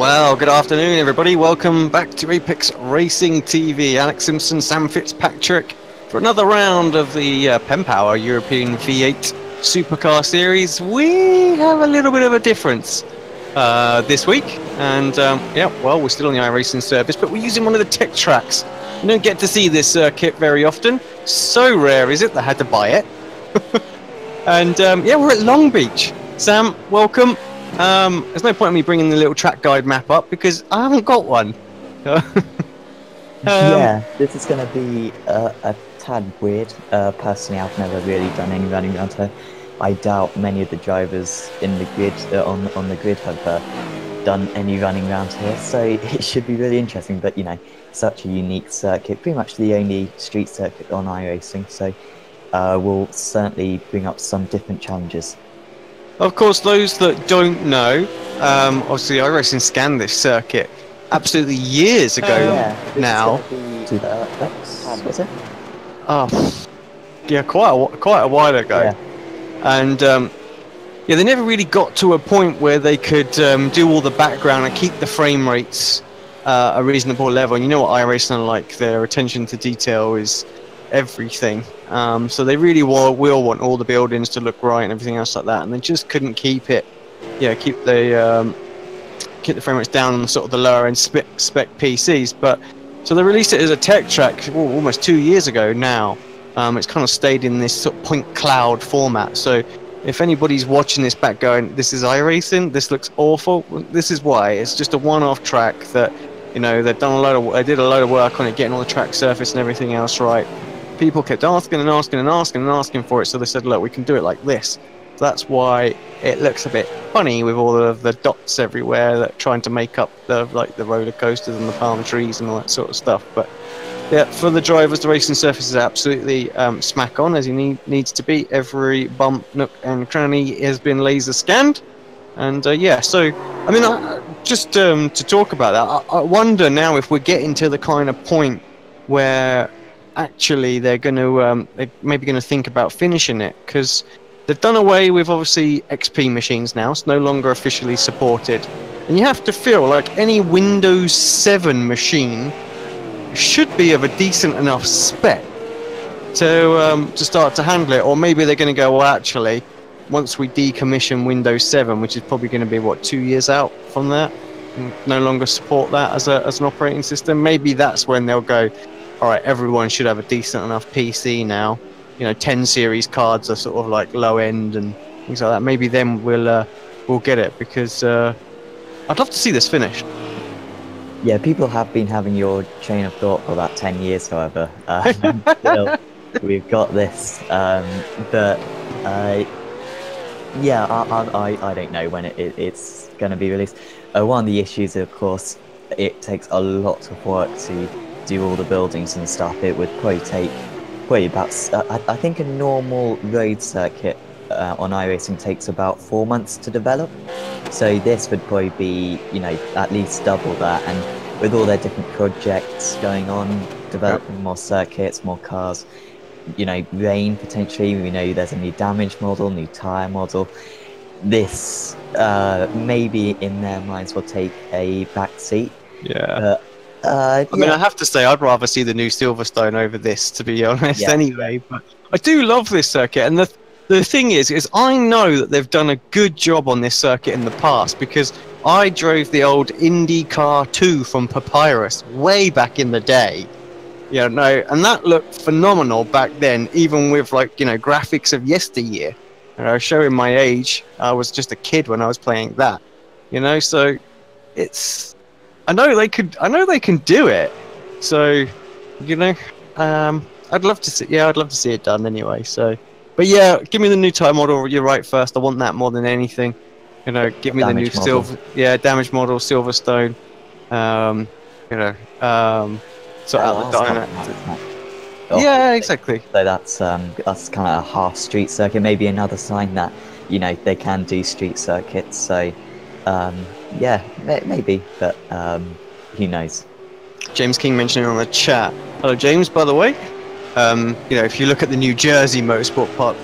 Well, good afternoon, everybody. Welcome back to Apex Racing TV. Alex Simpson, Sam Fitzpatrick for another round of the PenPower European V8 Supercar Series. We have a little bit of a difference this week, and well, we're still on the iRacing service, but we're using one of the tech tracks. You don't get to see this circuit very often. So rare is it that I had to buy it. And we're at Long Beach. Sam, welcome. There's no point in me bringing the little track guide map up because I haven't got one. Yeah, this is going to be a tad weird. Personally, I've never really done any running around here. I doubt many of the drivers in the grid on the grid have done any running around here, so it should be really interesting. But you know, such a unique circuit, pretty much the only street circuit on iRacing, so we'll certainly bring up some different challenges. Of course, those that don't know, obviously iRacing scanned this circuit absolutely years ago now. Was it? Oh, yeah, quite a while ago. Yeah. And they never really got to a point where they could do all the background and keep the frame rates a reasonable level. And you know what iRacing are like; their attention to detail is everything. So they really will want all the buildings to look right and everything else like that, and they just couldn't keep it. Yeah, keep the frame rates down on sort of the lower end spec PCs. But so they released it as a tech track almost 2 years ago now. It's kind of stayed in this sort of point cloud format. So if anybody's watching this back going, "This is iRacing, this looks awful," well, this is why. It's just a one-off track that, you know, they did a load of work on it, getting all the track surface and everything else right. People kept asking for it, so they said, "Look, we can do it like this." So that's why it looks a bit funny with all of the dots everywhere, that trying to make up the roller coasters and the palm trees and all that sort of stuff. But yeah, for the drivers, the racing surface is absolutely smack on, as he needs to be. Every bump, nook and cranny has been laser scanned. And so I mean, just to talk about that, I wonder now if we're getting to the kind of point where actually they're maybe going to think about finishing it, because they've done away with obviously XP machines now. It's no longer officially supported, and you have to feel like any Windows 7 machine should be of a decent enough spec to start to handle it. Or maybe they're going to go, well, actually, once we decommission Windows 7, which is probably going to be 2 years out from that, and no longer support that as an operating system, maybe that's when they'll go, all right, everyone should have a decent enough PC now. You know, 10 series cards are sort of like low end and things like that. Maybe then we'll get it, because I'd love to see this finished. Yeah, people have been having your train of thought for about 10 years, however. Still, we've got this. I don't know when it's going to be released. One of the issues, of course, it takes a lot of work to do all the buildings and stuff. It would probably take about, I think a normal road circuit on iRacing takes about 4 months to develop. So this would probably be, you know, at least double that. And with all their different projects going on, developing more circuits, more cars, you know, rain potentially, we know there's a new damage model, new tyre model. This maybe in their minds will take a back seat. Yeah. I mean, I have to say, I'd rather see the new Silverstone over this, to be honest, anyway. But I do love this circuit, and the thing is I know that they've done a good job on this circuit in the past, because I drove the old IndyCar 2 from Papyrus way back in the day. You know, and that looked phenomenal back then, even with, like, you know, graphics of yesteryear. You know, showing my age, I was just a kid when I was playing that. You know, so it's... I know they can do it. So, you know, I'd love to see it done anyway. So, but yeah, give me the new tyre model. You're right. First, I want that more than anything. You know, give me the new damage model, Silverstone. You know, sort out the dyno. Yeah, exactly. So that's kind of a half street circuit. Maybe another sign that, you know, they can do street circuits. So. Yeah, maybe, but who knows? James King mentioning on the chat. Hello, James, by the way. You know, if you look at the New Jersey Motorsport Park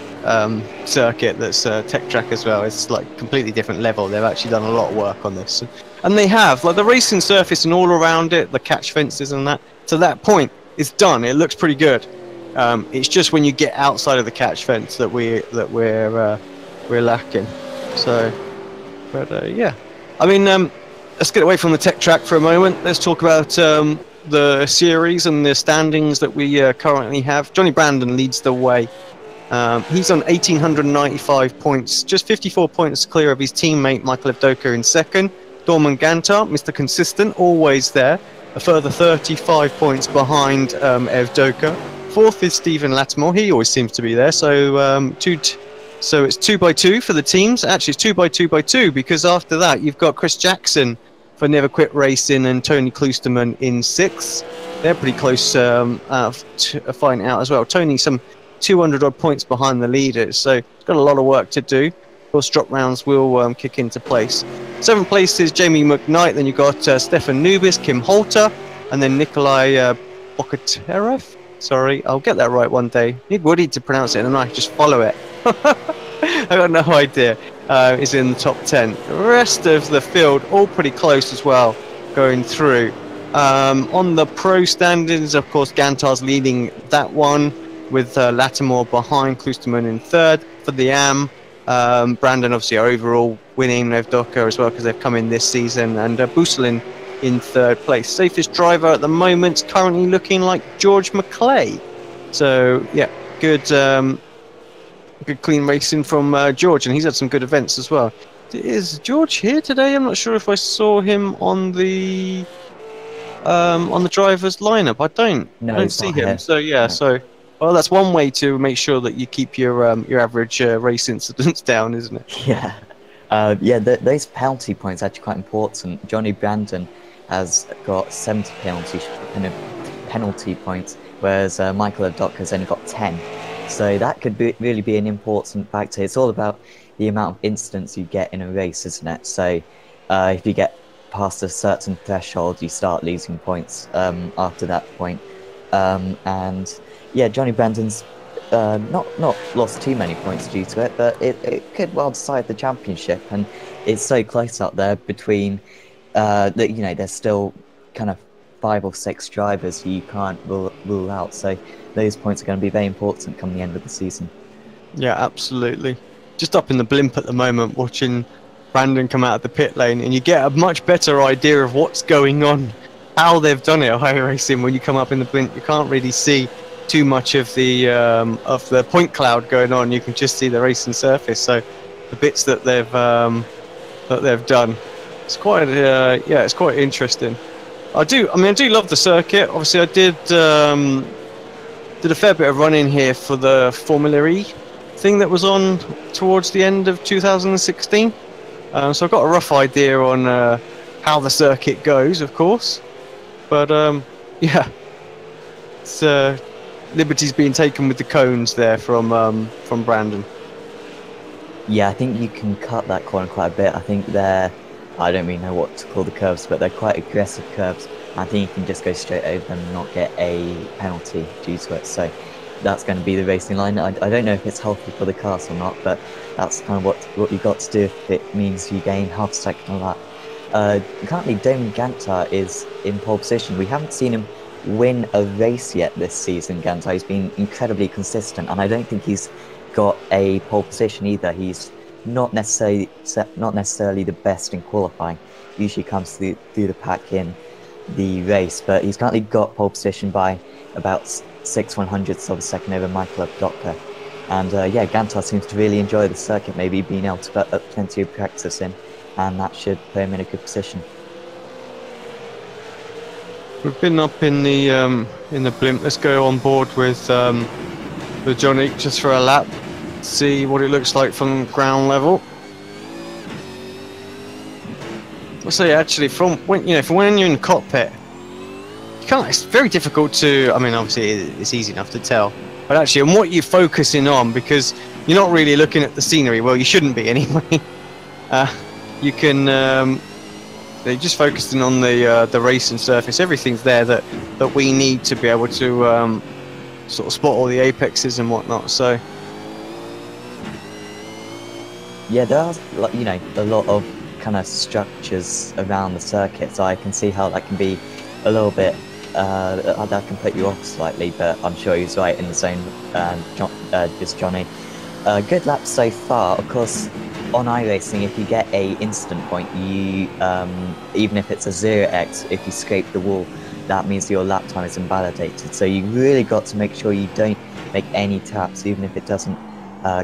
circuit, that's tech track as well, it's like completely different level. They've actually done a lot of work on this. And they have, like, the racing surface and all around it, the catch fences and that, to that point, it's done. It looks pretty good. It's just when you get outside of the catch fence that we're lacking. So, but yeah, I mean, let's get away from the tech track for a moment. Let's talk about the series and the standings that we currently have. Johnny Brandon leads the way. He's on 1,895 points, just 54 points clear of his teammate Michael Evdoka in second. Dorman Gantar, Mr. Consistent, always there, a further 35 points behind Evdoka. Fourth is Stephen Lattimore, he always seems to be there, so so it's 2 by 2 for the teams. Actually, it's 2 by 2 by 2, because after that you've got Chris Jackson for Never Quit Racing and Tony Kloosterman in sixth. They're pretty close fighting out as well. Tony some 200 odd points behind the leaders, so got a lot of work to do. Of course, drop rounds will kick into place. Seventh place is Jamie McKnight, then you've got Stefan Nubis, Kim Holter, and then Nikolai Bokaterev. Sorry, I'll get that right one day. Need Woody to pronounce it and I just follow it. I got no idea. Is in the top 10. The rest of the field all pretty close as well, going through. On the pro standings, of course, Gantar's leading that one, with Lattimore behind, Kloosterman in third. For the AM, Brandon obviously are overall winning, Evdoka as well because they've come in this season, and Buselin in third place. Safest driver at the moment currently looking like George McClay. So yeah, good clean racing from George, and he's had some good events as well. Is George here today? I'm not sure if I saw him on the drivers lineup. I don't see him. Here. So yeah, no. So well, that's one way to make sure that you keep your average race incidents down, isn't it? Yeah, those penalty points are actually quite important. Johnny Brandon has got 70 penalty points, whereas Michael Evdoka has only got 10. So that could really be an important factor. It's all about the amount of incidents you get in a race, isn't it? So if you get past a certain threshold, you start losing points after that point. And yeah, Johnny Brandon's not lost too many points due to it, but it could well decide the championship. And it's so close up there between that, you know, there's still kind of 5 or 6 drivers who you can't rule out. So those points are going to be very important come the end of the season. Yeah, absolutely. Just up in the blimp at the moment, watching Brandon come out of the pit lane, and you get a much better idea of what's going on, how they've done it at iRacing. When you come up in the blimp, you can't really see too much of the point cloud going on. You can just see the racing surface. So the bits that they've done, it's quite it's quite interesting. I do love the circuit. Obviously, I did a fair bit of running here for the Formula E thing that was on towards the end of 2016. So I've got a rough idea on how the circuit goes, of course. But yeah, it's liberties being taken with the cones there from Brandon. Yeah, I think you can cut that corner quite a bit. I think I don't really know what to call the curves, but they're quite aggressive curves. I think you can just go straight over them and not get a penalty due to it. So that's going to be the racing line. I don't know if it's healthy for the cars or not, but that's kind of what you've got to do if it means you gain half a second on that. Currently, Dorman Gantar is in pole position. We haven't seen him win a race yet this season, Gantar. He's been incredibly consistent, and I don't think he's got a pole position either. He's not necessarily the best in qualifying. Usually comes through the pack in the race, but he's currently got pole position by about 6/100ths of a second over Michael Evdoka. And yeah, Gantar seems to really enjoy the circuit, maybe being able to put plenty of practice in, and that should put him in a good position. We've been up in the blimp. Let's go on board with Johnny just for a lap, see what it looks like from ground level. I'll say actually, from when you're in the cockpit, it's very difficult to. I mean, obviously it's easy enough to tell, but actually, on what you're focusing on, because you're not really looking at the scenery. Well, you shouldn't be anyway. You can. They're just focusing on the racing surface. Everything's there that we need to be able to sort of spot all the apexes and whatnot. So yeah, there are, a lot of kind of structures around the circuit, so I can see how that can be a little bit, that can put you off slightly, but I'm sure he's right in the zone, just Johnny. Good lap so far. Of course, on iRacing, if you get a instant point, you even if it's a 0x, if you scrape the wall, that means your lap time is invalidated. So you really got to make sure you don't make any taps, even if it doesn't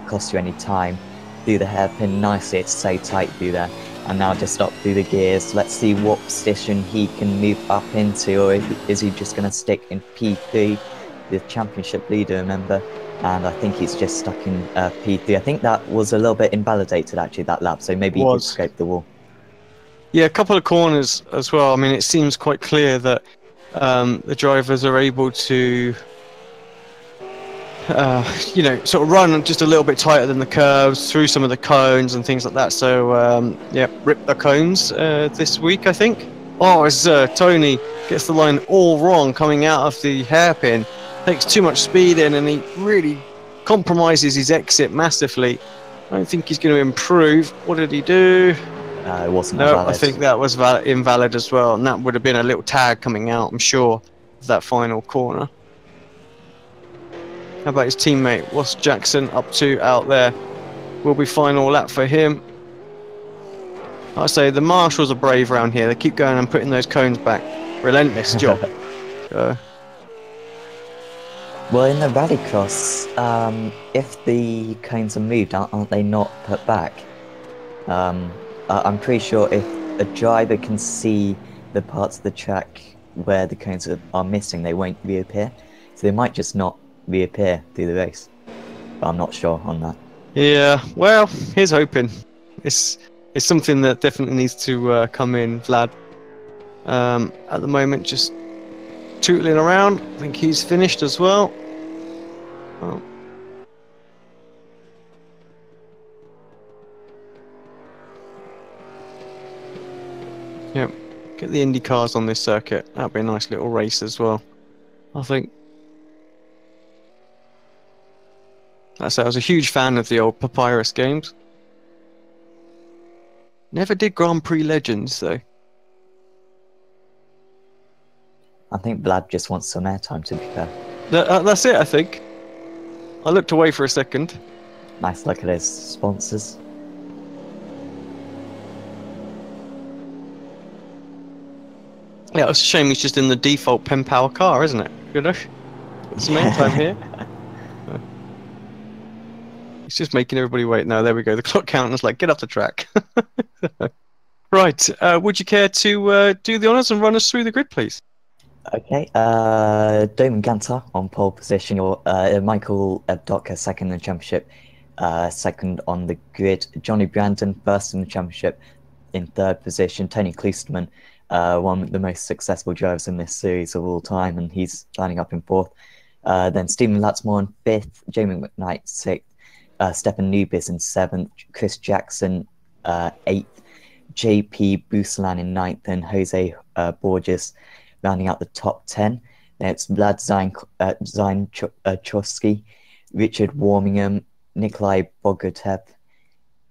cost you any time. Do the hairpin nicely, it's so tight through there. And now just up through the gears. Let's see what position he can move up into, or is he just going to stick in P3, the championship leader, remember? And I think he's just stuck in P3. I think that was a little bit invalidated, actually, that lap, so maybe he did scrape the wall. Yeah, a couple of corners as well. I mean, it seems quite clear that the drivers are able to, you know, sort of run just a little bit tighter than the curves through some of the cones and things like that. So, yeah, rip the cones this week, I think. Oh, as Tony gets the line all wrong coming out of the hairpin, takes too much speed in, and he really compromises his exit massively. I don't think he's going to improve. What did he do? It wasn't no, valid. I think that was invalid as well, and that would have been a little tag coming out, I'm sure, of that final corner. How about his teammate? What's Jackson up to out there? Will be final lap for him. I say the marshals are brave around here. They keep going and putting those cones back. Relentless job. Well, in the rallycross, if the cones are moved, aren't they not put back? I'm pretty sure if a driver can see the parts of the track where the cones are missing, they won't reappear. So they might just not reappear through the race. But I'm not sure on that. Yeah, well, here's hoping. It's something that definitely needs to come in, Vlad. At the moment, just tootling around. I think he's finished as well. Oh. Yep, get the Indy cars on this circuit. That'd be a nice little race as well, I think. I was a huge fan of the old Papyrus games. Never did Grand Prix Legends, though. I think Vlad just wants some airtime, to be fair. That's it, I think. I looked away for a second. Nice look at his sponsors. Yeah, it's a shame he's just in the default PenPower car, isn't it? Goodish. Got some airtime here. He's just making everybody wait. No, there we go. The clock counter's like, get off the track. Right. Would you care to do the honours and run us through the grid, please? Okay. Damon Gantar on pole position. Michael Docker second in the championship. Second on the grid. Johnny Brandon first in the championship. In third position. Tony Kloosterman, one of the most successful drivers in this series of all time, and he's lining up in fourth. Then Stephen Latsmore in fifth. Jamie McKnight sixth. Stefan Nubis in seventh. Chris Jackson eighth. JP Busalan in ninth, and Jose Borges rounding out the top 10. Then it's Vlad Zainchowski, Richard Warmingham, Nikolai Bogotev,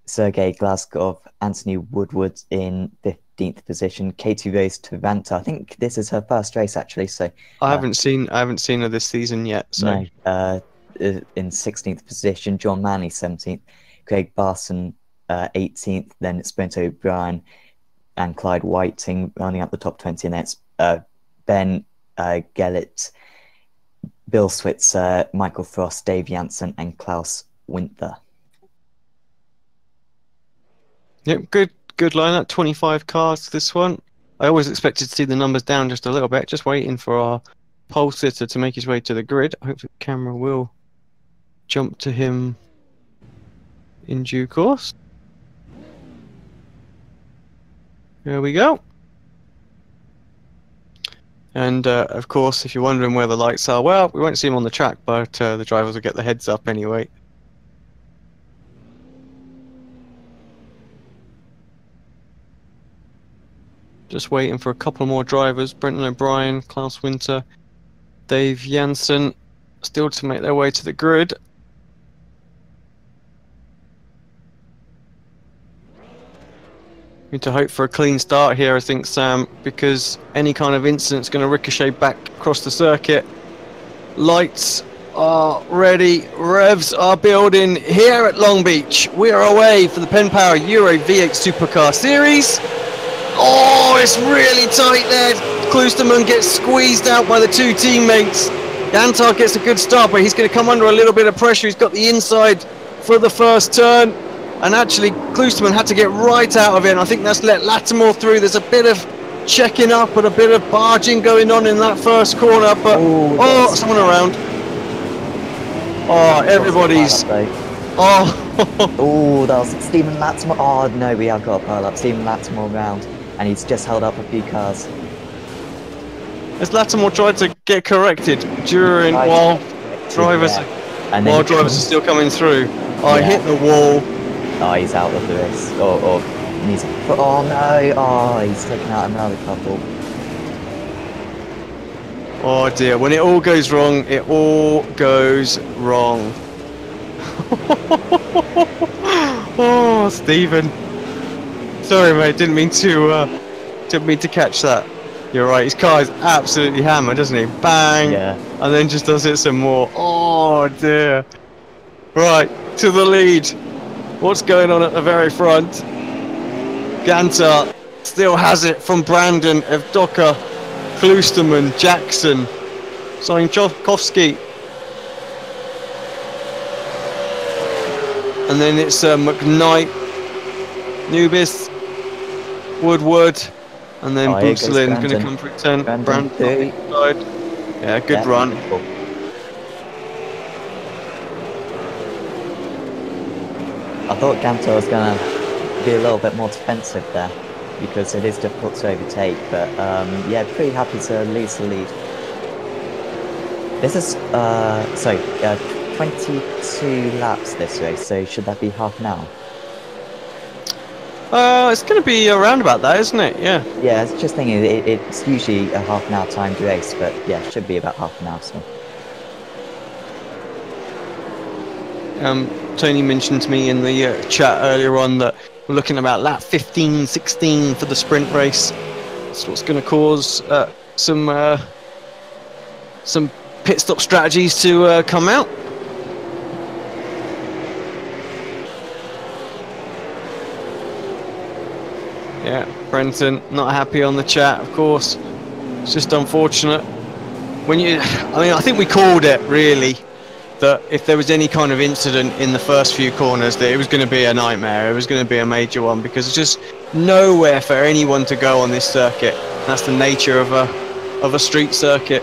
Sergei Glazkov, Anthony Woodward in 15th position, Katie Rose Taranta. I think this is her first race, actually. So I haven't seen her this season yet. So no, in 16th position, John Manley 17th, Greg Barson 18th. Then it's Brent O'Brien and Clyde Whiting rounding up the top 20, and that's Ben Gellert, Bill Switzer, Michael Frost, Dave Janssen, and Klaus Winther. Yep, good lineup. 25 cars this one. I always expected to see the numbers down just a little bit. Just waiting for our pole sitter to make his way to the grid. Hopefully the camera will jump to him in due course. There we go. And of course, if you're wondering where the lights are, well, we won't see them on the track, but the drivers will get the heads up anyway. Just waiting for a couple more drivers. Brenton O'Brien, Klaus Winter, Dave Janssen, still to make their way to the grid. Need to hope for a clean start here, I think, Sam, because any kind of incident's going to ricochet back across the circuit. Lights are ready, revs are building here at Long Beach. We are away for the PenPower Euro V8 Supercar Series. Oh, it's really tight there. Klosterman gets squeezed out by the two teammates. Gantar gets a good start, but he's going to come under a little bit of pressure. He's got the inside for the first turn. And actually, Klosterman had to get right out of it. And I think that's let Lattimore through. There's a bit of checking up and a bit of barging going on in that first corner. But, someone around. Oh, everybody's... Oh, that was Stephen Lattimore. Oh, no, we have got a pile up. Stephen Lattimore round. And he's just held up a few cars. As Lattimore tried to get corrected during while drivers are still coming through. Oh, he hit the wall. Oh, he's out of the race. Oh no! Oh, he's taken out another couple. Oh dear! When it all goes wrong, it all goes wrong. Oh, Stephen. Sorry, mate. Didn't mean to catch that. You're right. His car is absolutely hammered, doesn't he? Bang! Yeah. And then just does it some more. Oh dear! Right to the lead. What's going on at the very front? Gantar still has it from Brandon, Evdoka, Klosterman, Jackson, Soinchowski. And then it's McKnight, Nubis, Woodward, and then Booslin's going to come through 10. Brandon side. Yeah, good run. I thought Gantar was going to be a little bit more defensive there because it is difficult to overtake, but yeah, pretty happy to lose the lead. This is 22 laps this race, so should that be half an hour? It's going to be around about that, isn't it? Yeah. Yeah, I was just thinking it's usually a half an hour timed race, but yeah, it should be about half an hour. So. Tony mentioned to me in the chat earlier on that we're looking about lap 15, 16 for the sprint race. That's what's going to cause some pit stop strategies to come out. Yeah, Brenton not happy on the chat, of course. It's just unfortunate. I think we called it really. That if there was any kind of incident in the first few corners, that it was going to be a nightmare. It was going to be a major one because there's just nowhere for anyone to go on this circuit. That's the nature of a street circuit.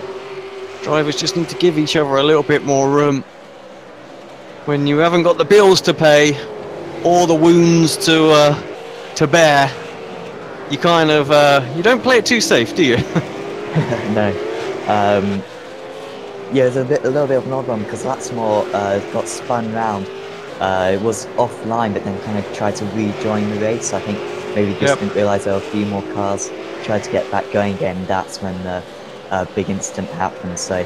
Drivers just need to give each other a little bit more room. When you haven't got the bills to pay or the wounds to bear, you kind of you don't play it too safe, do you? No. Yeah, it was a little bit of an odd one because Lattimore got spun round. It was offline, but then kind of tried to rejoin the race. I think maybe just didn't realise there were a few more cars. Tried to get back going again. That's when the big incident happened. So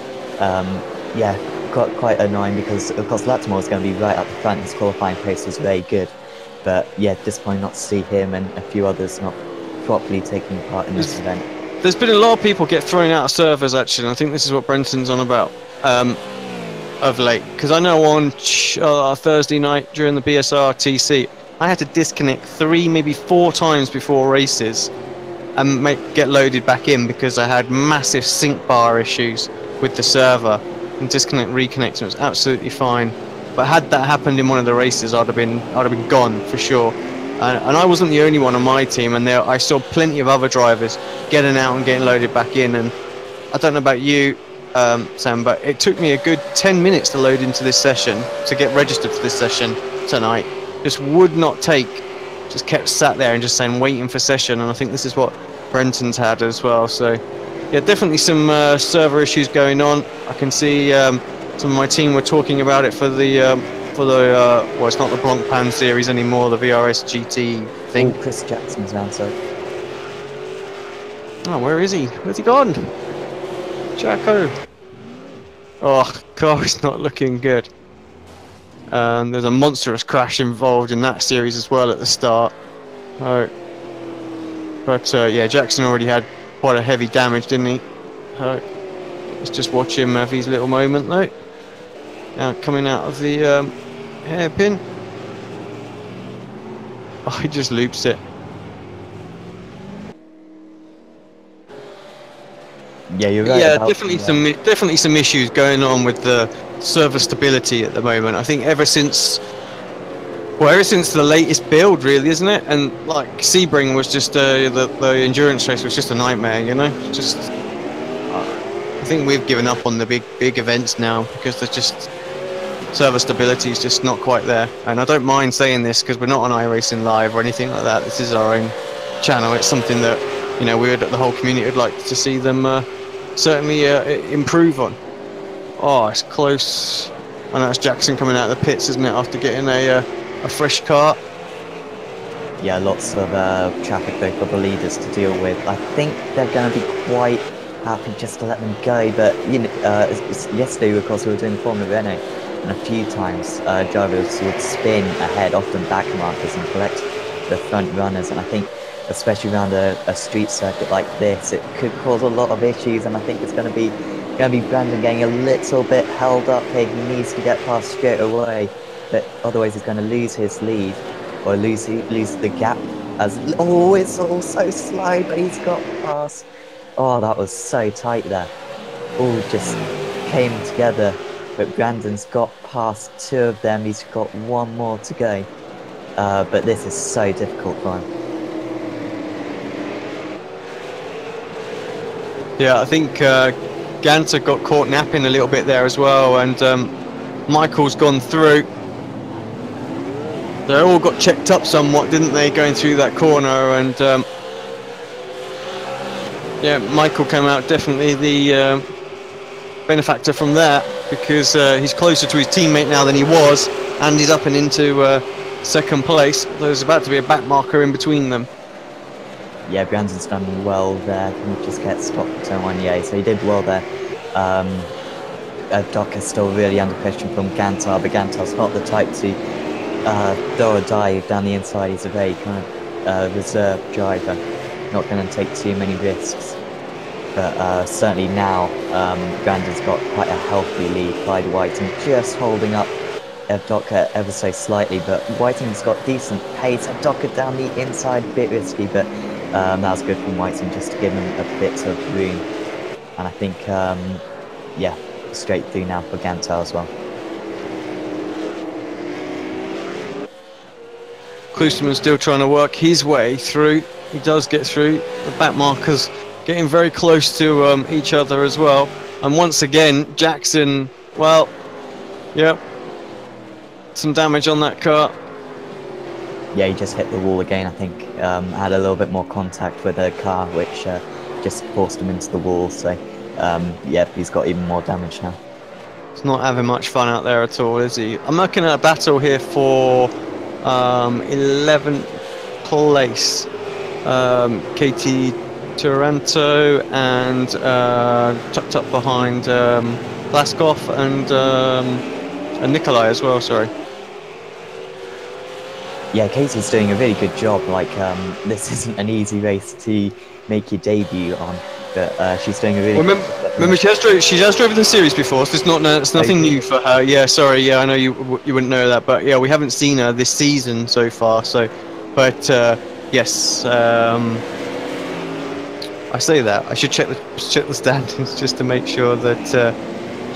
yeah, quite annoying because of course Lattimore was going to be right up the front. His qualifying pace was very good, but yeah, disappointing not to see him and a few others not properly taking part in this event. There's been a lot of people get thrown out of servers actually, and I think this is what Brenton's on about of late. Because I know on Thursday night during the BSR TC, I had to disconnect 3, maybe 4 times before races and get loaded back in because I had massive sync bar issues with the server and disconnect, reconnect, and it was absolutely fine. But had that happened in one of the races, I'd have been gone for sure. And I wasn't the only one on my team, and I saw plenty of other drivers getting out and getting loaded back in. And I don't know about you, Sam, but it took me a good 10 minutes to load into this session, to get registered for this session tonight. Just would not take, just kept sat there and just saying waiting for session. And I think this is what Brenton's had as well. So yeah, definitely some server issues going on. I can see some of my team were talking about it for the well, it's not the Blancpain series anymore, the VRS GT thing. Oh, Chris Jackson's answer. Oh, where is he? Where's he gone? Jacko. Oh, car is not looking good. There's a monstrous crash involved in that series as well at the start. Oh, But yeah, Jackson already had quite a heavy damage, didn't he? Let's just watch him have his little moment though. Now coming out of the hairpin. Oh, he just loops it. Yeah, you're right. Yeah, about definitely some issues going on with the server stability at the moment. I think ever since the latest build, really, isn't it? And like Sebring was just the endurance race was just a nightmare, you know. Just I think we've given up on the big events now because there's just server stability is just not quite there. And I don't mind saying this because we're not on iRacing Live or anything like that. This is our own channel. It's something that, you know, the whole community would like to see them certainly improve on. Oh, it's close. I know it's Jackson coming out of the pits, isn't it, after getting a fresh car. Yeah, lots of traffic though for the leaders to deal with. I think they're going to be quite happy just to let them go. But you know, yesterday, of course, we were doing the Formula Renault, and a few times drivers would spin ahead, often back markers, and collect the front runners. And I think, especially around a street circuit like this, it could cause a lot of issues. And I think it's going to be Brandon getting a little bit held up here. He needs to get past straight away, but otherwise he's going to lose his lead or lose the gap. As oh, it's all so slow, but he's got past. Oh, that was so tight there. All just came together, but Brandon's got past two of them. He's got one more to go, but this is so difficult for him. Yeah, I think Ganter got caught napping a little bit there as well, and Michael's gone through. They all got checked up somewhat, didn't they, going through that corner? And yeah, Michael came out definitely the benefactor from that, because he's closer to his teammate now than he was, and he's up and into second place. There's about to be a back marker in between them. Yeah, Brandon's done well there. He just gets stopped turn one, yeah, so he did well there. Doc is still really under pressure from Gantar, but Gantar's not the type to throw a dive down the inside. He's a very kind of reserved driver, not going to take too many risks. But certainly now, Brandon's got quite a healthy lead. Clyde Whiting just holding up Evdoka ever so slightly, but Whiting's got decent pace. Evdoka down the inside, a bit risky, but that was good from Whiting just to give him a bit of room. And I think, yeah, straight through now for Gantar as well. Klusterman's still trying to work his way through. He does get through. The back markers getting very close to each other as well. And once again, Jackson, well, yeah, some damage on that car. Yeah, he just hit the wall again, I think. Had a little bit more contact with the car, which just forced him into the wall. So, yeah, he's got even more damage now. He's not having much fun out there at all, is he? I'm looking at a battle here for 11th place. KT Taranto and tucked up behind Glaskov and Nikolai as well, sorry. Yeah, Katie's doing a really good job. Like, this isn't an easy race to make your debut on, but she's doing a really remember she has driven the series before, so it's nothing new for her. Yeah, sorry, yeah, I know you wouldn't know that, but yeah, we haven't seen her this season so far, so, but yes, I say that I should check the standings just to make sure that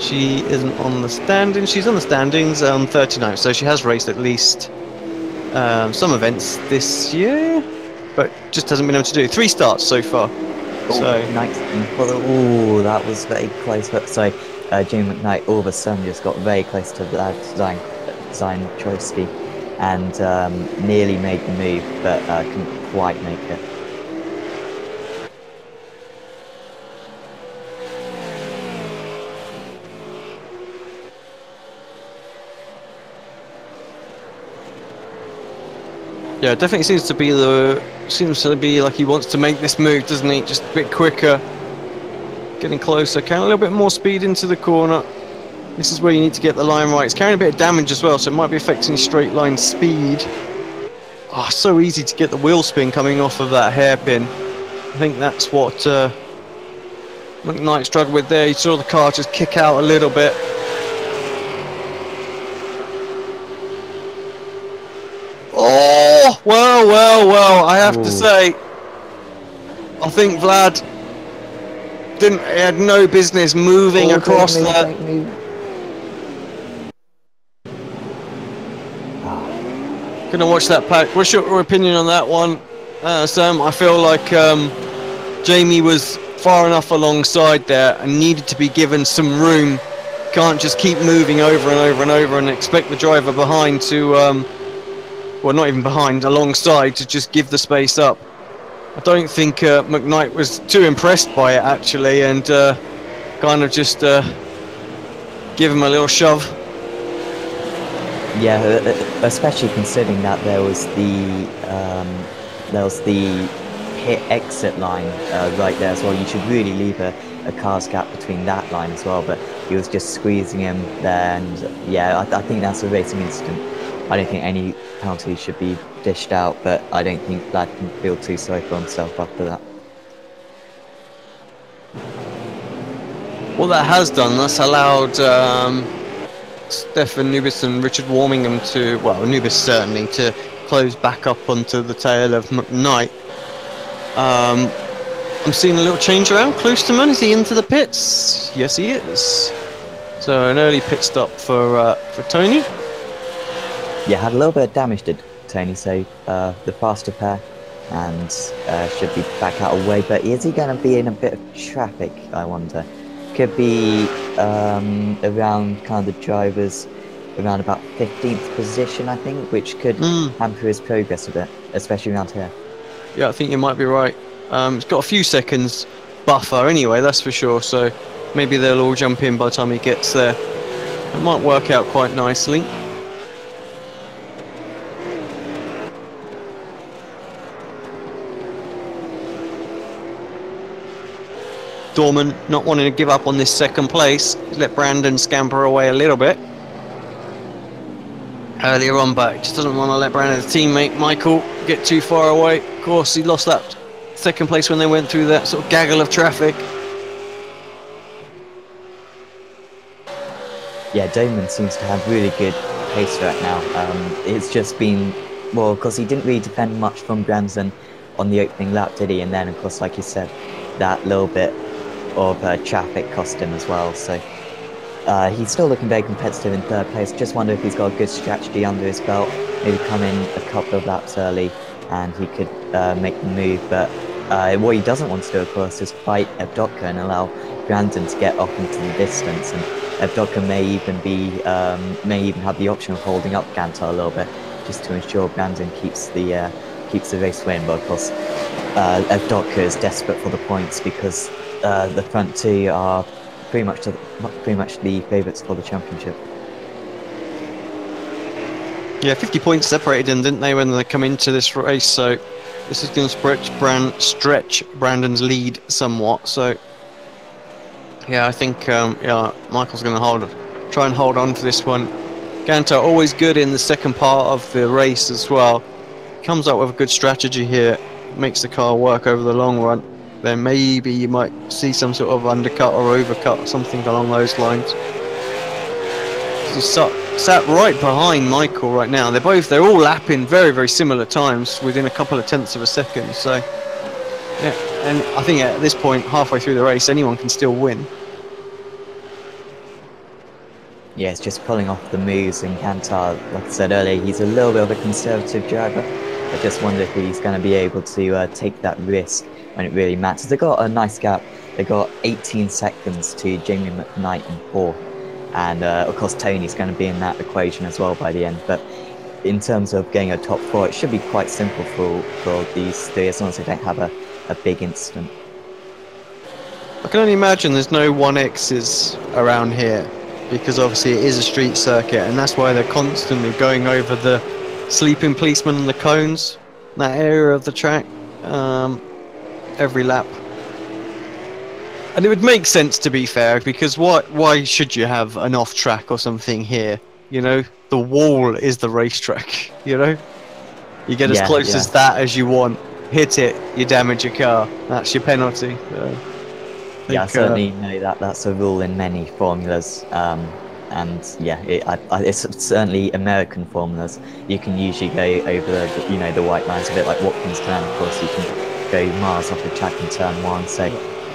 she isn't on the standings. She's on the standings on 39, so she has raced at least some events this year, but just hasn't been able to do 3 starts so far. So nice. Oh, that was very close. But so Jane McKnight all of a sudden just got very close to that design Trotsky and nearly made the move, but couldn't quite make it. yeah, it definitely seems to be like he wants to make this move, doesn't he? Just a bit quicker, getting closer, carrying a little bit more speed into the corner. This is where you need to get the line right. It's carrying a bit of damage as well, so it might be affecting straight line speed. Oh, so easy to get the wheel spin coming off of that hairpin. I think that's what McKnight struggled with there. You saw the car just kick out a little bit. Oh, well, I have to say, I think Vlad had no business moving across that. Gonna watch that pack. What's your opinion on that one, Sam? I feel like Jamie was far enough alongside there and needed to be given some room. Can't just keep moving over and over and over and expect the driver behind to, well, not even behind, alongside to just give the space up. I don't think McKnight was too impressed by it actually, and kind of just give him a little shove. Yeah, especially considering that there was the pit exit line right there as well. You should really leave a car's gap between that line as well, but he was just squeezing him there, and yeah, I think that's a racing incident. I don't think any penalties should be dished out, but I don't think Vlad can feel too sorry for himself after that. What that has done, that's allowed Stefan Nubis and Richard Warmingham to, well, Nubis certainly, to close back up onto the tail of McKnight. I'm seeing a little change around. Klosterman, is he into the pits? Yes, he is. So an early pit stop for Tony. Yeah, had a little bit of damage, did Tony, so the faster pair, and should be back out of the way. But is he going to be in a bit of traffic, I wonder? Could be around kind of the drivers, around about 15th position, I think, which could hamper his progress a bit, especially around here. Yeah, I think you might be right. It's got a few seconds buffer anyway, that's for sure, so maybe they'll all jump in by the time he gets there. It might work out quite nicely. Dorman not wanting to give up on this second place. Let Brandon scamper away a little bit earlier on, but just doesn't want to let Brandon's teammate Michael get too far away. Of course, he lost that second place when they went through that sort of gaggle of traffic. Yeah, Dorman seems to have really good pace right now. It's just been, well, because he didn't really defend much from Brandon on the opening lap, did he? And then, of course, like you said, that little bit of traffic cost him as well, so he's still looking very competitive in third place. Just wonder if he's got a good strategy under his belt, maybe come in a couple of laps early and he could make the move. But what he doesn't want to do, of course, is fight Evdotka and allow Brandon to get off into the distance, and Evdotka may even have the option of holding up Gantar a little bit just to ensure Brandon keeps the race win. But of course Evdotka is desperate for the points because the front two are pretty much the favourites for the championship. Yeah, 50 points separated them, didn't they, when they come into this race? So this is going to stretch Brandon's lead somewhat. So yeah, I think yeah, Michael's going to try and hold on to this one. Gantar always good in the second part of the race as well. Comes up with a good strategy here, makes the car work over the long run. Then maybe you might see some sort of undercut or overcut, something along those lines. He's sat right behind Michael right now. They're all lapping very, very similar times within a couple of tenths of a second. So yeah, and I think at this point, halfway through the race, anyone can still win. Yeah, it's just pulling off the moves, and Gantar, like I said earlier, he's a little bit of a conservative driver. I just wonder if he's going to be able to take that risk when it really matters. They got a nice gap. They got 18 seconds to Jamie McKnight in fourth, and of course Tony's going to be in that equation as well by the end. But in terms of getting a top four, it should be quite simple for these three, as long as they don't have a big incident. I can only imagine there's no 1Xs around here, because obviously it is a street circuit, and that's why they're constantly going over the sleeping policemen and the cones, that area of the track, every lap. And it would make sense, to be fair, because why should you have an off track or something here? You know, the wall is the racetrack, you know? You get as Yeah, close yeah. as that as you want. Hit it, you damage your car. That's your penalty. So, Yeah, I certainly know that that's a rule in many formulas. And yeah, it's certainly American formulas. You can usually go over the white lines a bit like Watkins Glen. Of course, you can go miles off the track in turn one. So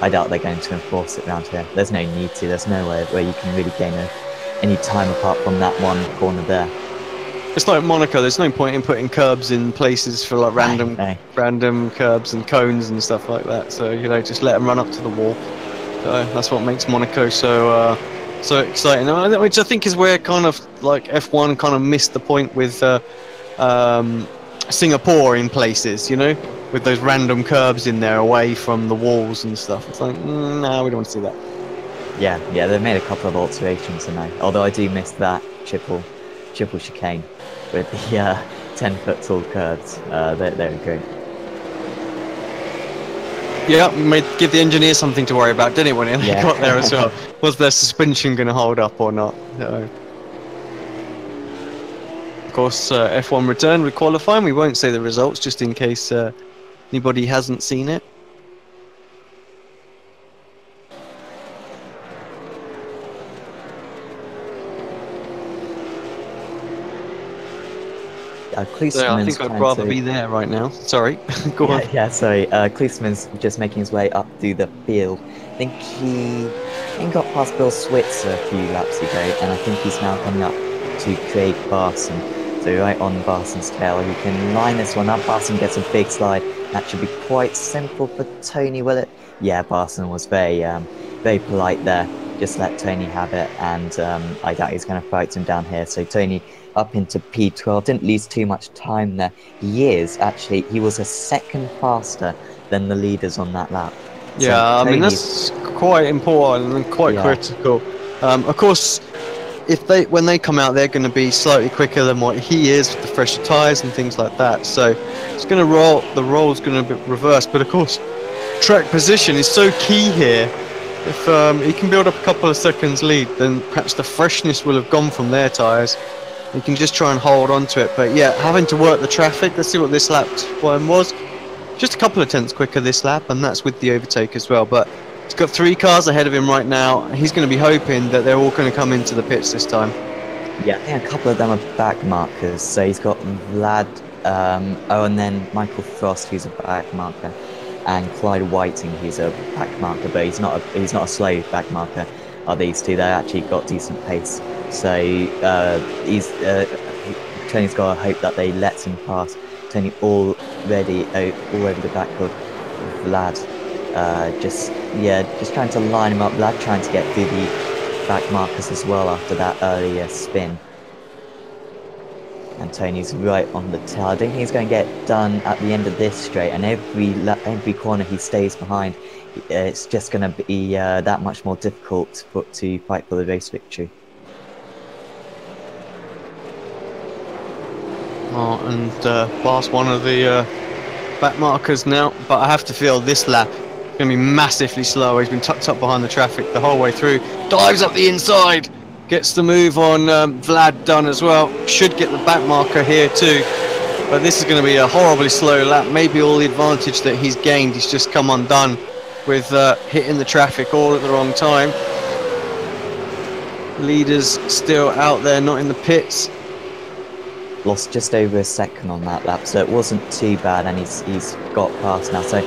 I doubt they're going to enforce it around here. There's no need to. There's nowhere where you can really gain any time apart from that one corner there. It's like Monaco. There's no point in putting curbs in places for like No. random curbs and cones and stuff like that. So just let them run up to the wall. So that's what makes Monaco so exciting. Which I think is where kind of like F1 kind of missed the point with Singapore in places. With those random curbs in there away from the walls and stuff. It's like, no, we don't want to see that. Yeah, they've made a couple of alterations in there. Although I do miss that triple chicane with the 10-foot tall curves. They're great. Yeah, give the engineers something to worry about, didn't it, when they got there as well? Was their suspension going to hold up or not? So, of course, F1 returned with qualifying. We won't say the results just in case anybody hasn't seen it. I think I'd rather be there right now. Sorry, go on. Yeah, sorry. Klisterman's just making his way up through the field. I think he got past Bill Switzer a few laps ago, and I think he's now coming up to Craig Barson. So right on Barson's tail, he can line this one up. Barson gets a big slide. That should be quite simple for Tony, will it? Yeah, Barson was very polite there. Just let Tony have it, and I doubt he's going to fight him down here. So Tony up into P12, didn't lose too much time there. He was a second faster than the leaders on that lap. Yeah, so I mean, that's quite important and quite critical. Of course, when they come out, they're going to be slightly quicker than what he is with the fresher tyres and things like that. So it's going to the roll's going to be reversed. But of course, track position is so key here. If he can build up a couple of seconds lead, then perhaps the freshness will have gone from their tyres. You can just try and hold on to it. But yeah, having to work the traffic. Let's see what this lap one was. Just a couple of tenths quicker this lap, and that's with the overtake as well. But he's got 3 cars ahead of him right now. He's going to be hoping that they're all going to come into the pits this time. Yeah, I think a couple of them are back markers. So he's got Vlad, and then Michael Frost, who's a back marker, and Clyde Whiting, who's a back marker, but he's not a slow back marker. Are these two? They actually got decent pace. So Tony's got to hope that they let him pass. Tony already over the back of Vlad. Just trying to line him up. Vlad trying to get through the back markers as well after that earlier spin. And Tony's right on the tail. I don't think he's going to get done at the end of this straight. And every corner he stays behind, it's just going to be that much more difficult to fight for the race victory. Oh, and past one of the back markers now, but I have to feel this lap is going to be massively slow. He's been tucked up behind the traffic the whole way through, dives up the inside, gets the move on Vlad done as well. Should get the back marker here too, but this is going to be a horribly slow lap. Maybe all the advantage that he's gained, he's just come undone with hitting the traffic all at the wrong time. Leaders still out there, not in the pits. Lost just over a second on that lap, so it wasn't too bad, and he's got past now. So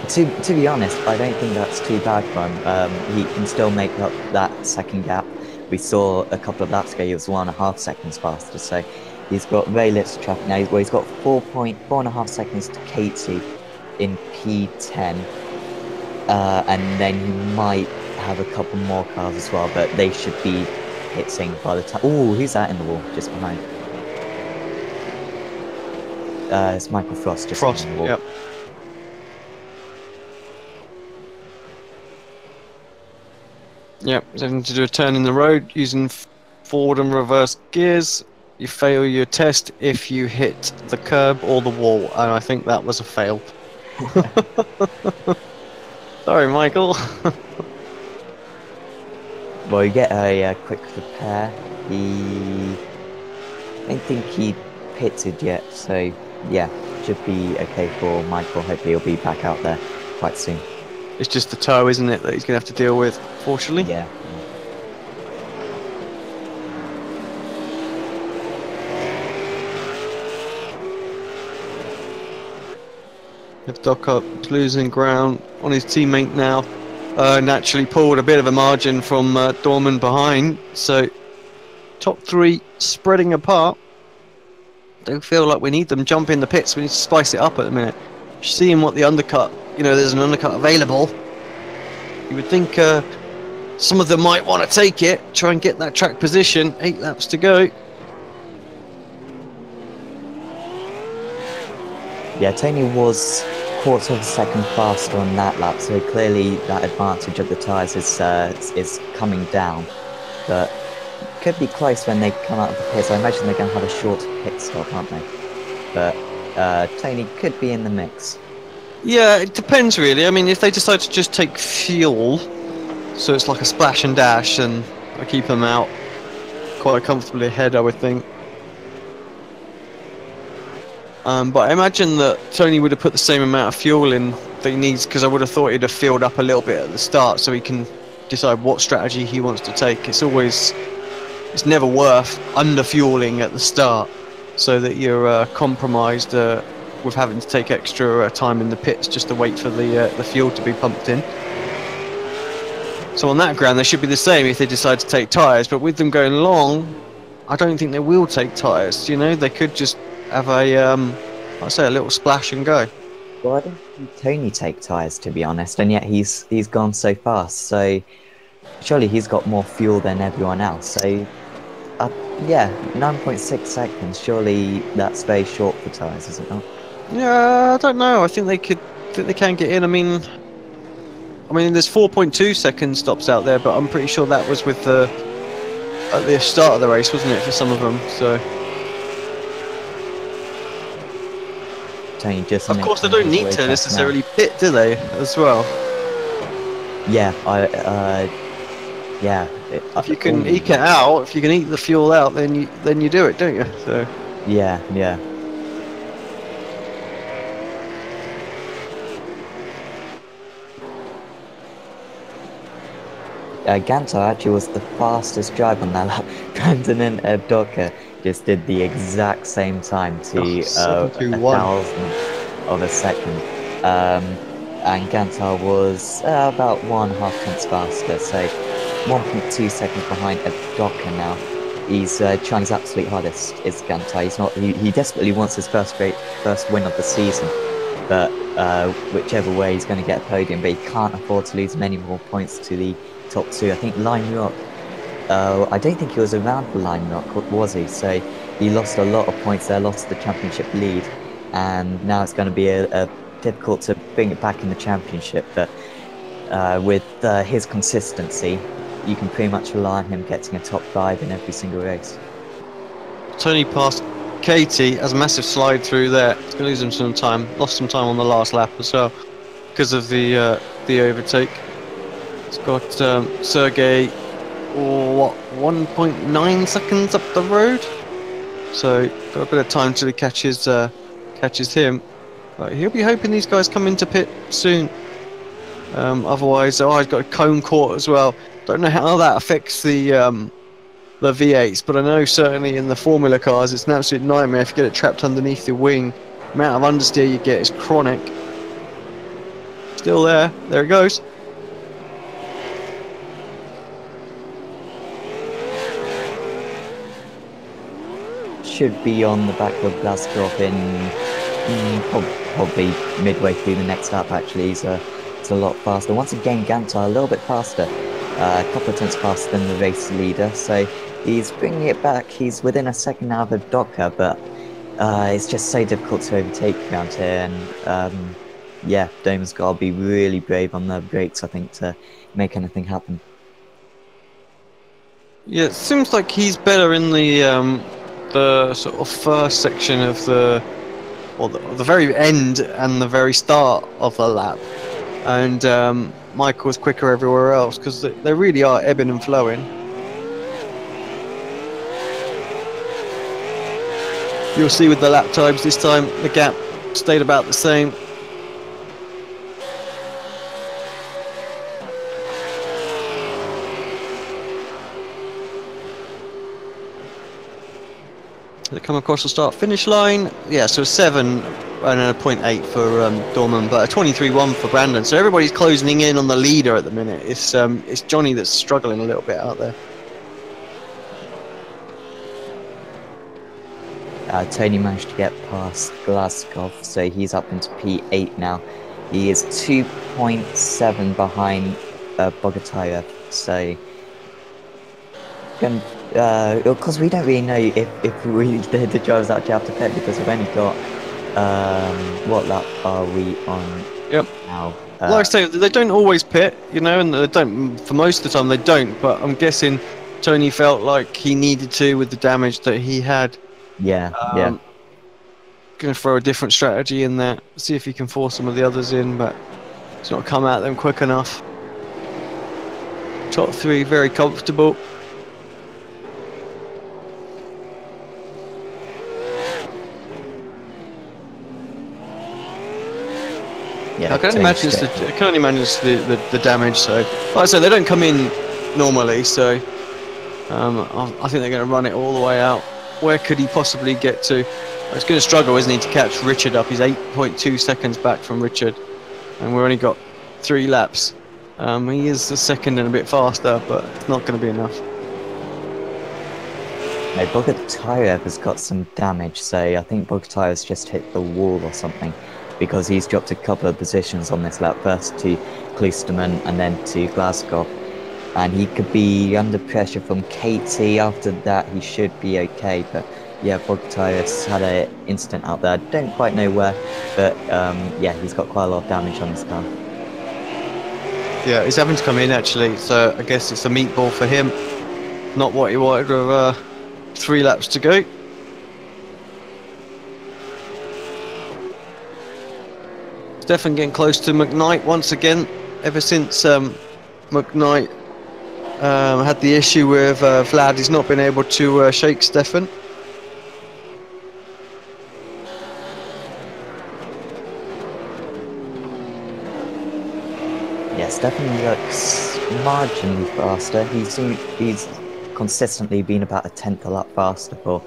to be honest, I don't think that's too bad for him. He can still make up that second gap. We saw a couple of laps ago he was 1.5 seconds faster, so he's got very little traffic now. He's got 4.5 seconds to Katie in P10, and then he might have a couple more cars as well, but they should be hitting by the time. Oh, who's that in the wall just behind? It's Michael Frost just on the wall. Yep. Yep, so to do a turn in the road using forward and reverse gears. You fail your test if you hit the curb or the wall, and I think that was a fail. Sorry, Michael. Well, you get a quick repair. I don't think he pitted yet, so yeah, should be okay for Michael. Hopefully he'll be back out there quite soon. It's just the toe, isn't it, that he's going to have to deal with, fortunately. Yeah. If Docker losing ground on his teammate now, naturally pulled a bit of a margin from Dorman behind. So top three spreading apart. Don't feel like we need them jump in the pits. We need to spice it up at the minute. Seeing what the undercut, there's an undercut available. You would think some of them might want to take it, try and get that track position. 8 laps to go. Yeah, Tony was quarter of a second faster on that lap, so clearly that advantage of the tyres is coming down. But could be close when they come out of the pits. I imagine they're going to have a short pit stop, aren't they? But Tony could be in the mix. Yeah, it depends really. I mean, if they decide to just take fuel, so it's like a splash and dash, and I keep them out quite comfortably ahead, I would think. But I imagine that Tony would have put the same amount of fuel in that he needs, because I would have thought he'd have filled up a little bit at the start so he can decide what strategy he wants to take. It's never worth under-fueling at the start so that you're compromised with having to take extra time in the pits just to wait for the fuel to be pumped in. So on that ground, they should be the same if they decide to take tyres, but with them going long, I don't think they will take tyres. They could just have a little splash and go. Well, I don't think Tony take tyres, to be honest, and yet he's gone so fast. So surely he's got more fuel than everyone else. So yeah, 9.6 seconds. Surely that's very short for tyres, is it not? Yeah, I don't know. I think they can get in. I mean, there's 4.2 second stops out there, but I'm pretty sure that was with at the start of the race, wasn't it, for some of them? So. Tony just. Of course, they don't need to necessarily pit, do they? As well. Yeah, yeah. If you can eke it out, if you can eke the fuel out, then you do it, don't you? So. Yeah. Gantar actually was the fastest driver on that lap. Brandon and Docker just did the exact same time to a thousandth of a second. And Gantar was about 1.5 tenths faster, so 1.2 seconds behind Docker now. He's trying his absolute hardest, is Gantar. He desperately wants his first win of the season, but whichever way he's going to get a podium, but he can't afford to lose many more points to the top two. I think Lime Rock, I don't think he was around for Lime Rock, was he? So he lost a lot of points there, lost the championship lead, and now it's going to be a difficult to bring it back in the championship. But with his consistency, you can pretty much rely on him getting a top 5 in every single race. Tony passed Katie, has a massive slide through there. It's going to lose him some time. Lost some time on the last lap as well because of the overtake. It's got Sergey, 1.9 seconds up the road, so got a bit of time till he catches him. But he'll be hoping these guys come into pit soon. Otherwise, he's got a cone caught as well. Don't know how that affects the V8s, but I know certainly in the Formula cars it's an absolute nightmare if you get it trapped underneath the wing. The amount of understeer you get is chronic. Still there. There it goes. Should be on the back of Glasgow in probably midway through the next lap. Actually, it's a lot faster. Once again, Gantar a little bit faster, a couple of tenths faster than the race leader. So he's bringing it back. He's within a second now of Docker, but it's just so difficult to overtake around here. And yeah, Damon's got to be really brave on the brakes, I think, to make anything happen. Yeah, it seems like he's better in the sort of first section of the very end and the very start of the lap, and Michael's quicker everywhere else because they really are ebbing and flowing. You'll see with the lap times this time, the gap stayed about the same. They come across the start-finish line. Yeah, so 7 and a 0.8 for Dorman, but a 23.1 for Brandon. So everybody's closing in on the leader at the minute. It's Johnny that's struggling a little bit out there. Tony managed to get past Glasgow, so he's up into P8 now. He is 2.7 behind Bogotayev, so... Because we don't really know if we the drivers actually have to pit, because we've only got what lap are we on now? Like I say, they don't always pit, you know, and they don't for most of the time. They don't, but I'm guessing Tony felt like he needed to with the damage that he had. Yeah, Going to throw a different strategy in there, see if he can force some of the others in, but it's not come at them quick enough. Top 3 very comfortable. Yeah, I can only imagine the damage. So, like I said, they don't come in normally. So, I think they're going to run it all the way out. Where could he possibly get to? It's going to struggle, isn't he, to catch Richard up? He's 8.2 seconds back from Richard, and we've only got 3 laps. He is a second and a bit faster, but it's not going to be enough. No, Bogotayev has got some damage, so I think Bogotayev just hit the wall or something, because he's dropped a couple of positions on this lap, first to Kloosterman and then to Glasgow. And he could be under pressure from KT. After that, he should be okay. But yeah, Bogotayev had an incident out there. I don't quite know where, but yeah, he's got quite a lot of damage on his car. Yeah, he's having to come in actually, so I guess it's a meatball for him. Not what he wanted with 3 laps to go. Stefan getting close to McKnight once again. Ever since McKnight had the issue with Vlad, he's not been able to shake Stefan. Yeah, Stefan looks marginally faster. He's consistently been about a tenth a lap faster for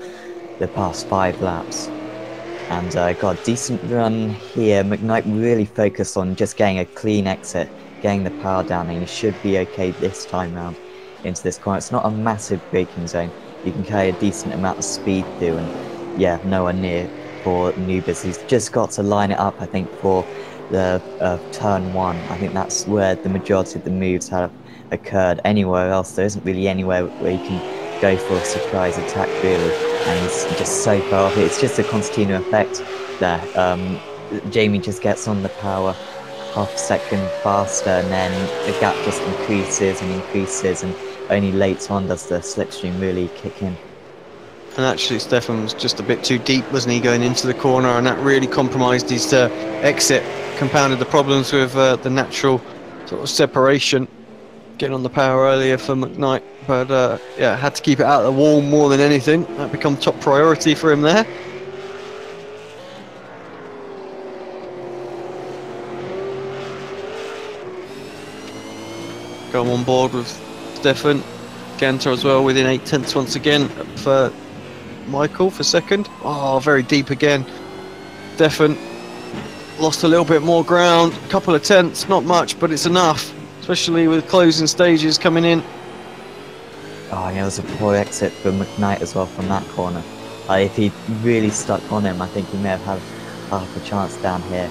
the past 5 laps. And got a decent run here. McKnight really focused on just getting a clean exit, getting the power down, and he should be okay this time round into this corner. It's not a massive braking zone. You can carry a decent amount of speed through, and yeah, nowhere near for newbies. He's just got to line it up, I think, for the turn 1. I think that's where the majority of the moves have occurred. Anywhere else, there isn't really anywhere where you can go for a surprise attack, really. And he's just so far off. It's just a Constantino effect there. Jamie just gets on the power half a second faster, and then the gap just increases and increases, and only later on does the slipstream really kick in. And actually Stefan was just a bit too deep, wasn't he, going into the corner, and that really compromised his exit, compounded the problems with the natural sort of separation. Getting on the power earlier for McKnight, but yeah, had to keep it out of the wall more than anything. That become top priority for him there. Go on board with Stefan. Ganter as well within 8 tenths once again for Michael for second. Oh, very deep again. Stefan lost a little bit more ground, a couple of tenths, not much, but it's enough. Especially with closing stages coming in. Oh, yeah, it was a poor exit for McKnight as well from that corner. If he'd really stuck on him, I think he may have had half a chance down here.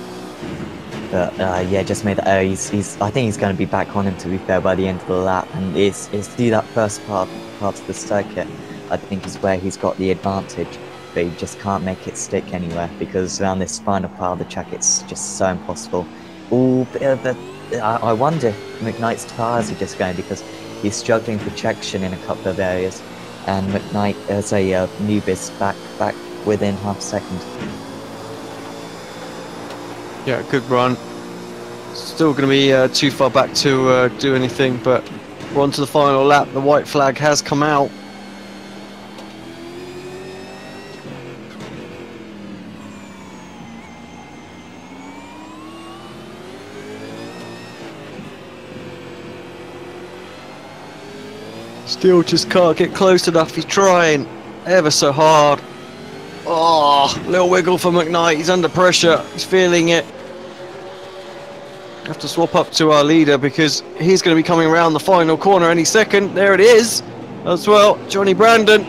But yeah, just made that error. I think he's going to be back on him, to be fair, by the end of the lap. And it's through that first part of the circuit, I think, is where he's got the advantage. But he just can't make it stick anywhere, because around this final part of the track, it's just so impossible. Ooh, bit of a... I wonder if McKnight's tyres are just going, because he's struggling for traction in a couple of areas, and McKnight as a newbie back within half a second. Yeah, good run. Still going to be too far back to do anything, but we're on to the final lap. The white flag has come out. Still just can't get close enough. He's trying ever so hard. Oh, little wiggle for McKnight. He's under pressure. He's feeling it. Have to swap up to our leader because he's going to be coming around the final corner any second. There it is as well. Johnny Brandon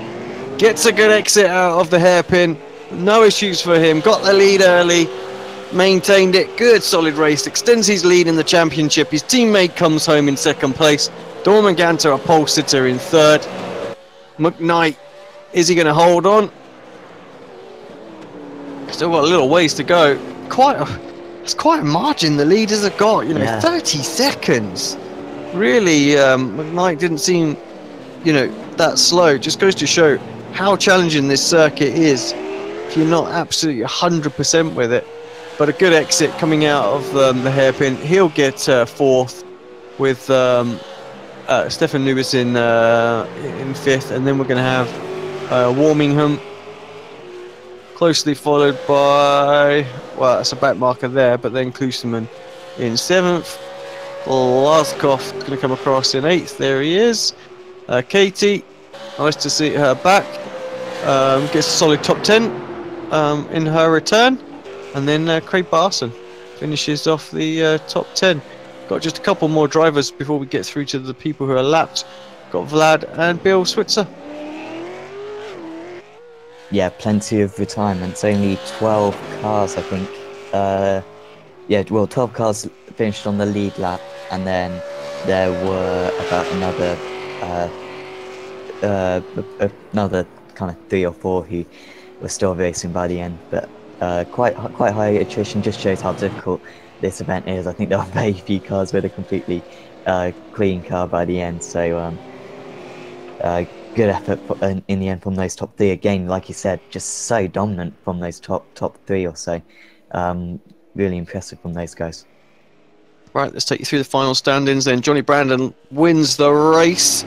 gets a good exit out of the hairpin. No issues for him. Got the lead early. Maintained it. Good solid race. Extends his lead in the championship. His teammate comes home in second place. Dorman Ganter, a pole sitter, in third. McKnight, is he going to hold on? Still got a little ways to go. It's quite a margin the leaders have got, you know, Yeah. 30 seconds. Really, McKnight didn't seem, you know, that slow. Just goes to show how challenging this circuit is if you're not absolutely 100% with it. But a good exit coming out of the hairpin. He'll get fourth with Stefan Lewis in fifth, and then we're going to have Warmingham closely followed by, well, that's a back marker there, but then Klusterman in seventh. Laskov going to come across in eighth. There he is. Katie, nice to see her back. Gets a solid top 10 in her return. And then Craig Barson finishes off the top 10. Got just a couple more drivers before we get through to the people who are lapped. Got Vlad and Bill Switzer. Yeah, plenty of retirements. Only 12 cars, I think. Yeah, well, 12 cars finished on the lead lap, and then there were about another kind of 3 or 4 who were still racing by the end. But quite high attrition. Just shows how difficult this event is. I think there are very few cars with a completely clean car by the end. So good effort in the end from those top 3. Again, like you said, just so dominant from those top 3 or so. Really impressive from those guys. Right, let's take you through the final standings then. Johnny Brandon wins the race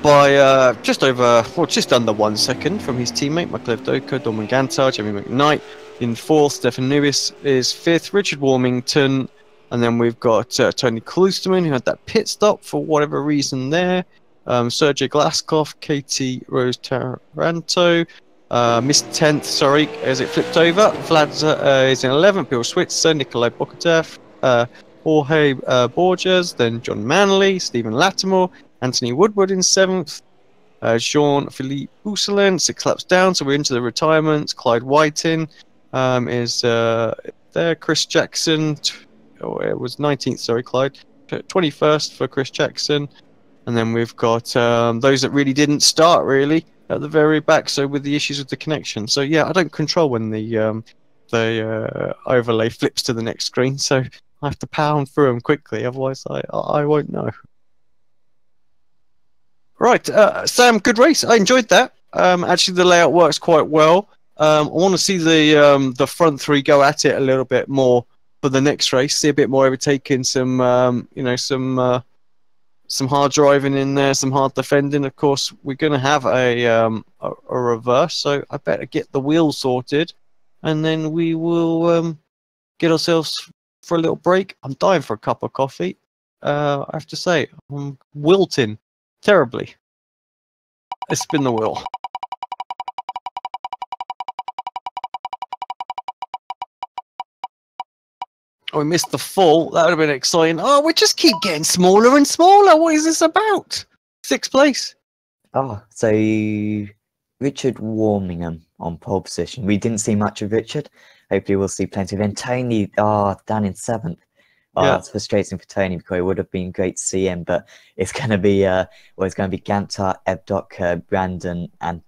by just under 1 second from his teammate, Michael Evdoka, Dorman Gantar, Jamie McKnight in fourth. Stefan Lewis is fifth, Richard Warmington, and then we've got Tony Klusterman, who had that pit stop for whatever reason there. Sergei Glaskov, Katie Rose Taranto, missed 10th, sorry, as it flipped over. Vlad is in 11th, Bill Switzer, Nikolai Bokatev, Jorge Borges, then John Manley, Stephen Lattimore, Anthony Woodward in 7th, Jean-Philippe Bousselin, 6 laps down, so we're into the retirements. Clyde Whiting is there. Chris Jackson, it was 19th, sorry, Clyde. 21st for Chris Jackson. And then we've got those that really didn't start, really, at the very back, so with the issues with the connection. So, yeah, I don't control when the overlay flips to the next screen, so I have to pound through them quickly, otherwise I won't know. Right, Sam, good race. I enjoyed that. Actually, the layout works quite well. I want to see the front 3 go at it a little bit more for the next race. See a bit more overtaking, some hard driving in there, some hard defending. Of course, we're going to have a reverse, so I better get the wheels sorted, and then we will get ourselves for a little break. I'm dying for a cup of coffee. I have to say, I'm wilting terribly. Let's spin the wheel. Oh, we missed the fall. That would have been exciting. Oh, we just keep getting smaller and smaller. What is this about? 6th place. Oh, so Richard Warmingham on pole position. We didn't see much of Richard. Hopefully we'll see plenty of him. Tony, down in 7th. Oh, yeah. That's frustrating for Tony because it would have been great to see him, but it's going to be Gantar, Evdok, Brandon, and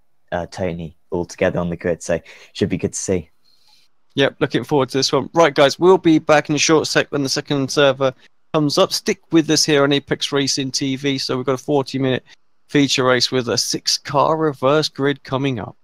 Tony all together on the grid. So should be good to see. Yep, looking forward to this one. Right, guys, we'll be back in a short sec when the second server comes up. Stick with us here on Apex Racing TV. So we've got a 40-minute feature race with a 6-car reverse grid coming up.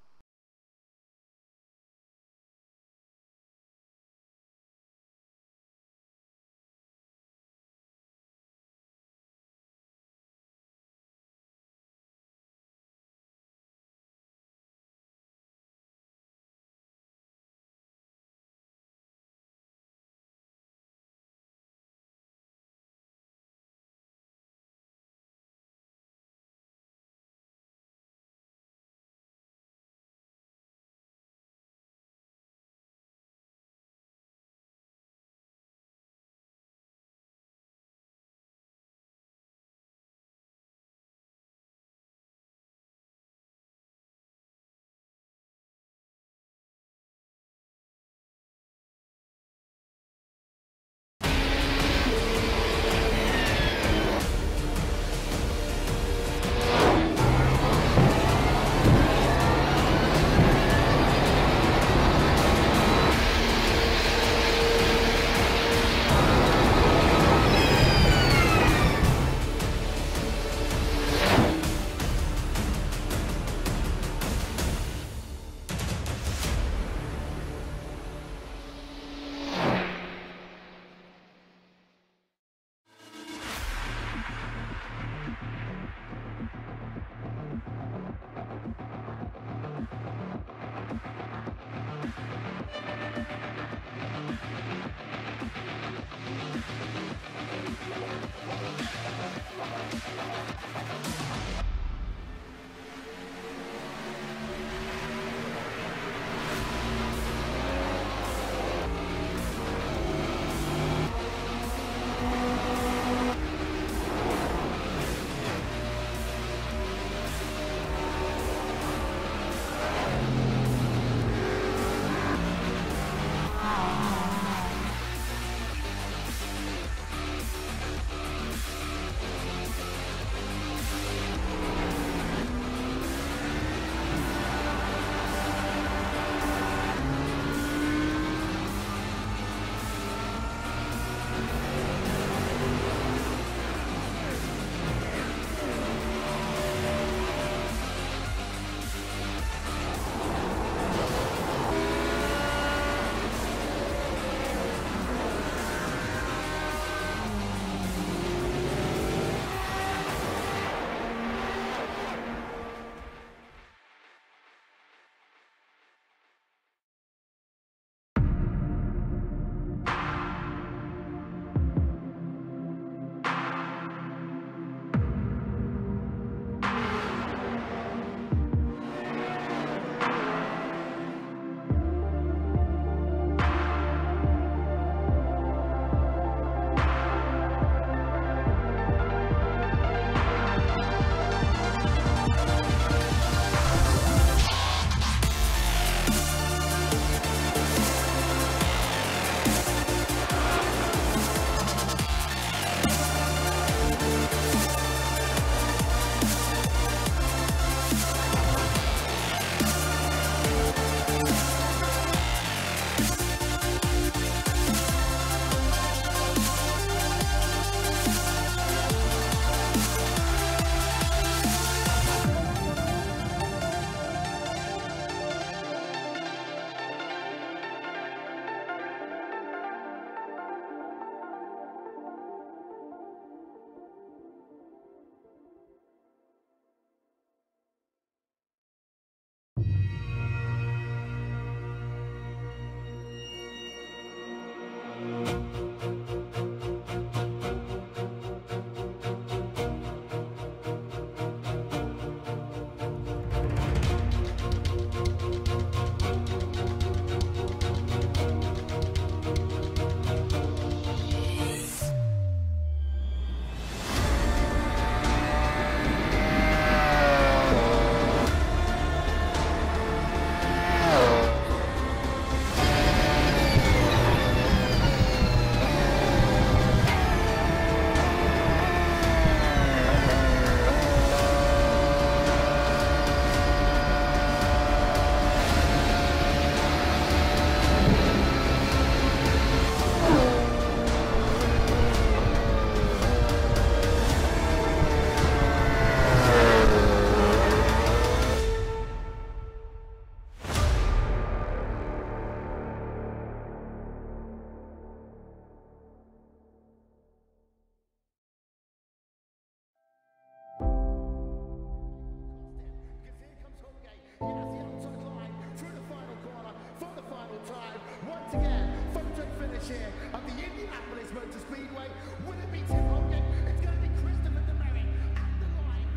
Once again, photo finish here at the Indianapolis Motor Speedway. Will it be Tim Hogan? It's going to be Christopher DeMerit at the line.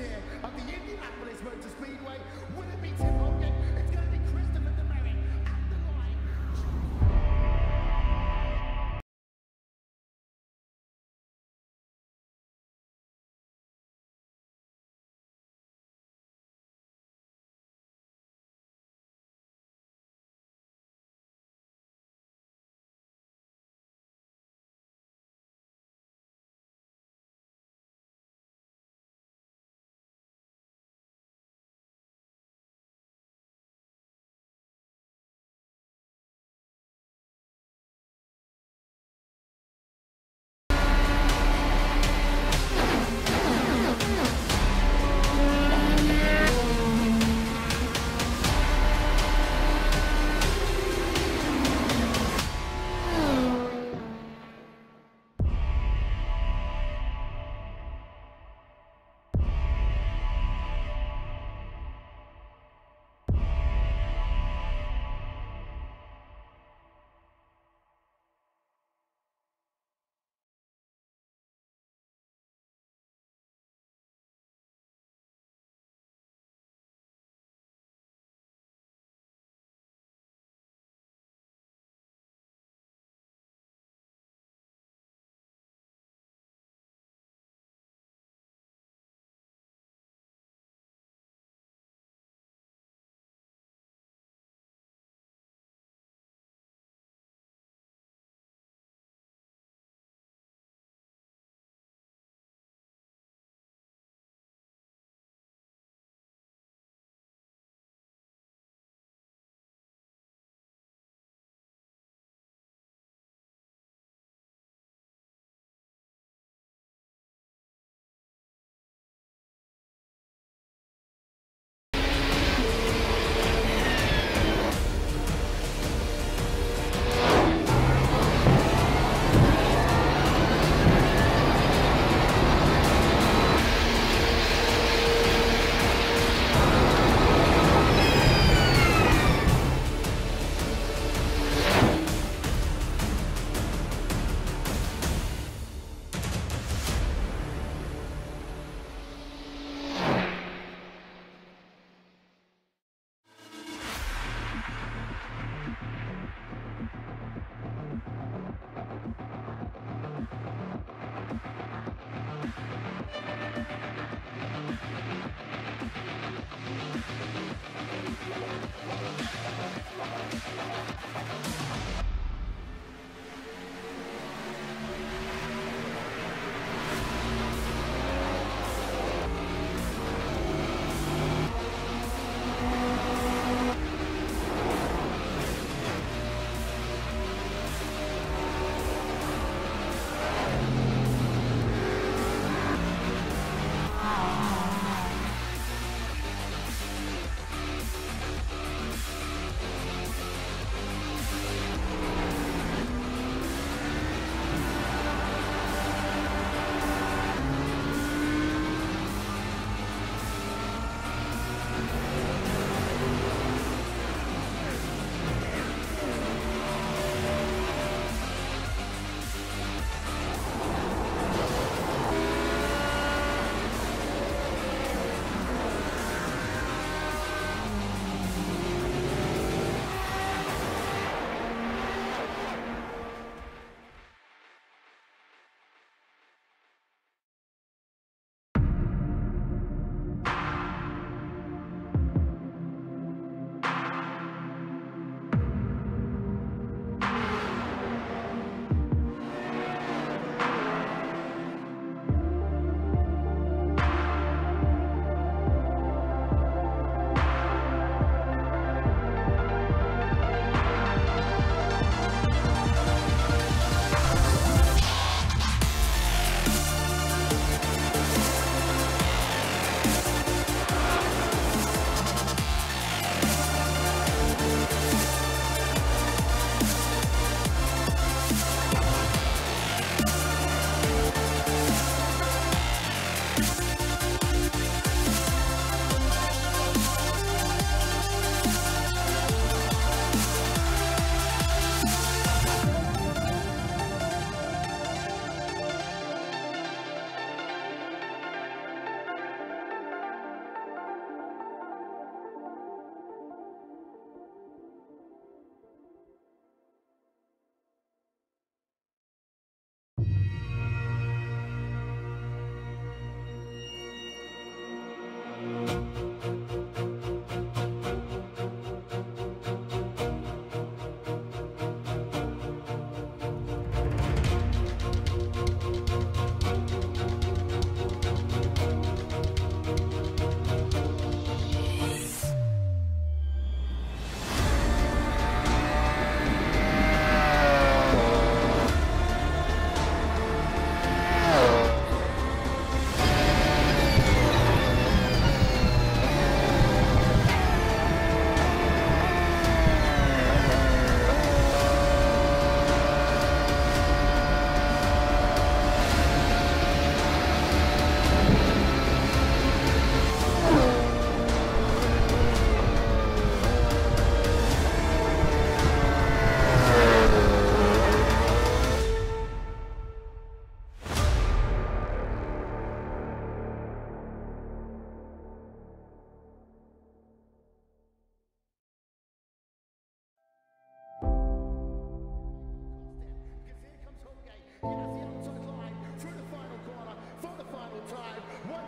here at the Indianapolis Motor Speedway. Will it be Tim Hogan? It's going to be Christopher DeMary at the line.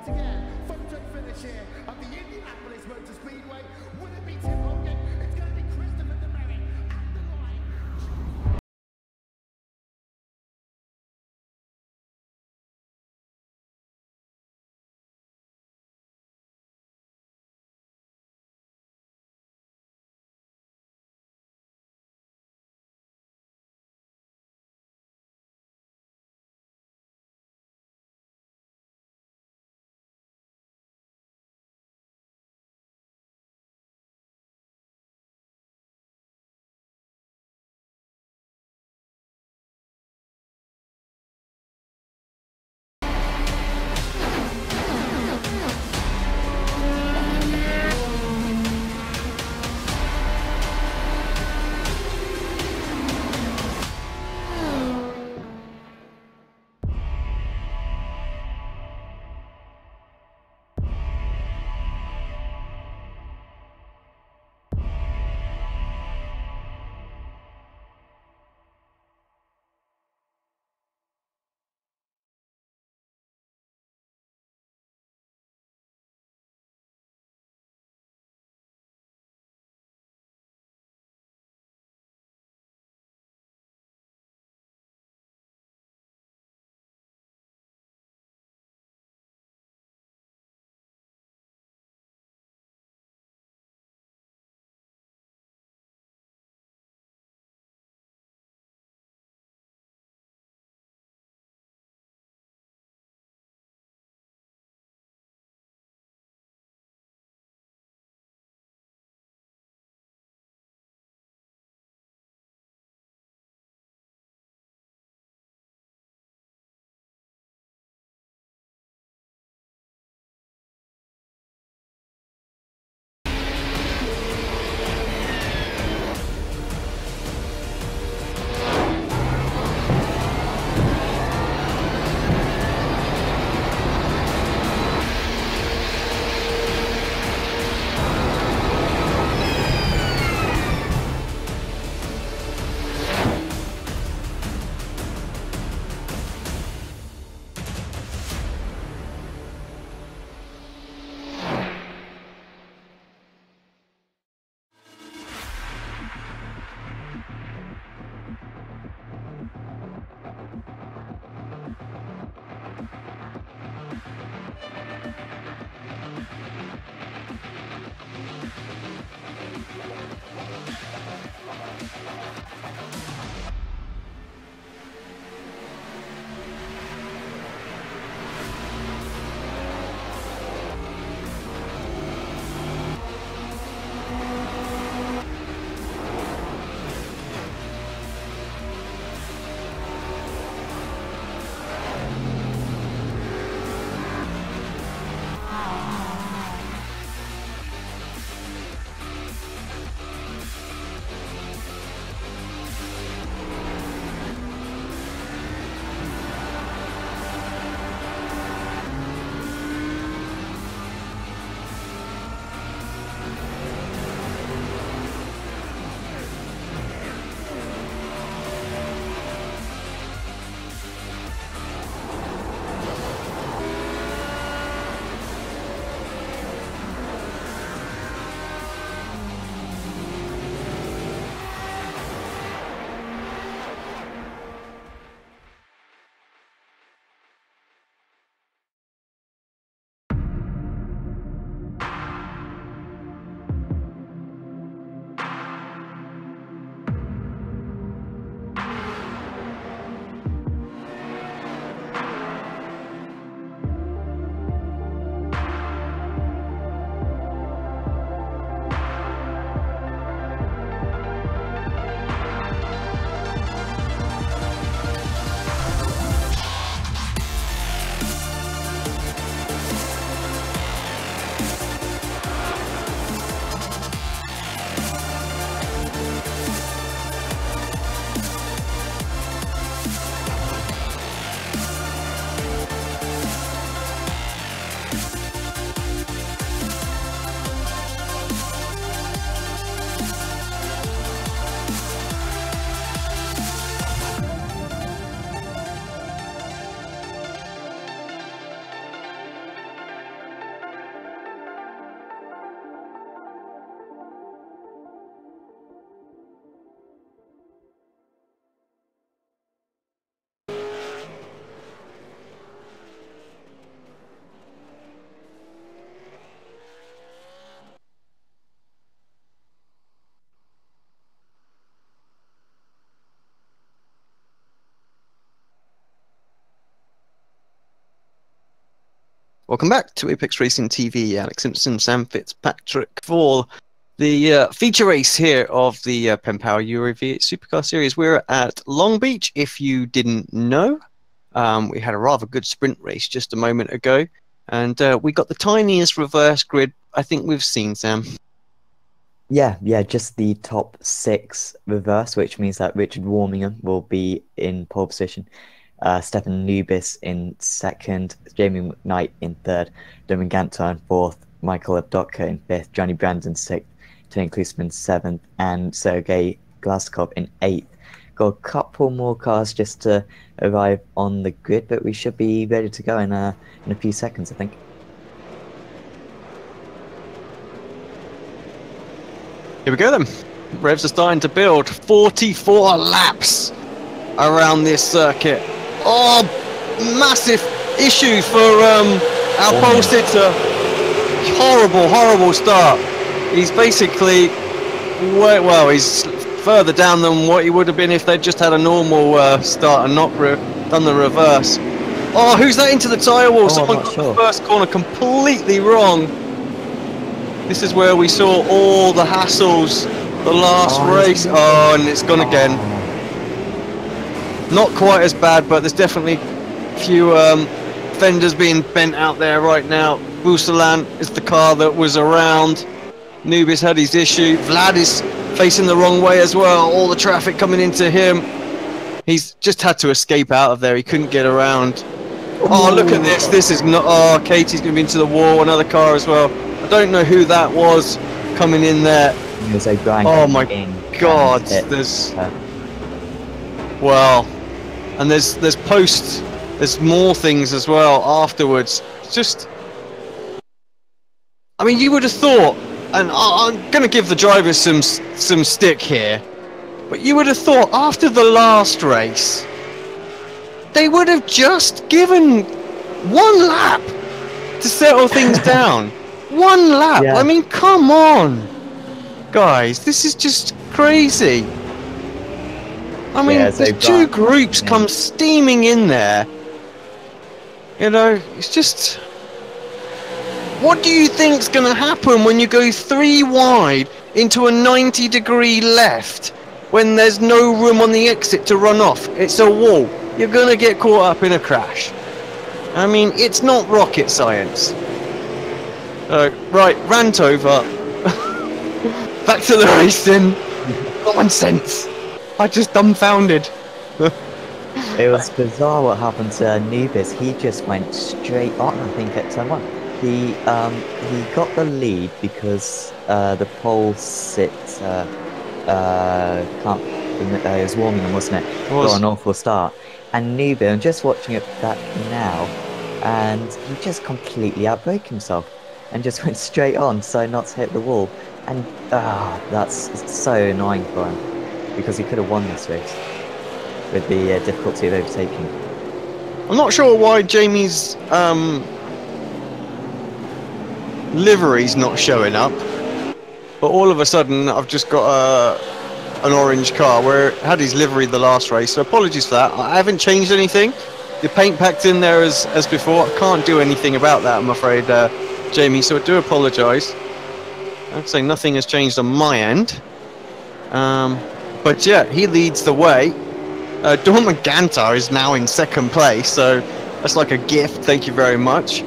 once again, photo finish here at the Indianapolis Motor Speedway. Will it be Tim Hogan? It's going to be Christopher DeMary at the line. Welcome back to Apex Racing TV. Alex Simpson, Sam Fitzpatrick for the feature race here of the PenPower Euro V8 Supercar Series. We're at Long Beach, if you didn't know. We had a rather good sprint race just a moment ago, and we got the tiniest reverse grid I think we've seen, Sam. Yeah, just the top 6 reverse, which means that Richard Warmingham will be in pole position, Stefan Nubis in 2nd, Jamie McKnight in 3rd, Domin Gantar in 4th, Michael Abdotka in 5th, Johnny Brandon 6th, Tony Klusman 7th, and Sergei Glaskov in 8th. Got a couple more cars just to arrive on the grid, but we should be ready to go in a few seconds, I think. Here we go then. Revs are starting to build. 44 laps around this circuit. Oh, massive issue for our pole sitter. Horrible start. He's basically, well, he's further down than what he would have been if they'd just had a normal start and not done the reverse. Oh, who's that into the tyre wall? Someone got the first corner completely wrong. This is where we saw all the hassles the last race. Oh, and it's gone again. Not quite as bad, but there's definitely a few fenders being bent out there right now. Busalan is the car that was around. Nubis had his issue. Vlad is facing the wrong way as well. All the traffic coming into him. He's just had to escape out of there. He couldn't get around. Oh, look at this. This is not... Oh, Katie's going to be into the wall. Another car as well. I don't know who that was coming in there. Oh my God! There's well, and there's posts. There's more things as well afterwards. It's just, I mean, you would have thought, and I'm going to give the drivers some stick here, but you would have thought after the last race, they would have just given 1 lap to settle things down. 1 lap. Yeah. I mean, come on, guys. This is just crazy. I mean, there's 2 groups come steaming in there. You know, it's just... What do you think's going to happen when you go 3 wide into a 90-degree left when there's no room on the exit to run off? It's a wall. You're going to get caught up in a crash. I mean, it's not rocket science. Right, rant over. Back to the racing. Common sense. I just dumbfounded. It was bizarre what happened to Nubis. He just went straight on, I think, at turn 1. He got the lead because the pole sitter it was Warmingham, wasn't it? Got an awful start. And Nubis, I'm just watching it back now, and he just completely outbraked himself and just went straight on so not to hit the wall. And that's so annoying for him, because he could have won this race with the difficulty of overtaking. I'm not sure why Jamie's livery's not showing up, but all of a sudden I've just got an orange car where it had his livery the last race, so apologies for that. I haven't changed anything. The paint pack's in there as before. I can't do anything about that, I'm afraid, Jamie, so I do apologise. I'd say nothing has changed on my end. But yeah, he leads the way. Domin Gantar is now in 2nd place, so that's like a gift, thank you very much.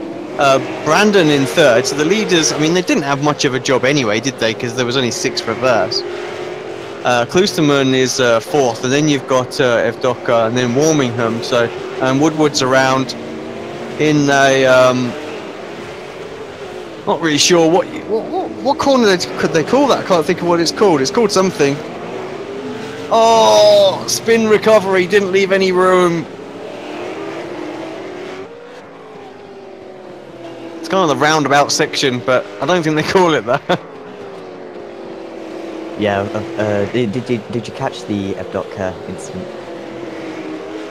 Brandon in 3rd, so the leaders, I mean, they didn't have much of a job anyway, did they? Because there was only 6 reverse. Klusterman is 4th, and then you've got Evdoka and then Warmingham, so Woodward's around in a... not really sure what corner could they call that. I can't think of what it's called. It's called something. Oh, spin recovery, didn't leave any room. It's kind of the roundabout section, but I don't think they call it that. Yeah, did you catch the Evdotka incident?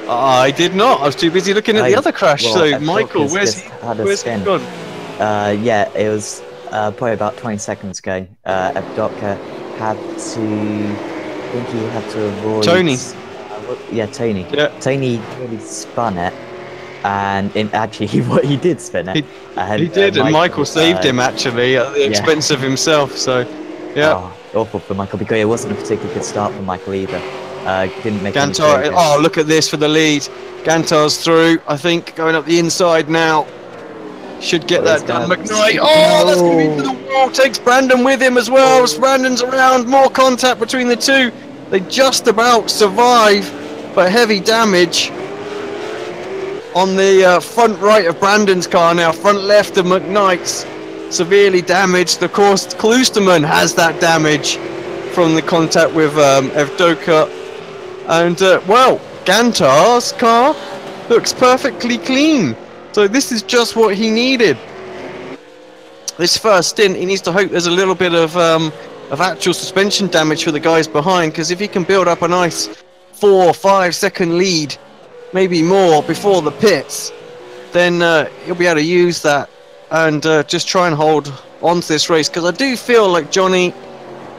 I did not. I was too busy looking at the other crash. So, Michael, where's he gone? Yeah, it was probably about 20 seconds ago. Abdotka had to, I think he had to avoid... Tony. Yeah, Tony. Yeah. Tony really spun it, and actually he did spin it. He did, and Michael saved him actually at the expense of himself. So, yeah. Oh, awful for Michael, because it wasn't a particularly good start for Michael either. Didn't make any Gantar, progress. oh, look at this for the lead. Gantar's through, I think, going up the inside now. Should get that done. McKnight, oh, that's going to be for the wall. Takes Brandon with him as well. As Brandon's around, more contact between the two. They just about survive, but heavy damage on the front right of Brandon's car now. Front left of McKnight's severely damaged. Of course, Kloosterman has that damage from the contact with Evdoka. And, well, Gantar's car looks perfectly clean. So this is just what he needed. This first stint, he needs to hope there's a little bit of actual suspension damage for the guys behind, because if he can build up a nice 4 or 5 second lead, maybe more, before the pits, then he'll be able to use that and just try and hold on to this race. Because I do feel like Johnny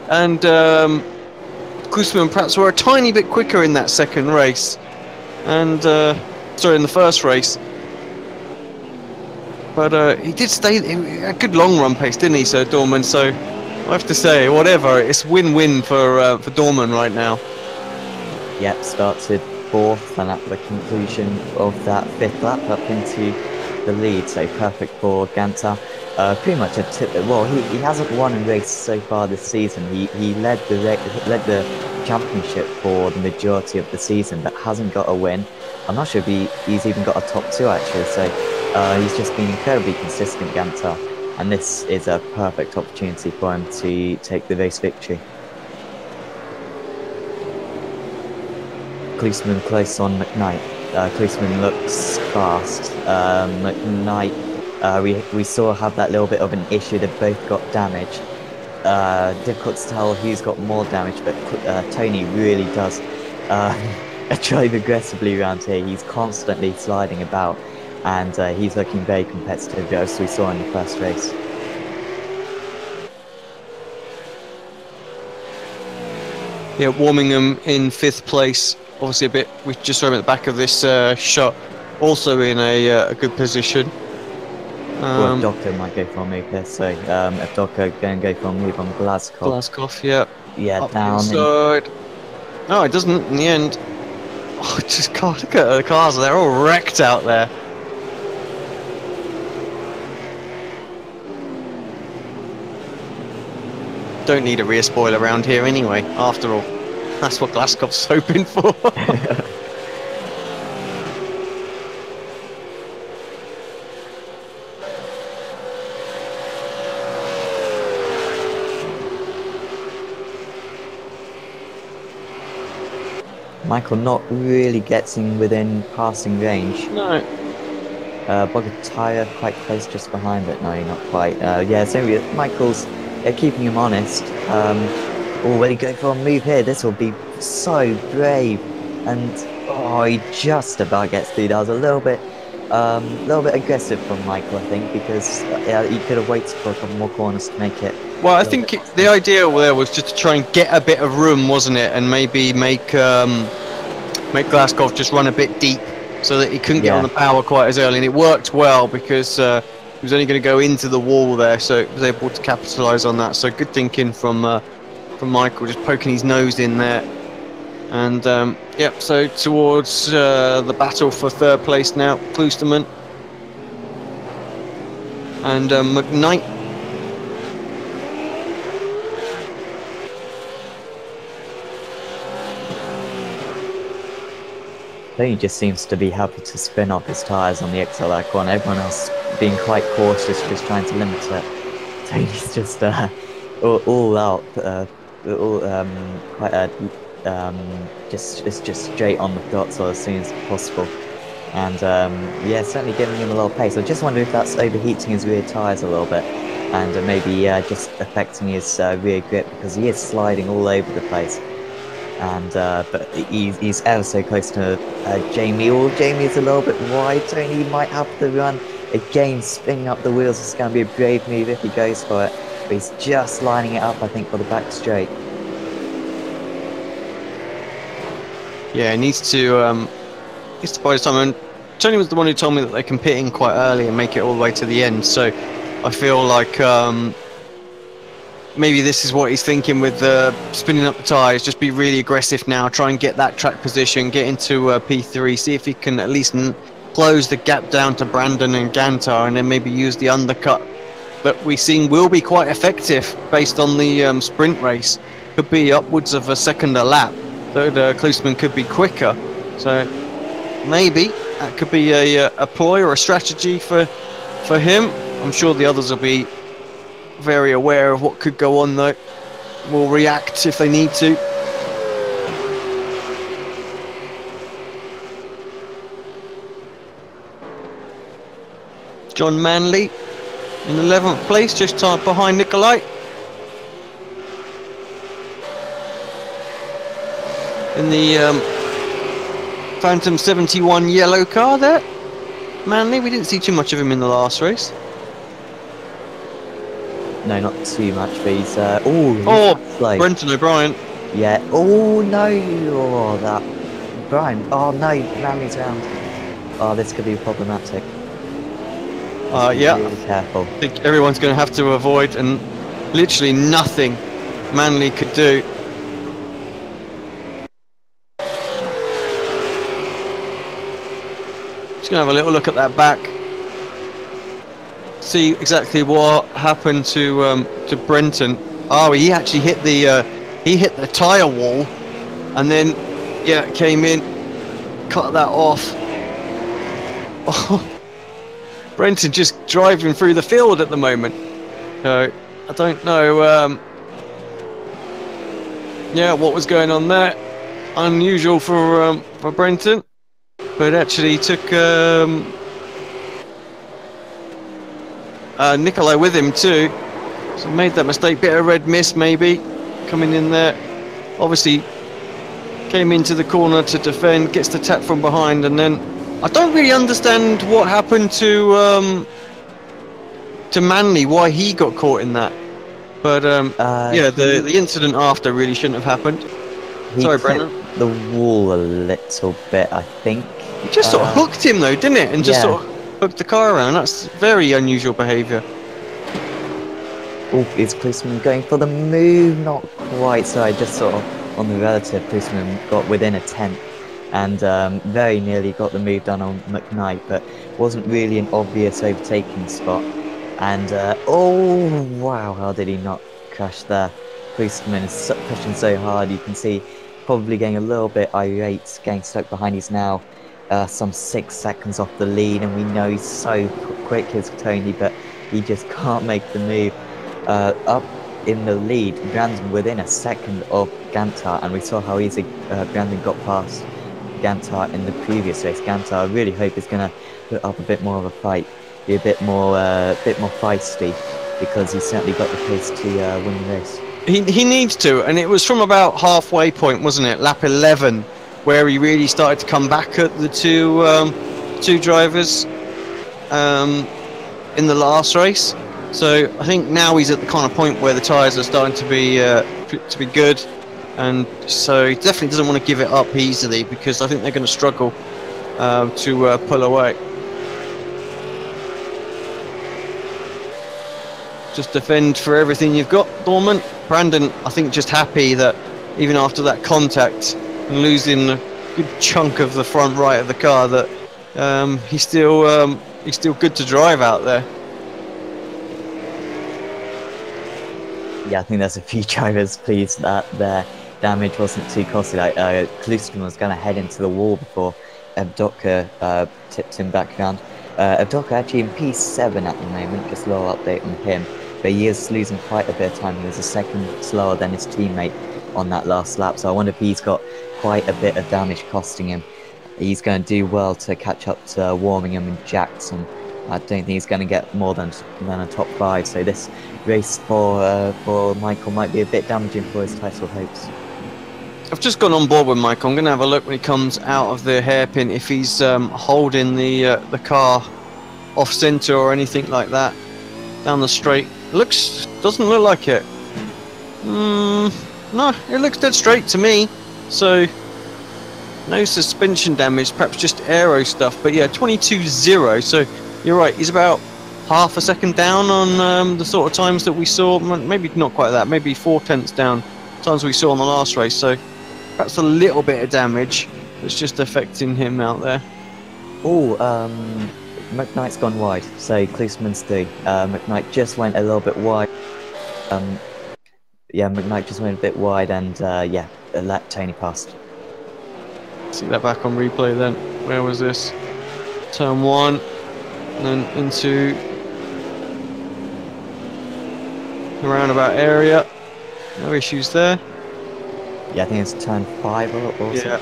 and Koosman perhaps were a tiny bit quicker in that second race, and sorry, in the first race. But he did stay a good long run pace, didn't he, Sir Dorman? So I have to say, whatever, it's win-win for Dorman right now. Yep, started 4th, and at the conclusion of that 5th lap, up into the lead. So perfect for Gantar. Pretty much a tip. Well, he hasn't won a race so far this season. He led the championship for the majority of the season, but hasn't got a win. I'm not sure if he's even got a top 2 actually. So he's just been incredibly consistent, Gantar, and this is a perfect opportunity for him to take the race victory. Kloosman close on McKnight. Kloosman looks fast. McKnight, we saw have that little bit of an issue. They both got damage. Difficult to tell who's got more damage, but Tony really does drive aggressively around here. He's constantly sliding about, and he's looking very competitive, as we saw in the first race. Yeah, Warmingham in 5th place. Obviously a bit, we just saw him at the back of this shot, also in a good position. Well, Evdoka might go for a move here, so Evdoka going to go for a move on Glasgow. Glasgow, yeah. Yeah, up down. Inside. No, it doesn't in the end. Oh, just God, look at the cars, they're all wrecked out there. Don't need a rear spoiler around here anyway, after all. That's what Glasgow's hoping for. Michael not really getting within passing range. No. Bogataya quite close just behind it. No, not quite. Yeah, so Michael's keeping him honest. Already going for a move here. This will be so brave. And oh, he just about gets through. That was a little bit aggressive from Michael, I think, because he could have waited for a couple more corners to make it. Well, I think the idea there was just to try and get a bit of room, wasn't it? And maybe make Glasgow just run a bit deep so that he couldn't get on the power quite as early. And it worked well because he was only going to go into the wall there, so he was able to capitalise on that. So good thinking from Michael, just poking his nose in there. And yep, so towards the battle for 3rd place now, Kloosterman and McKnight. He just seems to be happy to spin off his tyres on the XLR one. Everyone else being quite cautious, just trying to limit it. Tony's just all out, just straight on the throttle as soon as possible. And yeah, certainly giving him a little pace. I just wonder if that's overheating his rear tyres a little bit, and maybe just affecting his rear grip, because he is sliding all over the place. And but he's ever so close to Jamie. Oh, Jamie's a little bit wide. Tony might have to run again, spinning up the wheels. It's going to be a brave move if he goes for it. But he's just lining it up, I think, for the back straight. Yeah, he needs to by the time Tony was the one who told me that they can pit in quite early and make it all the way to the end. So I feel like maybe this is what he's thinking with spinning up the tyres. Just be really aggressive now. Try and get that track position. Get into P3. See if he can at least close the gap down to Brandon and Gantar, and then maybe use the undercut that we've seen will be quite effective based on the sprint race. Could be upwards of a second a lap. So Klusman could be quicker. So maybe that could be a ploy or a strategy for him. I'm sure the others will be very aware of what could go on though. Will react if they need to. John Manley in 11th place, just behind Nikolai. In the Phantom 71 yellow car there. Manley, we didn't see too much of him in the last race. No, not too much, but he's... slow. Brenton O'Brien. Yeah. Oh, no. Oh, that... Brian. Oh, no. Manley's round. Oh, this could be problematic. Yeah. Really careful. I think everyone's going to have to avoid, and literally nothing Manley could do. Just going to have a little look at that back. See exactly what happened to Brenton. Oh, he actually hit the tyre wall, and then came in, cut that off. Oh, Brenton just driving through the field at the moment. So I don't know. What was going on there? Unusual for Brenton, but actually took Nikolai with him too. So made that mistake. Bit of red mist maybe coming in there. Obviously came into the corner to defend. Gets the tap from behind, and then I don't really understand what happened to Manley. Why he got caught in that. But the incident after really shouldn't have happened. Sorry, Brendan. The wall a little bit, I think. It just sort of hooked him though, didn't it? And just sort of hooked the car around. That's very unusual behaviour. Oh, is Klusman going for the move? Not quite. Sorry, just sort of on the relative. Klusman got within a tenth and very nearly got the move done on McKnight, but wasn't really an obvious overtaking spot. And oh wow, how did he not crash there? Klusman is pushing so hard. You can see probably getting a little bit irate, getting stuck behind. He's now some 6 seconds off the lead, and we know he's so quick as Tony, but he just can't make the move. Up in the lead, Brandon within a second of Gantar, and we saw how easy Brandon got past Gantar in the previous race. Gantar, I really hope, is going to put up a bit more of a fight, be a bit more feisty, because he's certainly got the pace to win the race. He needs to, and it was from about halfway point, wasn't it? Lap 11, where he really started to come back at the two drivers in the last race. So I think now he's at the kind of point where the tyres are starting to be good, and so he definitely doesn't want to give it up easily, because I think they're going to struggle to pull away. Just defend for everything you've got, Dorman. Brandon, I think, just happy that even after that contact and losing a good chunk of the front right of the car, that he's still good to drive out there. Yeah, I think there's a few drivers pleased that their damage wasn't too costly. Like Klusman was going to head into the wall before Evdoka tipped him back around. Evdoka actually in P7 at the moment, just a little update on him. But he is losing quite a bit of time. He was a second slower than his teammate on that last lap. So I wonder if he's got quite a bit of damage costing him. He's going to do well to catch up to Warmingham and Jackson. I don't think he's going to get more than a top 5. So this race for Michael might be a bit damaging for his title hopes. I've just gone on board with Michael. I'm going to have a look when he comes out of the hairpin, if he's holding the car off centre or anything like that down the straight. Doesn't look like it. No, it looks dead straight to me. So No suspension damage, perhaps just aero stuff. But yeah, 22.0. So you're right. He's about half a second down on the sort of times that we saw. Maybe not quite that. Maybe 4/10 down times we saw on the last race. So perhaps a little bit of damage that's just affecting him out there. Oh, McKnight's gone wide. So Klusman's through. McKnight just went a little bit wide. Yeah, McKnight just went a bit wide, and yeah, let Tony past. See that back on replay then. Where was this? Turn 1, and then into the roundabout area. No issues there. Yeah, I think it's turn 5 or something. Yeah.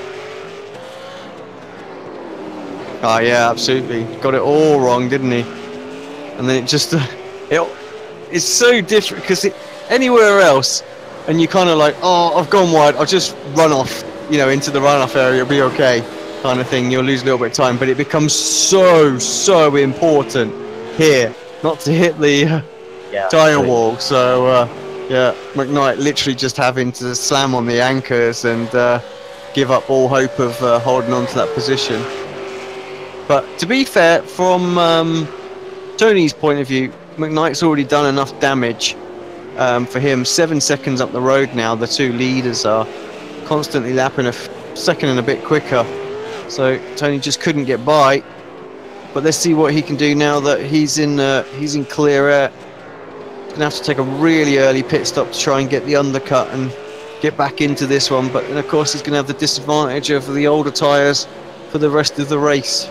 Oh yeah, absolutely. Got it all wrong, didn't he? And then it just it's so different because anywhere else, and you kind of like, oh, I've gone wide. I'll just run off, you know, into the runoff area. It'll be okay, kind of thing. You'll lose a little bit of time, but it becomes so important here not to hit the tyre wall. So yeah, McKnight literally just having to slam on the anchors and give up all hope of holding on to that position. But to be fair, from Tony's point of view, McKnight's already done enough damage for him. 7 seconds up the road now. The two leaders are constantly lapping a second and a bit quicker. So Tony just couldn't get by. But let's see what he can do now that he's in clear air. He's gonna have to take a really early pit stop to try and get the undercut and get back into this one. But then of course he's gonna have the disadvantage of the older tyres for the rest of the race.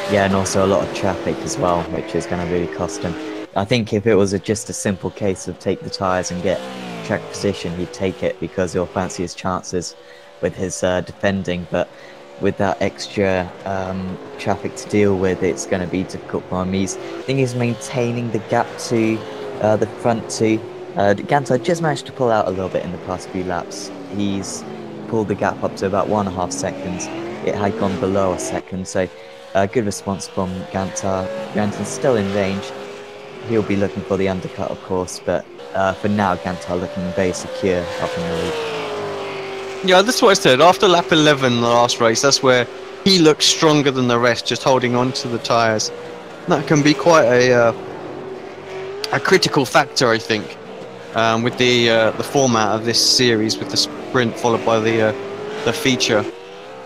Yeah, and also a lot of traffic as well, which is going to really cost him. I think if it was just a simple case of take the tyres and get track position, he'd take it because he'll fancy his chances with his defending. But with that extra traffic to deal with, it's going to be difficult for him. I think he's maintaining the gap to the front two. Gantar just managed to pull out a little bit in the past few laps. He's pulled the gap up to about 1.5 seconds. It had gone below a second, so good response from Gantar. Gantar's still in range. He'll be looking for the undercut, of course, but for now, Gantar looking very secure up in the lead. Yeah, that's what I said. After lap 11 the last race, that's where he looks stronger than the rest, just holding on to the tyres. That can be quite a critical factor, I think, with the format of this series, with the sprint followed by the feature.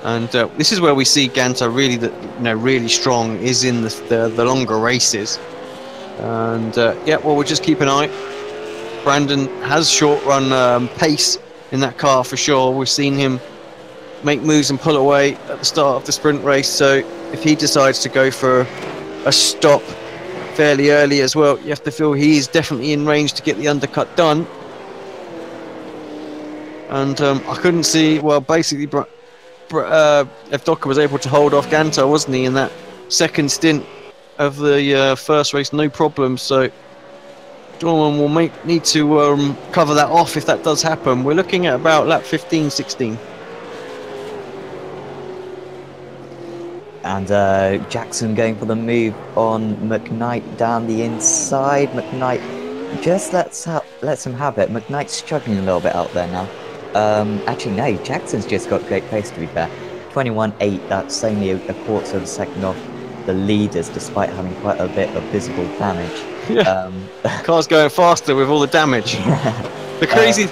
And this is where we see Gantar really, really strong is in the longer races. And yeah, well, we'll just keep an eye. Brandon has short run pace in that car for sure. We've seen him make moves and pull away at the start of the sprint race. So if he decides to go for a stop fairly early as well, you have to feel he's definitely in range to get the undercut done. And I couldn't see, well, basically Evdoka was able to hold off Gantar, wasn't he, in that second stint of the first race, no problem. So Dorman will need to cover that off if that does happen. We're looking at about lap 15, 16. And Jackson going for the move on McKnight down the inside. McKnight just lets him have it. McKnight's struggling a little bit out there now. Actually, no, Jackson's just got great pace, to be fair. 21.8, that's only a quarter of a second off the leaders, despite having quite a bit of visible damage. Yeah. Car's going faster with all the damage. The crazy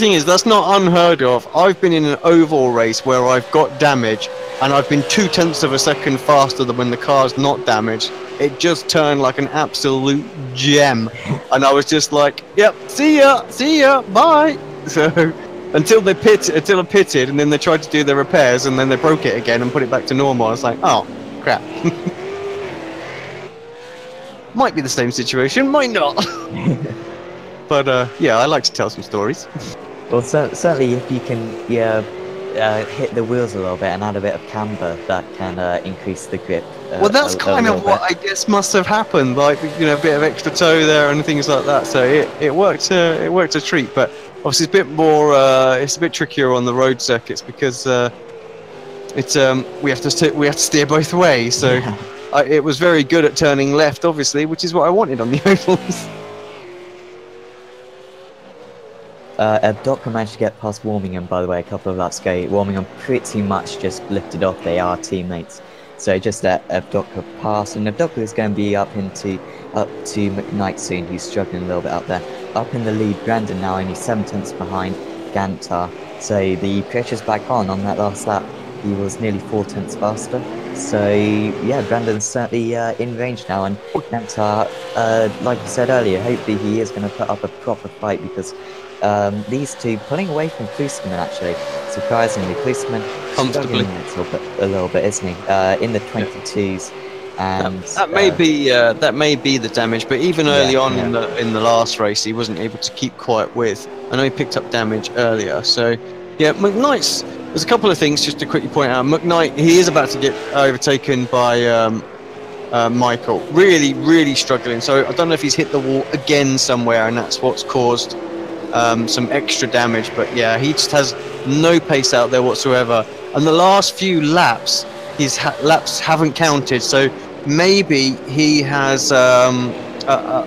thing is, that's not unheard of. I've been in an oval race where I've got damage, and I've been 0.2 of a second faster than when the car's not damaged. It just turned like an absolute gem. And I was just like, yep, see ya, bye. So until I pitted, and then they tried to do their repairs, and then they broke it again and put it back to normal. I was like, oh, crap. Might be the same situation, might not. But yeah, I like to tell some stories. Well, certainly if you can hit the wheels a little bit and add a bit of camber, that can increase the grip. Well, that's kind of what I guess must have happened, like, you know, a bit of extra toe there and things like that. So it worked a treat, but obviously it's a bit more, it's a bit trickier on the road circuits because we have to steer both ways. So yeah. It was very good at turning left, obviously, which is what I wanted on the ovals. Abdocca managed to get past Warmingham, by the way, a couple of laps ago. Warmingham pretty much just lifted off. They are teammates. So just let Abdocca pass. And Abdocca is going to be up to McKnight soon, who's struggling a little bit out there. Up in the lead, Brandon now only 7 tenths behind Gantar. So the pressure's back on that last lap. He was nearly 4 tenths faster. So yeah, Brandon's certainly in range now. And Gantar, like I said earlier, hopefully he is going to put up a proper fight because these two pulling away from Klusman actually. Surprisingly, Klusman Comfortably. a little bit, isn't he? In the 22s, and that may be the damage. But even early on in the last race, he wasn't able to keep quite with. I know he picked up damage earlier. So yeah, McKnight's. There's a couple of things just to quickly point out. McKnight, he is about to get overtaken by Michael. Really, really struggling. So I don't know if he's hit the wall again somewhere, and that's what's caused some extra damage. But yeah, he just has no pace out there whatsoever. And the last few laps, his laps haven't counted. So maybe he has a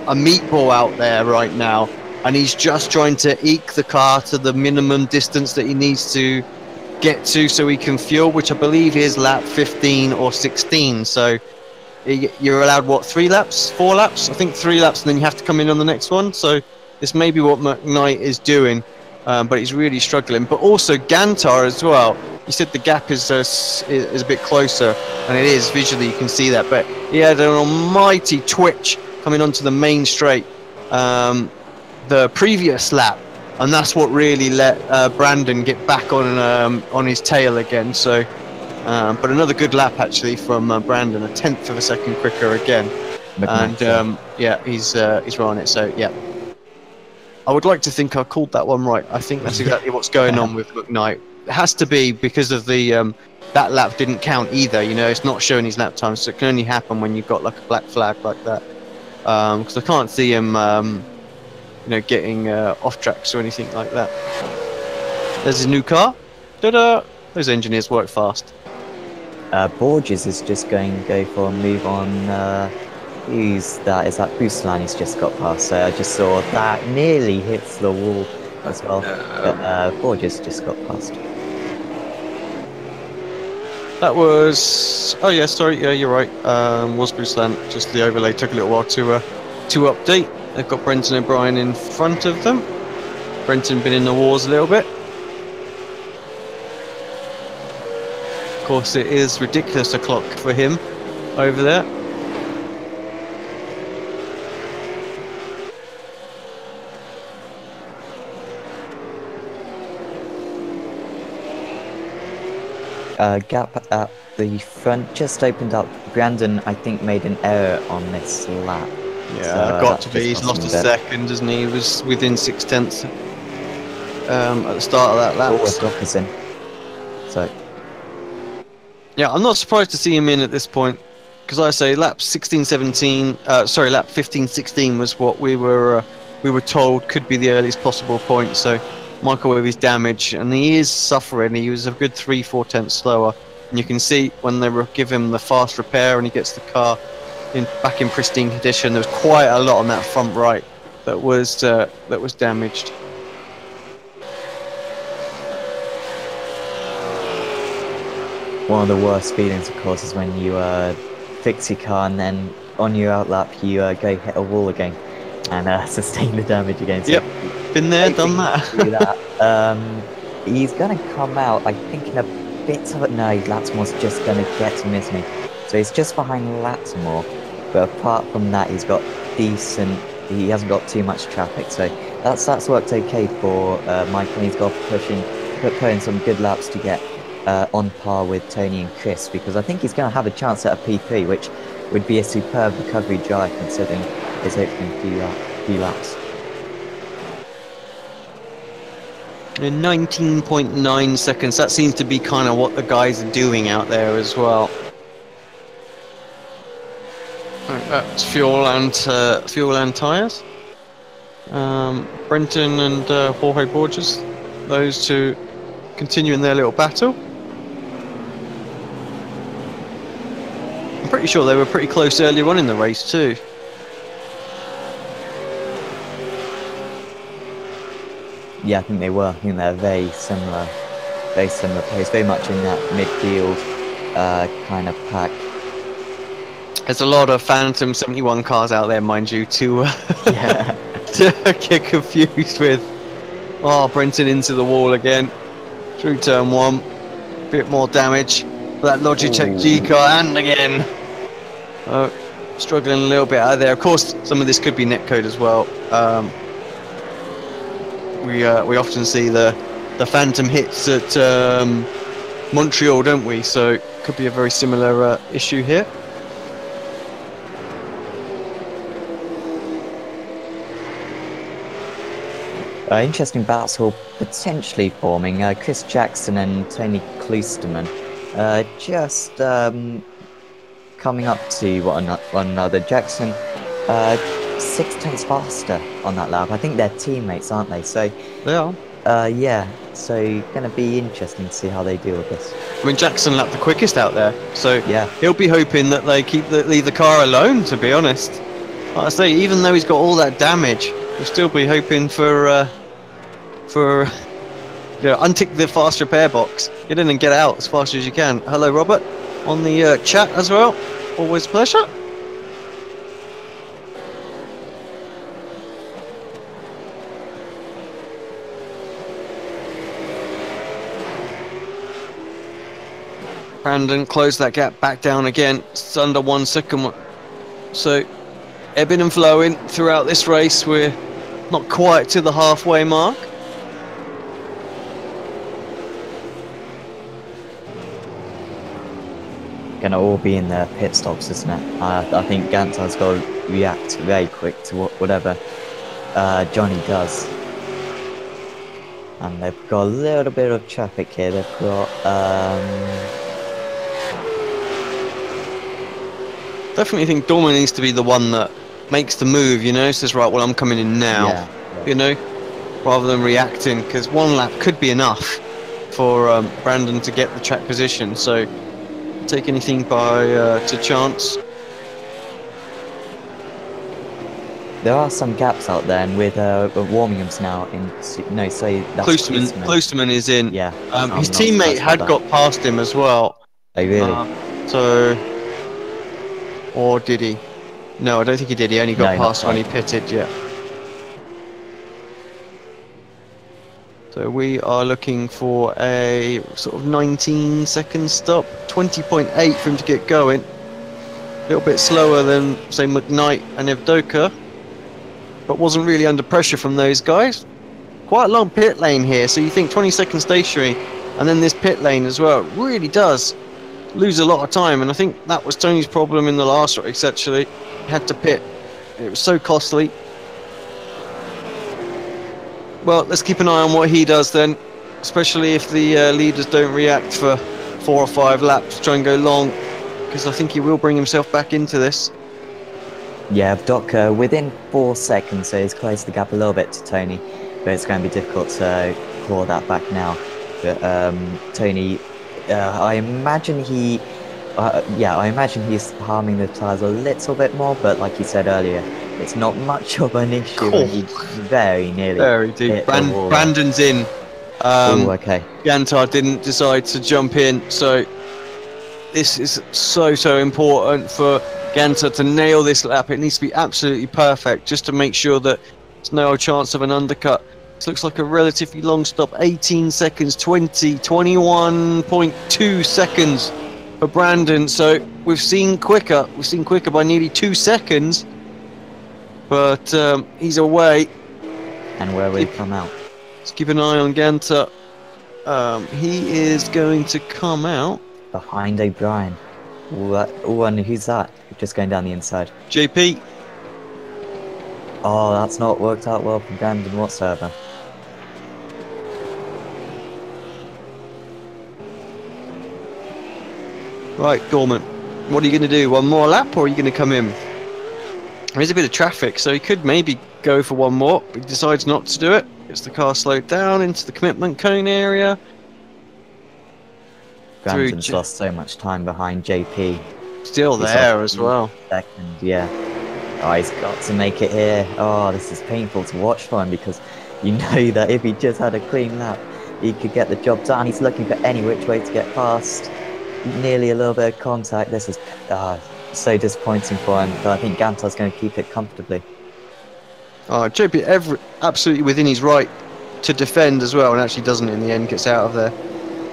meatball out there right now, and he's just trying to eke the car to the minimum distance that he needs to get to so he can fuel, which I believe is lap 15 or 16. So you're allowed, what, 3 laps? 4 laps? I think 3 laps, and then you have to come in on the next one. So this may be what McKnight is doing, but he's really struggling. But also Gantar as well. You said the gap is a bit closer, and it is visually, you can see that. But he had an almighty twitch coming onto the main straight the previous lap, and that's what really let Brandon get back on his tail again. So, but another good lap actually from Brandon, a 10th of a second quicker again. And yeah, he's right on it. So yeah, I would like to think I called that one right. I think that's exactly what's going on with McKnight. It has to be because of the that lap didn't count either. You know, it's not showing his lap time, so it can only happen when you've got like a black flag like that. Because I can't see him, you know, getting off tracks or anything like that. There's his new car. Ta-da! Those engineers work fast. Borges is just going to go for a move on. Who's that? Is that Buslan he's just got past? So I just saw that nearly hits the wall as well. But Borges just got past. That was... Oh yeah, sorry. Yeah, you're right. Was Buslan. Just the overlay took a little while to update. They've got Brenton O'Brien in front of them. Brenton been in the wars a little bit. Of course, it is ridiculous o'clock for him over there. Gap at the front just opened up. Brandon, I think, made an error on this lap. Yeah, So, got to be. He's lost a second, hasn't he? He was within 6 tenths at the start of that lap. Oh, is in. So, yeah, I'm not surprised to see him in at this point, because I say lap 16-17. Sorry, lap 15-16 was what we were told could be the earliest possible point. So Michael with his damage, and he is suffering. He was a good 3-4 tenths slower, and you can see when they give him the fast repair and he gets the car back in pristine condition. There was quite a lot on that front right that was damaged. one of the worst feelings, of course, is when you fix your car and then on your outlap you go hit a wall again and sustain the damage again. So yep, been there, done that. Do that. He's going to come out, I think, in a bit of it. No, Latimore's just going to get him, isn't he? So he's just behind Latimore, but apart from that, he's got decent. He hasn't got too much traffic, so that's worked okay for Michael. He's got to put in some good laps to get on par with Tony and Chris, because I think he's going to have a chance at a P3, which would be a superb recovery drive considering his opening few laps. In 19.9 seconds, that seems to be kind of what the guys are doing out there as well. That's fuel and tyres. Brenton and Jorge Borges, those two continuing their little battle. I'm pretty sure they were pretty close earlier on in the race too. Yeah, I think they were. I think they're very similar pace, very much in that midfield kind of pack. There's a lot of Phantom 71 cars out there, mind you, to Yeah. to get confused with. Oh, Brenton into the wall again. Through turn 1. Bit more damage. That Logitech G car, and again. Struggling a little bit out of there. Of course, some of this could be netcode as well. We often see the Phantom hits at Montreal, don't we? So it could be a very similar issue here. Interesting battle potentially forming. Chris Jackson and Tony Kloosterman just coming up to one another. Jackson 6 tenths faster on that lap. I think they're teammates, aren't they? So They are. yeah. So gonna be interesting to see how they deal with this. I mean, Jackson lapped the quickest out there, so Yeah. he'll be hoping that they leave the car alone. To be honest, like I say, even though he's got all that damage, he'll still be hoping for untick the fast repair box, get in and get out as fast as you can. Hello, Robert, on the chat as well. Always a pleasure. Brandon closed that gap back down again. It's under 1 second. So ebbing and flowing throughout this race. We're not quite to the halfway mark. Gonna all be in their pit stops, isn't it? I think Gantar's got to react very quick to whatever Johnny does. And they've got a little bit of traffic here. They've got Definitely think Dorman needs to be the one that makes the move, you know, says, right, well, I'm coming in now, yeah. you know, rather than reacting, because 1 lap could be enough for Brandon to get the track position. So take anything to chance. There are some gaps out there, and with Warmingham's now in. No, so that's Kloosterman is in. Yeah. His teammate had got past him as well. Oh, really? So, or did he? No, I don't think he did. He only got No, past not when he pitted. Yeah. So we are looking for a sort of 19-second stop, 20.8 for him to get going. A little bit slower than, say, McKnight and Evdoka, but wasn't really under pressure from those guys. Quite a long pit lane here, so you think 20 seconds stationary, and then this pit lane as well. It really does lose a lot of time, and I think that was Tony's problem in the last race, actually. He had to pit. It was so costly. Well, let's keep an eye on what he does then, especially if the leaders don't react for 4 or 5 laps, try and go long, because I think he will bring himself back into this. Yeah, Doc within 4 seconds, so he's closed the gap a little bit to Tony, but it's going to be difficult to claw that back now. But Tony, I imagine he's harming the tyres a little bit more, but like you said earlier, it's not much of an issue. Cool. He very nearly. Very deep. Brandon's in. Oh, okay. Gantar didn't decide to jump in, so this is so important for Gantar to nail this lap. It needs to be absolutely perfect just to make sure that there's no chance of an undercut. This looks like a relatively long stop. 18 seconds, 21.2 seconds for Brandon. So we've seen quicker by nearly 2 seconds. But he's away. And where will he come out? Let's keep an eye on Gantar. He is going to come out behind O'Brien. Oh, and who's that? Just going down the inside. JP. Oh, that's not worked out well for Brandon whatsoever. Right, Gorman. What are you going to do? 1 more lap, or are you going to come in? There is a bit of traffic, so he could maybe go for 1 more, but he decides not to do it. Gets the car slowed down into the commitment cone area. Brandon's lost so much time behind JP. Still there as well. Second, yeah. Oh, he's got to make it here. Oh, this is painful to watch for him because you know that if he just had a clean lap, he could get the job done. He's looking for any which way to get past. Nearly a little bit of contact. This is so disappointing for him, but I think Gantar's going to keep it comfortably. JP absolutely within his right to defend as well, and actually doesn't in the end, gets out of there.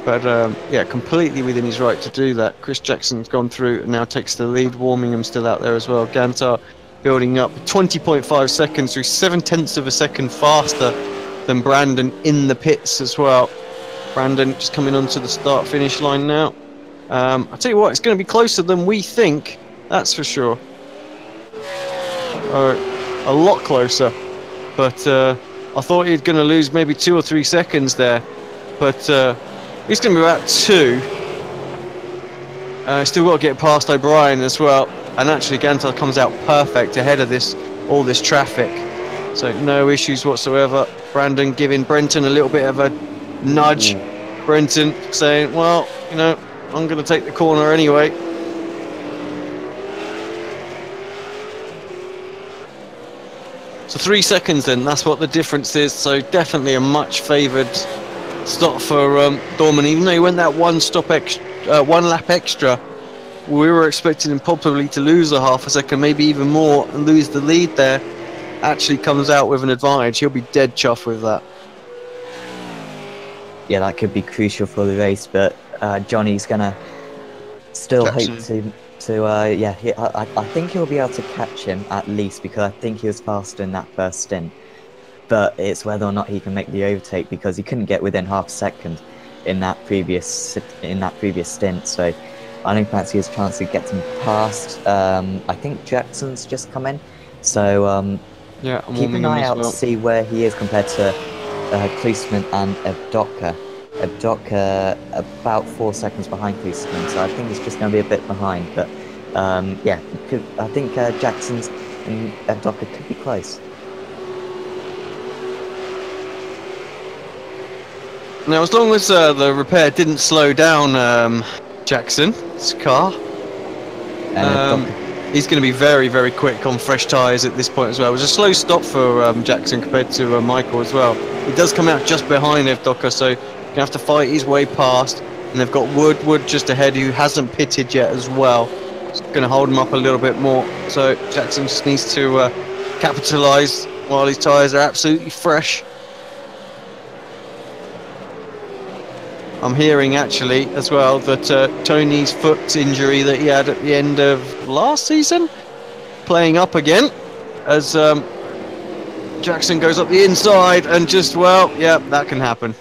But yeah, completely within his right to do that. Chris Jackson's gone through and now takes the lead. Warmingham still out there as well. Gantar building up 20.5 seconds, through 0.7 of a second faster than Brandon in the pits as well. Brandon just coming onto the start-finish line now. I'll tell you what, it's going to be closer than we think, that's for sure. A lot closer. But I thought he was going to lose maybe 2 or 3 seconds there. But he's going to be about 2. Still got to get past O'Brien as well. And actually Gantar comes out perfect ahead of all this traffic. So no issues whatsoever. Brandon giving Brenton a little bit of a nudge. Brenton saying, well, you know, I'm going to take the corner anyway. So 3 seconds then, that's what the difference is. So definitely a much favoured stop for Dorman. Even though he went that one lap extra, we were expecting him probably to lose a half a second, maybe even more, and lose the lead there. Actually comes out with an advantage. He'll be dead chuffed with that. Yeah, that could be crucial for the race, but Johnny's gonna still hope to yeah, I think he'll be able to catch him at least, because I think he was faster in that first stint. But it's whether or not he can make the overtake, because he couldn't get within half a second in that previous stint. So I don't fancy his chance of getting past. I think Jackson's just come in, so yeah, keep an eye out to see where he is compared to Kliesman and Evdoka. Evdoka about 4 seconds behind Kliesman, so I think it's just going to be a bit behind. But yeah, I think Jackson's and Evdoka could be close. Now, as long as the repair didn't slow down Jackson's car, he's going to be very, very quick on fresh tyres at this point as well. It was a slow stop for Jackson compared to Michael as well. He does come out just behind Evdoka, so he's going to have to fight his way past. And they've got Woodward just ahead, who hasn't pitted yet as well. It's going to hold him up a little bit more. So Jackson just needs to capitalise while his tyres are absolutely fresh. I'm hearing actually as well that Tony's foot injury that he had at the end of last season playing up again as Jackson goes up the inside and just, well, yeah, that can happen.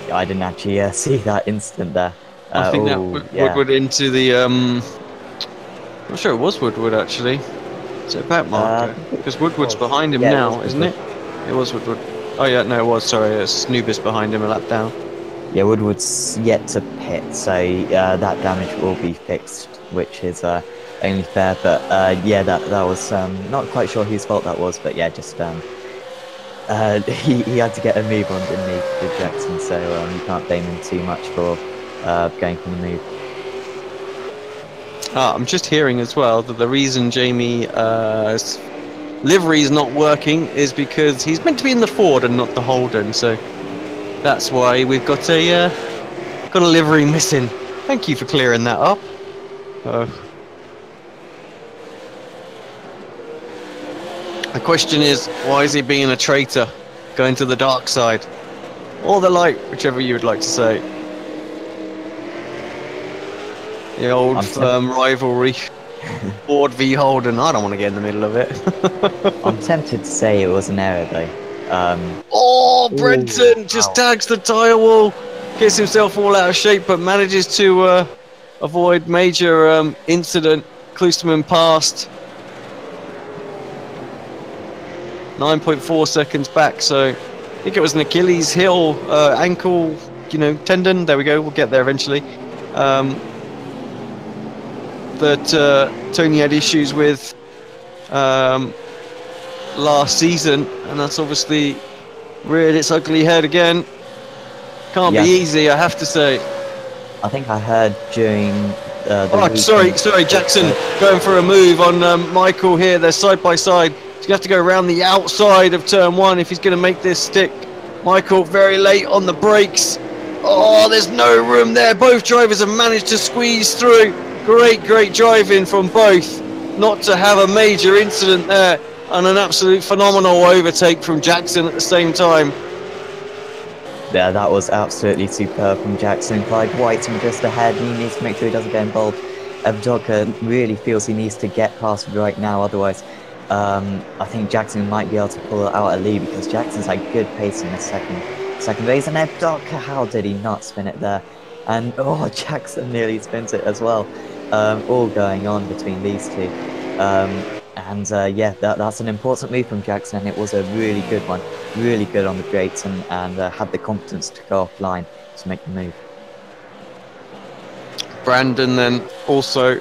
Yeah, I didn't actually see that incident there. I think that Woodward into the I'm not sure it was Woodward actually. Is it a back marker? Because Woodward's behind him now, isn't it? It was Woodward. Oh yeah, no, it was. Sorry, it's Nubis behind him a lap down. Yeah, Woodward's yet to pit, so that damage will be fixed, which is only fair. But yeah, that was not quite sure whose fault that was, but yeah, just he had to get a move on, didn't he, with Jackson? So you can't blame him too much for going for the move. I'm just hearing as well that the reason Jamie livery is not working is because he's meant to be in the Ford and not the Holden, so that's why we've got a livery missing. Thank you for clearing that up. The question is, why is he being a traitor, going to the dark side or the light, whichever you would like to say? The old rivalry. Ford v Holden. I don't want to get in the middle of it. I'm tempted to say it was an error though. Oh, Brenton just tags the tyre wall, gets himself all out of shape, but manages to avoid major incident. Klosterman passed 9.4 seconds back, so I think it was an Achilles heel, ankle, tendon. There we go. We'll get there eventually. That Tony had issues with last season, and that's obviously reared its ugly head again. Can't be easy, I have to say. I think I heard during Oh, sorry, Jackson going for a move on Michael here. They're side by side. He's going to have to go around the outside of turn 1 if he's going to make this stick. Michael very late on the brakes. Oh, there's no room there. Both drivers have managed to squeeze through. Great driving from both. Not to have a major incident there. And an absolute phenomenal overtake from Jackson at the same time. Yeah, that was absolutely superb from Jackson. Clyde Whiteman just ahead. He needs to make sure he doesn't get involved. Evdoka really feels he needs to get past right now. Otherwise, I think Jackson might be able to pull out a lead because Jackson's had good pace in the second race. And Evdoka, how did he not spin it there? And oh, Jackson nearly spins it as well. All going on between these two. Yeah, that's an important move from Jackson. It was a really good one, really good on the straights, and had the confidence to go offline to make the move. Brandon then also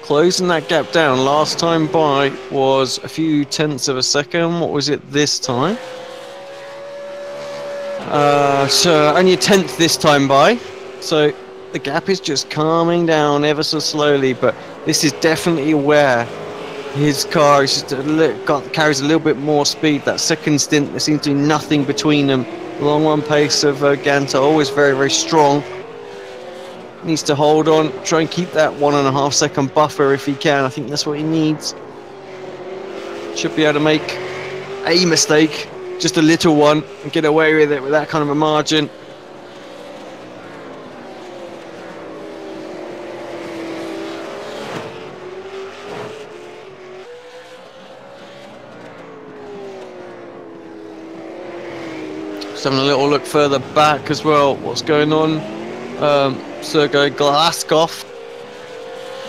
closing that gap down. Last time by was a few tenths of a second. What was it this time? So only a tenth this time by. So the gap is just calming down ever so slowly, but this is definitely where his car is just carries a little bit more speed. That second stint, there seems to be nothing between them. Long run pace of Ganta, always very strong. Needs to hold on, try and keep that 1.5 second buffer if he can. I think that's what he needs. Should be able to make a mistake, just a little one, and get away with it with that kind of a margin. Just having a little look further back as well. What's going on? Sergei Glaskov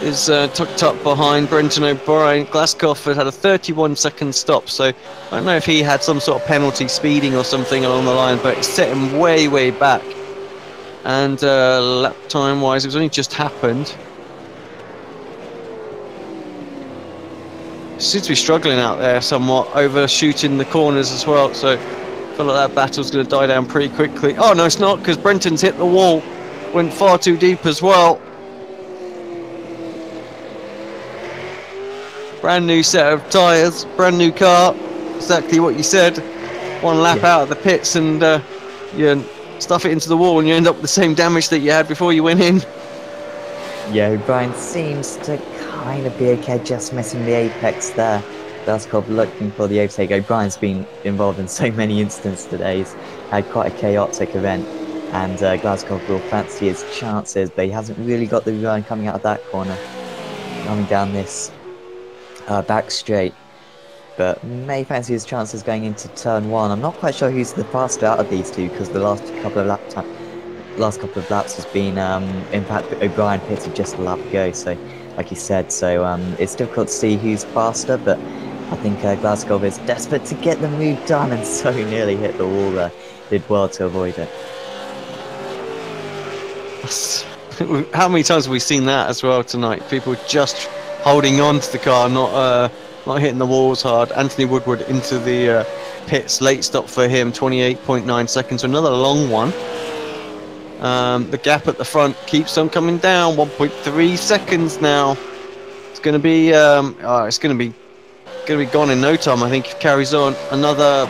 is tucked up behind Brenton O'Brien. Glaskov had a 31-second stop, so I don't know if he had some sort of penalty speeding or something along the line, but it set him way back. And lap time wise, it was only just happened. Seems to be struggling out there somewhat, overshooting the corners as well, so I feel like that battle's going to die down pretty quickly. Oh no, it's not, because Brenton's hit the wall. Went far too deep as well. Brand new set of tyres, brand new car. Exactly what you said. One lap out of the pits and you stuff it into the wall and you end up with the same damage that you had before you went in. Yeah, O'Brien seems to kind of be okay, just missing the apex there. Glaskov looking for the overtake. O'Brien's been involved in so many incidents today. He's had quite a chaotic event. And Glaskov will fancy his chances, but he hasn't really got the run coming out of that corner. Coming down this back straight. But may fancy his chances going into turn 1. I'm not quite sure who's the faster out of these two, because the last couple of laps has been, in fact, O'Brien pitted just a lap ago, so like you said, so it's difficult to see who's faster, but I think Glaskov is desperate to get the move done and so nearly hit the wall there. Did well to avoid it. How many times have we seen that as well tonight? People just holding on to the car, not hitting the walls hard. Anthony Woodward into the pits, late stop for him, 28.9 seconds, another long one. The gap at the front keeps on coming down, 1.3 seconds now. It's going to be gone in no time. I think if it carries on another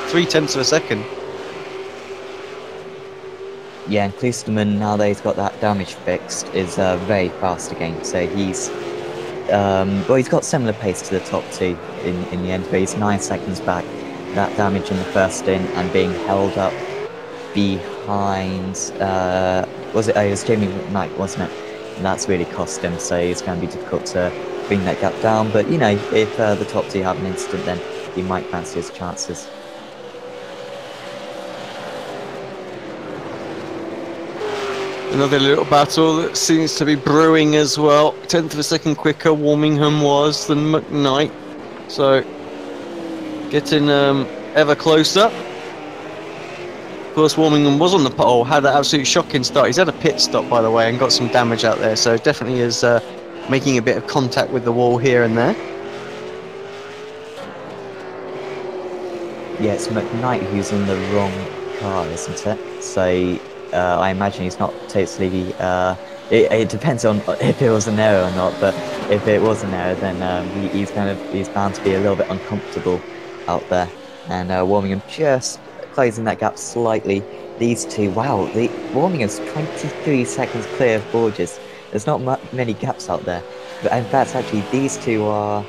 0.3 of a second. Yeah, and Klisterman, now that he's got that damage fixed, is very fast again. So he's, he's got similar pace to the top two in the end, but he's 9 seconds back. That damage in the first stint and being held up behind, it was Jamie McKnight, wasn't it? And that's really cost him, so it's going to be difficult to bring that gap down. But, you know, if the top two have an incident, then he might fancy his chances. Another little battle that seems to be brewing as well. 1/10 of a second quicker Warmingham was than McKnight. So, getting ever closer. Of course, Warmingham was on the pole, had an absolute shocking start. He's had a pit stop, by the way, and got some damage out there. So, definitely is making a bit of contact with the wall here and there. Yeah, it's McKnight who's in the wrong car, isn't it? So I imagine he's not totally It depends on if it was an error or not, but if it was an error, then he's bound to be a little bit uncomfortable out there. And Warmingham just closing that gap slightly. These two, wow, Warmingham's 23 seconds clear of Borges. There's not many gaps out there, but in fact, actually, these two are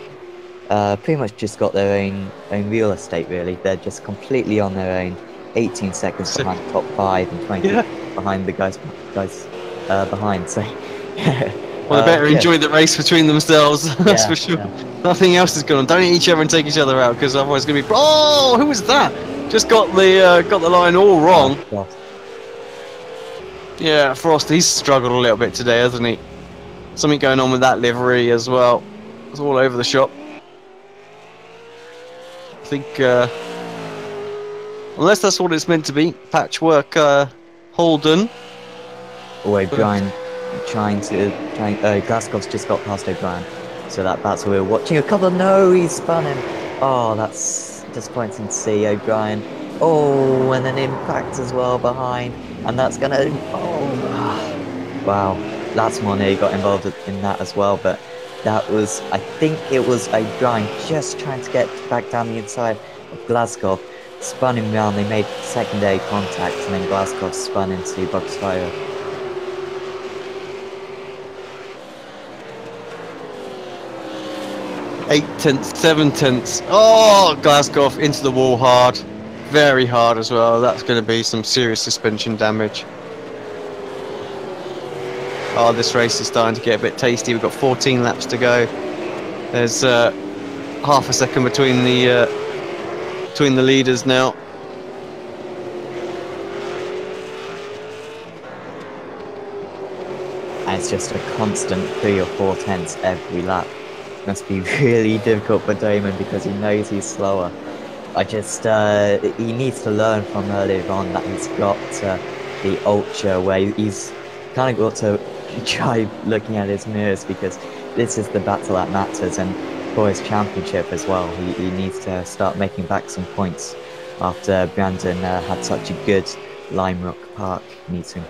pretty much just got their own real estate. Really, they're just completely on their own. 18 seconds behind the top 5 and 20 Yeah. behind the guys behind. So, Well, they better yeah. enjoy the race between themselves. That's Yeah, for sure. yeah. Nothing else is going on. Don't hit each other and take each other out, because otherwise it's going to be. Oh, who was that? Just got the line all wrong. Oh, God. Yeah, Frost. He's struggled a little bit today, hasn't he? Something going on with that livery as well. It's all over the shop. I think, unless that's what it's meant to be, patchwork Holden. Oh, O'Brien Glasgow's just got past O'Brien. So that's what we're watching. A couple. No, he's spun him. Oh, that's disappointing to see. O'Brien. Oh, and an impact as well behind. And that's gonna. Oh, wow. That's Monet got involved in that as well. But that was, I think it was O'Brien just trying to get back down the inside of Glasgow. Spun him round. They made secondary contact, and then Glasgow spun into box fire. 8/10, 7/10. Oh, Glasgow into the wall hard. Very hard as well. That's going to be some serious suspension damage. Oh, this race is starting to get a bit tasty. We've got 14 laps to go. There's half a second between the leaders now. And it's just a constant 3 or 4 tenths every lap. Must be really difficult for Damon because he knows he's slower. He needs to learn from earlier on that he's got the ultra where he's kind of got to try looking at his mirrors, because this is the battle that matters, and for his championship as well. He needs to start making back some points after Brandon had such a good Lime Rock Park meeting.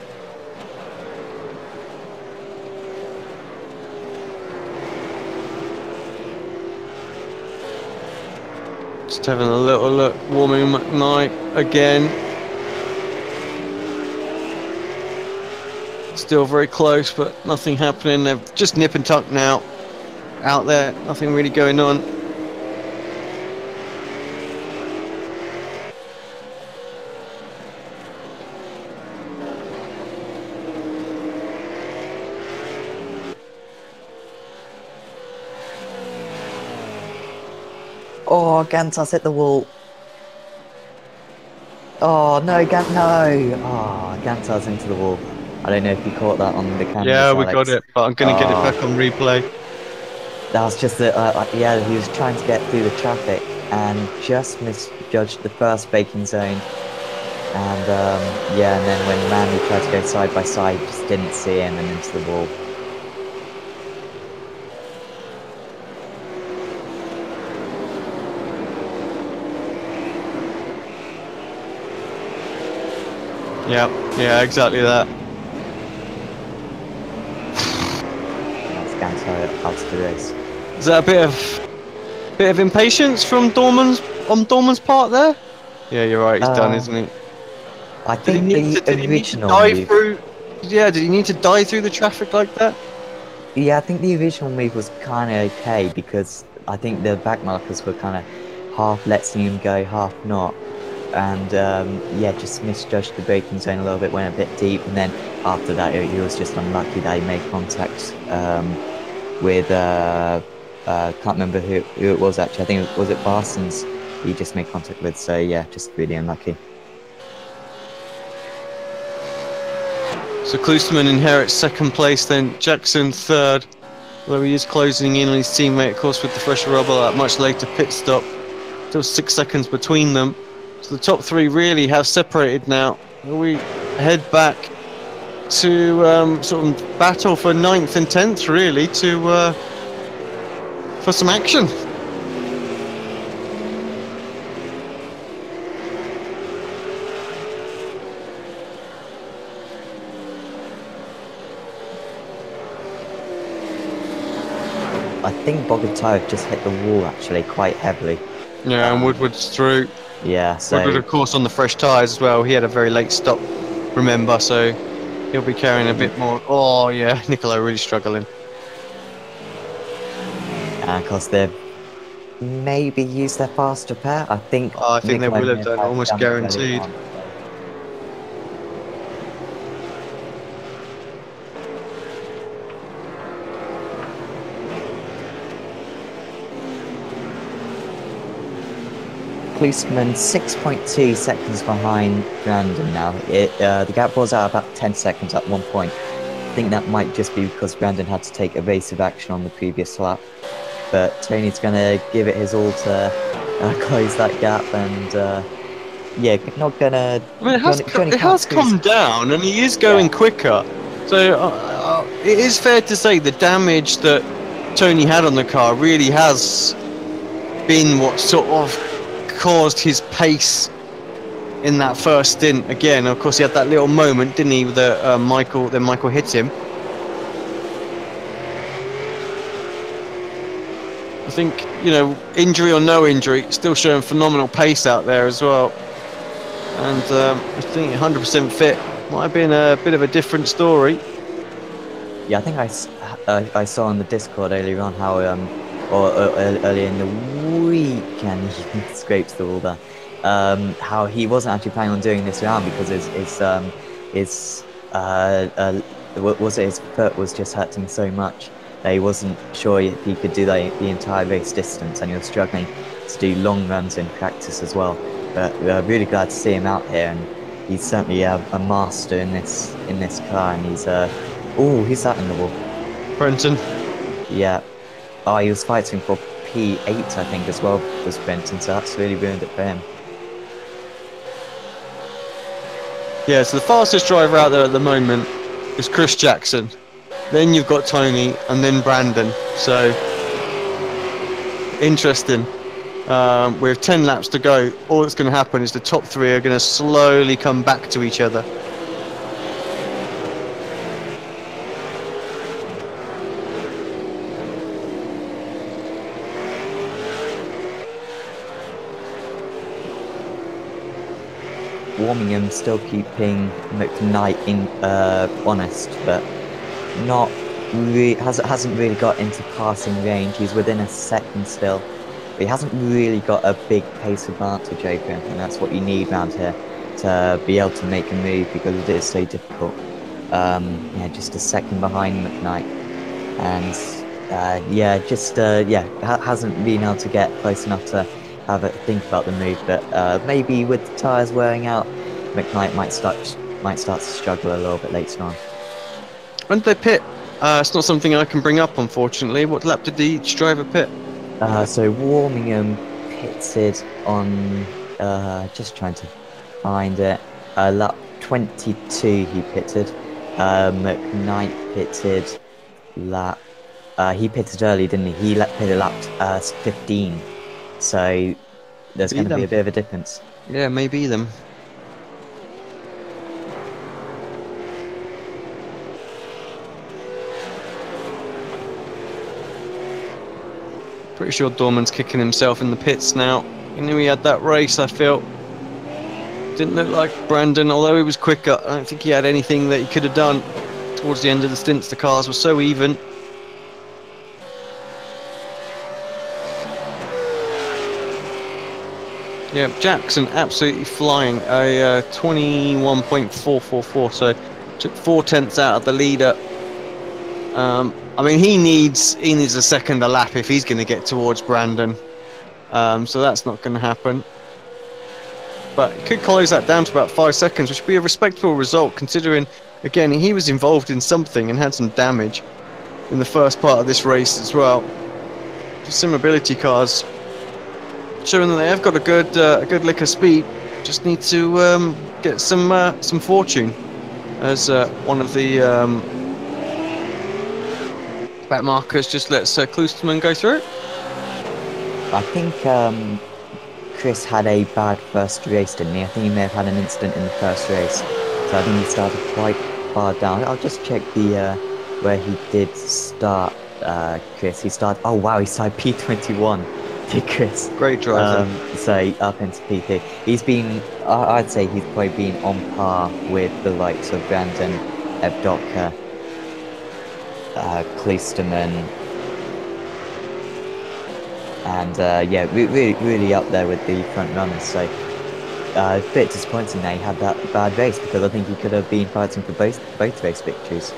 Just having a little look. Warming McKnight again. Still very close, but nothing happening. They're just nip and tuck now. Out there, nothing really going on. Oh, Gantas hit the wall. Oh, no, no. Oh, Gantas into the wall. I don't know if you caught that on the camera. Yeah, we got it, but I'm going to get it back on replay. That was just yeah, he was trying to get through the traffic and just misjudged the first braking zone. And yeah, and then when Manny tried to go side by side, just didn't see him and into the wall. Yeah, exactly that. That's Gantar out of the race. Is that a bit of impatience from Dorman's part there? Yeah, you're right. He's done, isn't he? I think the original move. Did he need to dive through the traffic like that? Yeah, I think the original move was kind of okay, because I think the back markers were kind of half letting him go, half not. And yeah, just misjudged the braking zone a little bit, went a bit deep, and then after that he was just unlucky that he made contact with can't remember who it was actually. I think it was Barsons he just made contact with, so yeah, just really unlucky. So Klosterman inherits second place, then Jackson third, although he is closing in on his teammate, of course, with the fresh rubber at a much later pit stop. Still 6 seconds between them. So the top three really have separated now. We head back to sort of battle for 9th and 10th, really, for some action. I think Bogatire just hit the wall actually quite heavily. Yeah, and Woodward's through. Yeah, so Woodward, of course, on the fresh tyres as well. He had a very late stop, remember, so he'll be carrying a bit more. Oh, yeah, Niccolo really struggling. and of course they've maybe used their fast repair. I think. Oh, I think they Niccolo will have may done, had almost damage early guaranteed. on. Klusman 6.2 seconds behind Brandon now. The gap was at about 10 seconds at one point. I think that might just be because Brandon had to take evasive action on the previous lap. But Tony's going to give it his all to close that gap and yeah, not going to... I mean, it has come down, and he is going quicker. So it is fair to say the damage that Tony had on the car really has been what sort of caused his pace in that first stint. Again, of course, he had that little moment, didn't he, that Michael hit him. I think, you know, injury or no injury, still showing phenomenal pace out there as well. And I think 100% fit might have been a bit of a different story. Yeah, I think I saw on the Discord earlier on how, earlier in the weekend, he scrapes the wall there, how he wasn't actually planning on doing this round because his foot was just hurting so much that he wasn't sure if he could do the entire race distance, and he was struggling to do long runs in practice as well. But we're really glad to see him out here, and he's certainly a master in this car. And he's who's that in the wall? Brenton. Yeah. Oh, he was fighting for P8, I think, as well, was Brenton. So that's really ruined it for him. Yeah. So the fastest driver out there at the moment is Chris Jackson. Then you've got Tony, and then Brandon. So interesting. With 10 laps to go, all that's going to happen is the top three are going to slowly come back to each other. Warmingham still keeping McKnight honest, but not really, hasn't really got into passing range. He's within a second still. But he hasn't really got a big pace advantage over him, and that's what you need around here to be able to make a move because it is so difficult. Yeah, just a second behind McKnight, and hasn't been able to get close enough to have a think about the move. But maybe with the tyres wearing out, McKnight might start to struggle a little bit later on. When did they pit? It's not something I can bring up, unfortunately. What lap did each driver pit? So Warmingham pitted on, just trying to find it, lap 22 he pitted. McKnight pitted he pitted early, didn't he? He pitted lap 15. So there's going to be a bit of a difference. Yeah, maybe them. Pretty sure Dorman's kicking himself in the pits now. He knew he had that race, I feel. Didn't look like Brandon, although he was quicker. I don't think he had anything that he could have done. Towards the end of the stints, the cars were so even. Yeah, Jackson absolutely flying. A 21.444, so took 4 tenths out of the leader. I mean, he needs a second a lap if he's going to get towards Brandon. So that's not going to happen. But it could close that down to about 5 seconds, which would be a respectable result, considering, again, he was involved in something and had some damage in the first part of this race as well. Sim mobility cars showing that they have got a good lick of speed. Just need to get some fortune, as one of the back markers just lets Klosterman go through. I think Chris had a bad first race, didn't he? I think he may have had an incident in the first race, so I think he started quite far down. I'll just check the where he did start. Chris. He started. Oh wow, he started P21. Did Chris? Great drive. So up into P3. He's been. I'd say he's probably been on par with the likes of Brandon, Evdoka, Klisterman, and yeah, really up there with the front runners. So a bit disappointing that he had that bad race, because I think he could have been fighting for both race victories.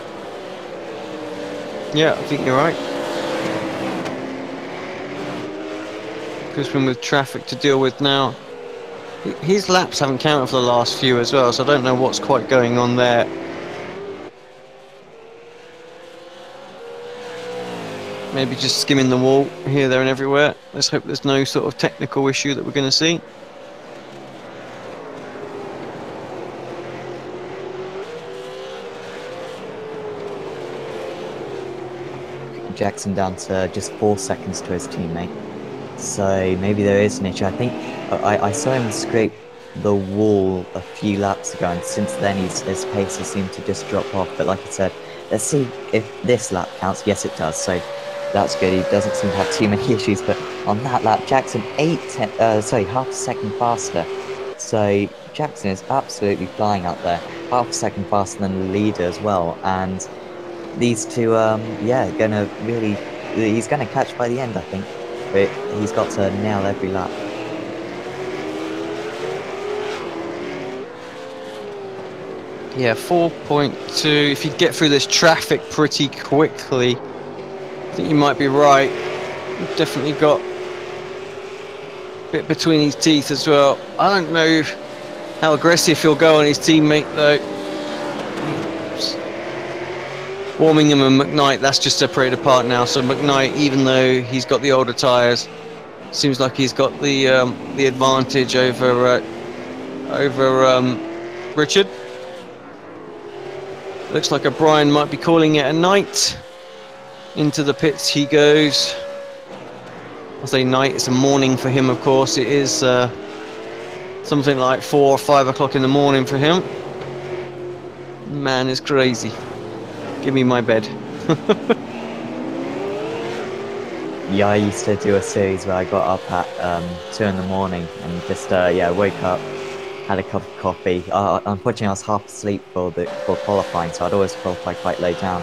Yeah, I think you're right. Crispin with traffic to deal with now. His laps haven't counted for the last few as well, so I don't know what's quite going on there. Maybe just skimming the wall here, there and everywhere. Let's hope there's no sort of technical issue that we're going to see. Jackson down to just 4 seconds to his teammate. So maybe there is an issue. I think I saw him scrape the wall a few laps ago, and since then his pace has seemed to just drop off. But like I said, let's see if this lap counts. Yes, it does. So that's good. He doesn't seem to have too many issues. But on that lap, Jackson half a second faster. So Jackson is absolutely flying out there. Half a second faster than the leader as well. And these two, yeah, he's gonna catch by the end, I think. But he's got to nail every lap. Yeah, 4.2. If you get through this traffic pretty quickly, I think you might be right. We've definitely got a bit between his teeth as well. I don't know how aggressive he'll go on his teammate though. Warmingham and McKnight, that's just separated apart now. So McKnight, even though he's got the older tyres, seems like he's got the advantage over Richard. Looks like O'Brien might be calling it a night. Into the pits he goes. I say night, it's a morning for him, of course. It is something like 4 or 5 o'clock in the morning for him. Man is crazy. Give me my bed. Yeah, I used to do a series where I got up at 2 in the morning and just yeah, woke up, had a cup of coffee. Unfortunately, I was half asleep for qualifying, so I'd always qualify quite low down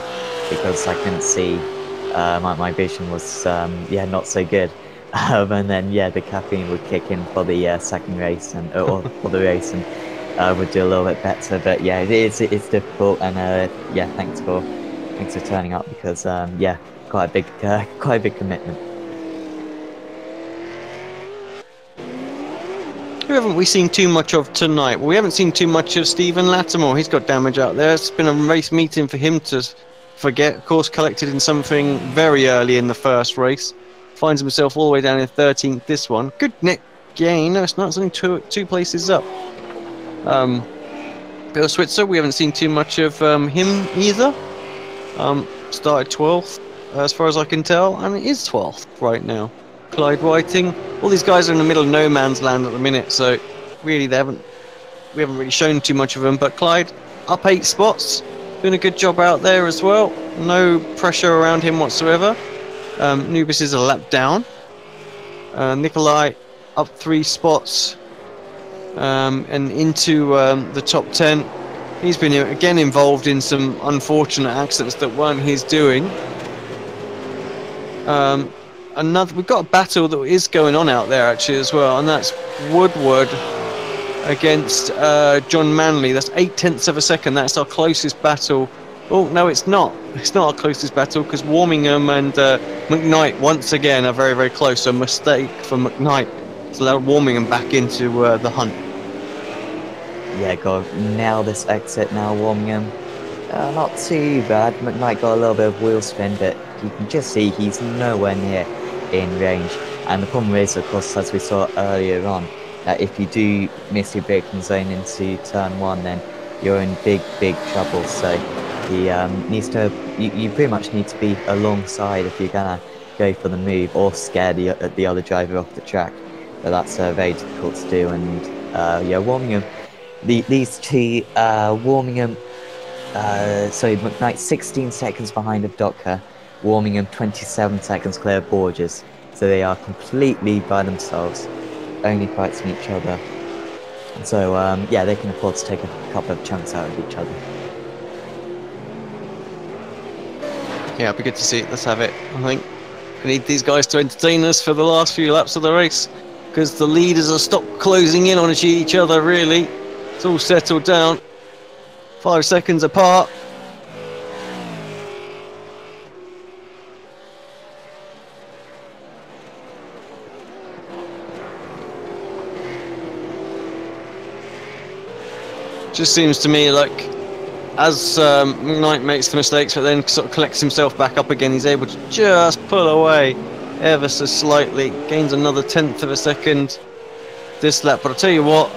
because I couldn't see. My vision was yeah, not so good. And then yeah, the caffeine would kick in for the second race or for the race, and would do a little bit better. But yeah, it's difficult, and yeah, thanks for turning up, because yeah, quite a big commitment. Who haven't we seen too much of tonight? Well, we haven't seen too much of Stephen Lattimore. He's got damage out there. It's been a race meeting for him to forget. Of course, collected in something very early in the first race. Finds himself all the way down in 13th this one. Good net gain. No, it's not. It's only two places up. Bill Switzer, we haven't seen too much of him either. Started 12th, as far as I can tell, and it is 12th right now. Clyde Whiting, all these guys are in the middle of no man's land at the minute, so really we haven't really shown too much of them. But Clyde up 8 spots, doing a good job out there as well. No pressure around him whatsoever. Nubis is a lap down. Nikolai up 3 spots and into the top 10. He's been again involved in some unfortunate accidents that weren't his doing. We've got a battle that is going on out there actually as well, and that's Woodward against John Manley. That's 0.8 of a second. That's our closest battle. Oh no, it's not. It's not our closest battle, because Warmingham and McKnight once again are very, very close. So a mistake for McKnight to allow Warmingham back into the hunt. Yeah, got to nail this exit now, Warmingham. Not too bad. McKnight got a little bit of wheel spin, but you can just see he's nowhere near in range. And the problem is, of course, as we saw earlier on, that if you do miss your braking zone into turn 1, then you're in big trouble. So he needs to. You pretty much need to be alongside if you're gonna go for the move, or scare the other driver off the track. But that's very difficult to do. And yeah, Warmingham. These two, Warmingham, McKnight 16 seconds behind of Dotka, Warmingham 27 seconds clear of Borges, so they are completely by themselves, only fighting each other. So yeah, they can afford to take a couple of chunks out of each other. Yeah, it'd be good to see it. Let's have it. I think we need these guys to entertain us for the last few laps of the race, because the leaders are stopped closing in on each other, really. It's all settled down. 5 seconds apart. Just seems to me like as McKnight makes the mistakes but then sort of collects himself back up again, he's able to just pull away ever so slightly, gains another 1/10 of a second this lap. But I'll tell you what,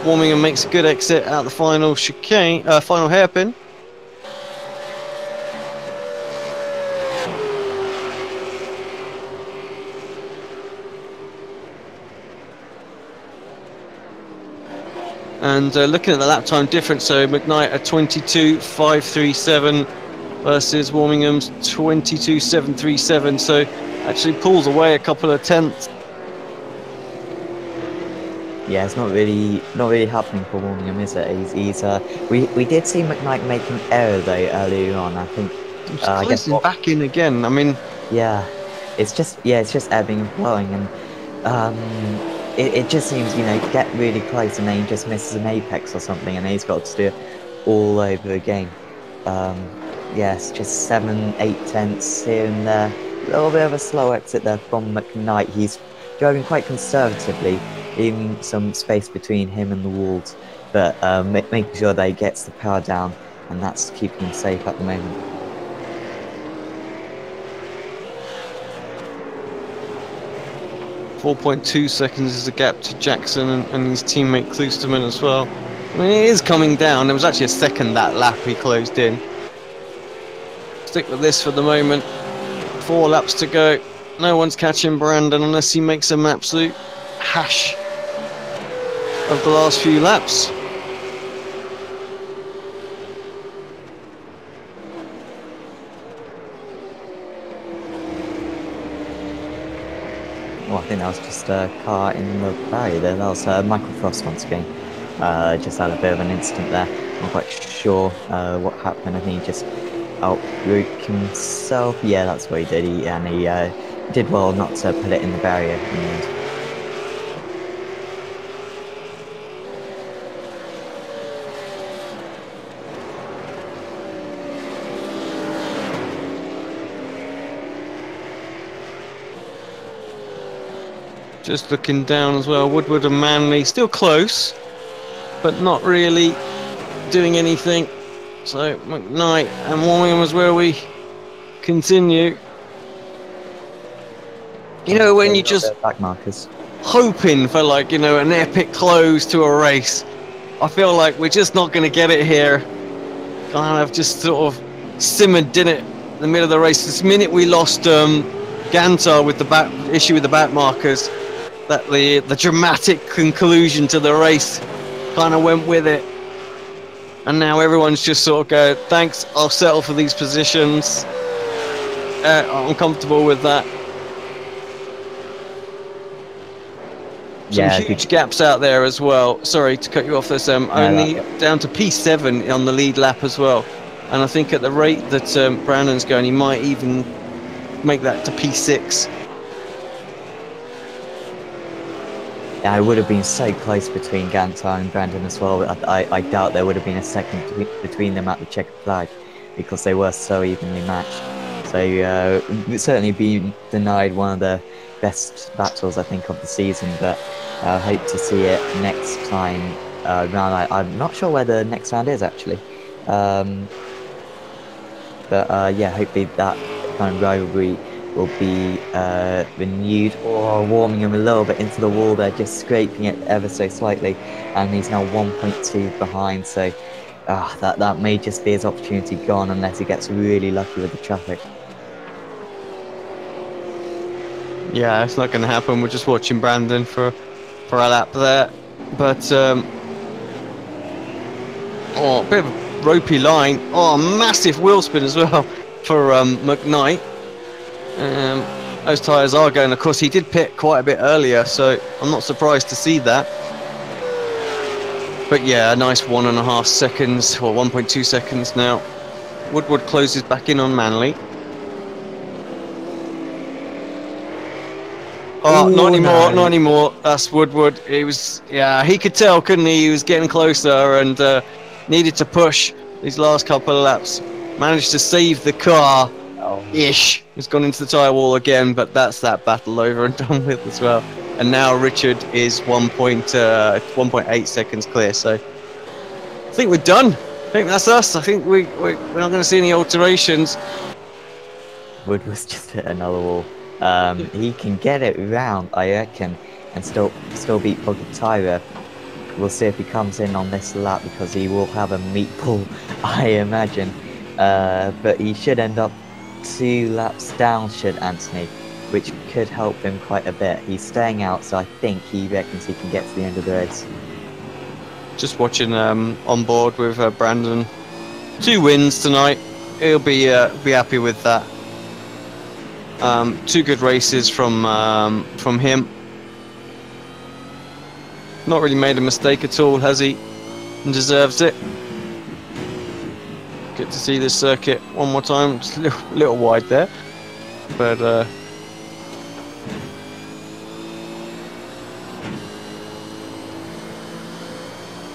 Warmingham makes a good exit out the final chicane, final hairpin. And looking at the lap time difference, so McKnight at 22.537 versus Warmingham's 22.737, so actually pulls away a couple of tenths. Yeah, it's not really happening for Warmingham, is it? We did see McKnight make an error though earlier on. I think. I guess back in again. I mean, yeah, it's just ebbing and flowing, and it just seems, you know, get really close and then he just misses an apex or something, and he's got to do it all over again. Yes, just 7-8 tenths here and there. A little bit of a slow exit there from McKnight. He's driving quite conservatively, leaving some space between him and the walls, but making sure that he gets the power down, and that's keeping him safe at the moment. .2 seconds is the gap to Jackson and his teammate Klosterman as well. I mean, it is coming down. There was actually a second that lap he closed in. Stick with this for the moment. 4 laps to go. No one's catching Brandon unless he makes an absolute hash of the last few laps. Well, I think that was just a car in the barrier there. That was Michael Frost once again. Just had a bit of an incident there. I'm not quite sure what happened. I think he just outroot himself. Yeah, that's what he did. He did well not to put it in the barrier in the end. Just looking down as well, Woodward and Manley still close, but not really doing anything. So McKnight and Warmingham is where we continue. You know, when you just back markers, hoping for, like, you know, an epic close to a race. I feel like we're just not going to get it here. Kind of just sort of simmered, didn't it, in the middle of the race. This minute we lost Gantar with the back issue with the back markers, that the dramatic conclusion to the race kind of went with it, and now everyone's just sort of go, thanks, I'll settle for these positions, I'm comfortable with that. Some huge gaps out there as well. Sorry to cut you off. There's only down to P7 on the lead lap as well, and I think at the rate that Brandon's going, he might even make that to P6. Yeah, it would have been so close between Gantar and Brandon as well. I doubt there would have been a second between them at the checkered flag, because they were so evenly matched. So we've certainly been denied one of the best battles, I think, of the season, but I hope to see it next time round. I'm not sure where the next round is actually, but yeah, hopefully that kind of rivalry will be renewed. Or warming him a little bit into the wall there, just scraping it ever so slightly, and he's now 1.2 behind, so that may just be his opportunity gone unless he gets really lucky with the traffic. Yeah, it's not going to happen. We're just watching Brandon for a lap there, but oh, a bit of a ropey line. Oh, massive wheel spin as well for McKnight. Those tyres are going. Of course, he did pit quite a bit earlier, so I'm not surprised to see that. But yeah, a nice 1.5 seconds, or 1.2 seconds now. Woodward closes back in on Manley. Oh, Ooh, not anymore, no. not anymore. That's Woodward. He was, yeah, he could tell, couldn't he? He was getting closer and needed to push these last couple of laps. Managed to save the car. Ish. He's gone into the tyre wall again, but that's that battle over and done with as well. And now Richard is 1.8 seconds clear. So I think we're done. I think that's us. I think we're not going to see any alterations. Woodward's just hit another wall. He can get it round, I reckon, and still beat Tyra. We'll see if he comes in on this lap because he will have a meatball, I imagine. But he should end up 2 laps down, should Anthony, which could help him quite a bit. He's staying out, so I think he reckons he can get to the end of the race. Just watching on board with Brandon. 2 wins tonight. He'll be happy with that. 2 good races from him. Not really made a mistake at all, has he? And deserves it. Good to see this circuit one more time. Just a little wide there, but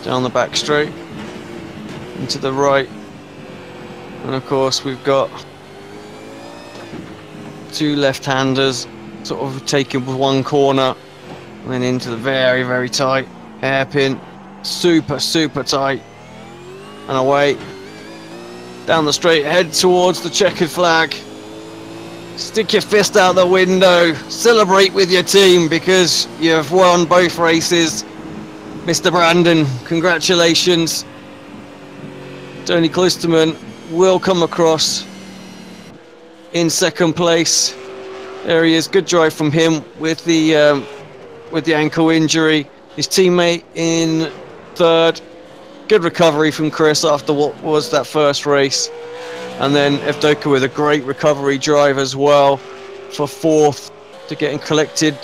down the back straight into the right, and of course we've got 2 left-handers sort of taken with 1 corner and then into the very, very tight hairpin, super tight, and away down the straight, head towards the checkered flag. Stick your fist out the window, celebrate with your team because you've won both races. Mr. Brandon, congratulations. Tony Klisterman will come across in 2nd place. There he is, good drive from him with the ankle injury. His teammate in 3rd. Good recovery from Chris after what was that first race. And then Evdoka with a great recovery drive as well for 4th to getting collected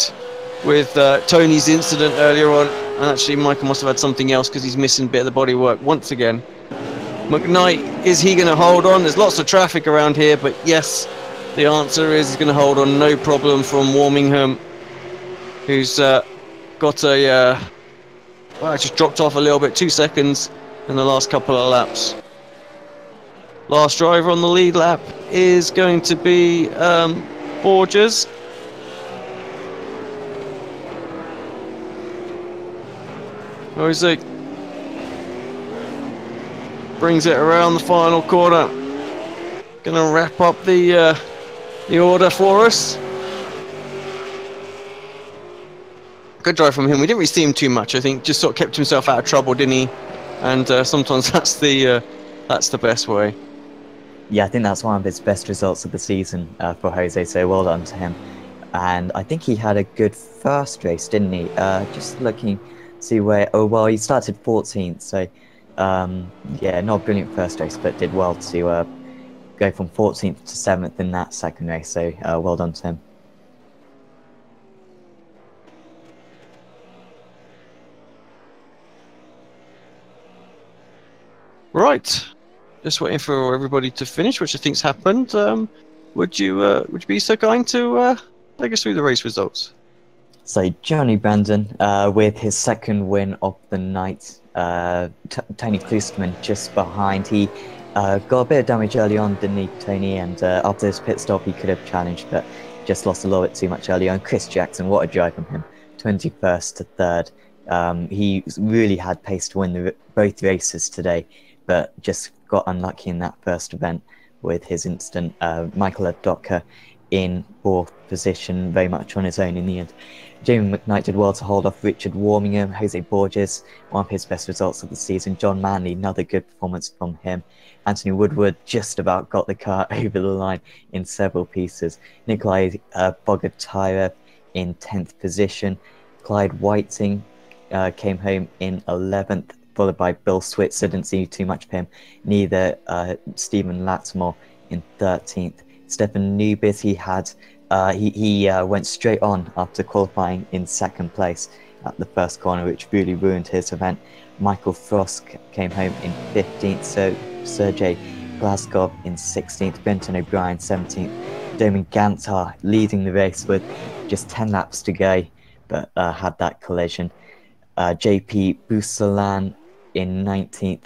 with Tony's incident earlier on. And actually Michael must have had something else because he's missing a bit of the bodywork once again. McKnight, is he going to hold on? There's lots of traffic around here, but yes, the answer is he's going to hold on, no problem, from Warmingham, who's got a... well, it just dropped off a little bit, 2 seconds in the last couple of laps. Last driver on the lead lap is going to be Borges. Where is he? Brings it around the final corner. Gonna wrap up the order for us. Good drive from him. We didn't really see him too much. I think just sort of kept himself out of trouble, didn't he? And sometimes that's the best way. Yeah, I think that's one of his best results of the season for Jose, so well done to him. And I think he had a good first race, didn't he? Just looking, see where... Oh, well, he started 14th, so... yeah, not a brilliant first race, but did well to go from 14th to 7th in that second race, so well done to him. Right, just waiting for everybody to finish, which I think's happened. Would you be so kind to take us through the race results? So Johnny Brandon, with his 2nd win of the night, Tony Klisterman just behind. He got a bit of damage early on, didn't he, Tony? And after his pit stop, he could have challenged, but just lost a little bit too much early on. Chris Jackson, what a drive from him, 21st to 3rd. He really had pace to win both races today, but just got unlucky in that first event with his incident. Michael Evdoka in 4th position, very much on his own in the end. Jamie McKnight did well to hold off Richard Warmingham. Jose Borges, one of his best results of the season. John Manley, another good performance from him. Anthony Woodward just about got the car over the line in several pieces. Nikolai Bogatyrev in 10th position. Clyde Whiting came home in 11th, followed by Bill Switzer. Didn't see too much of him. Neither Stephen Lattimore in 13th. Stefan Nubis, he went straight on after qualifying in second place at the first corner, which really ruined his event. Michael Frost came home in 15th, so Sergej Glaskov in 16th, Brenton O'Brien 17th, Domin Gantar leading the race with just 10 laps to go, but had that collision. JP Busalan in 19th,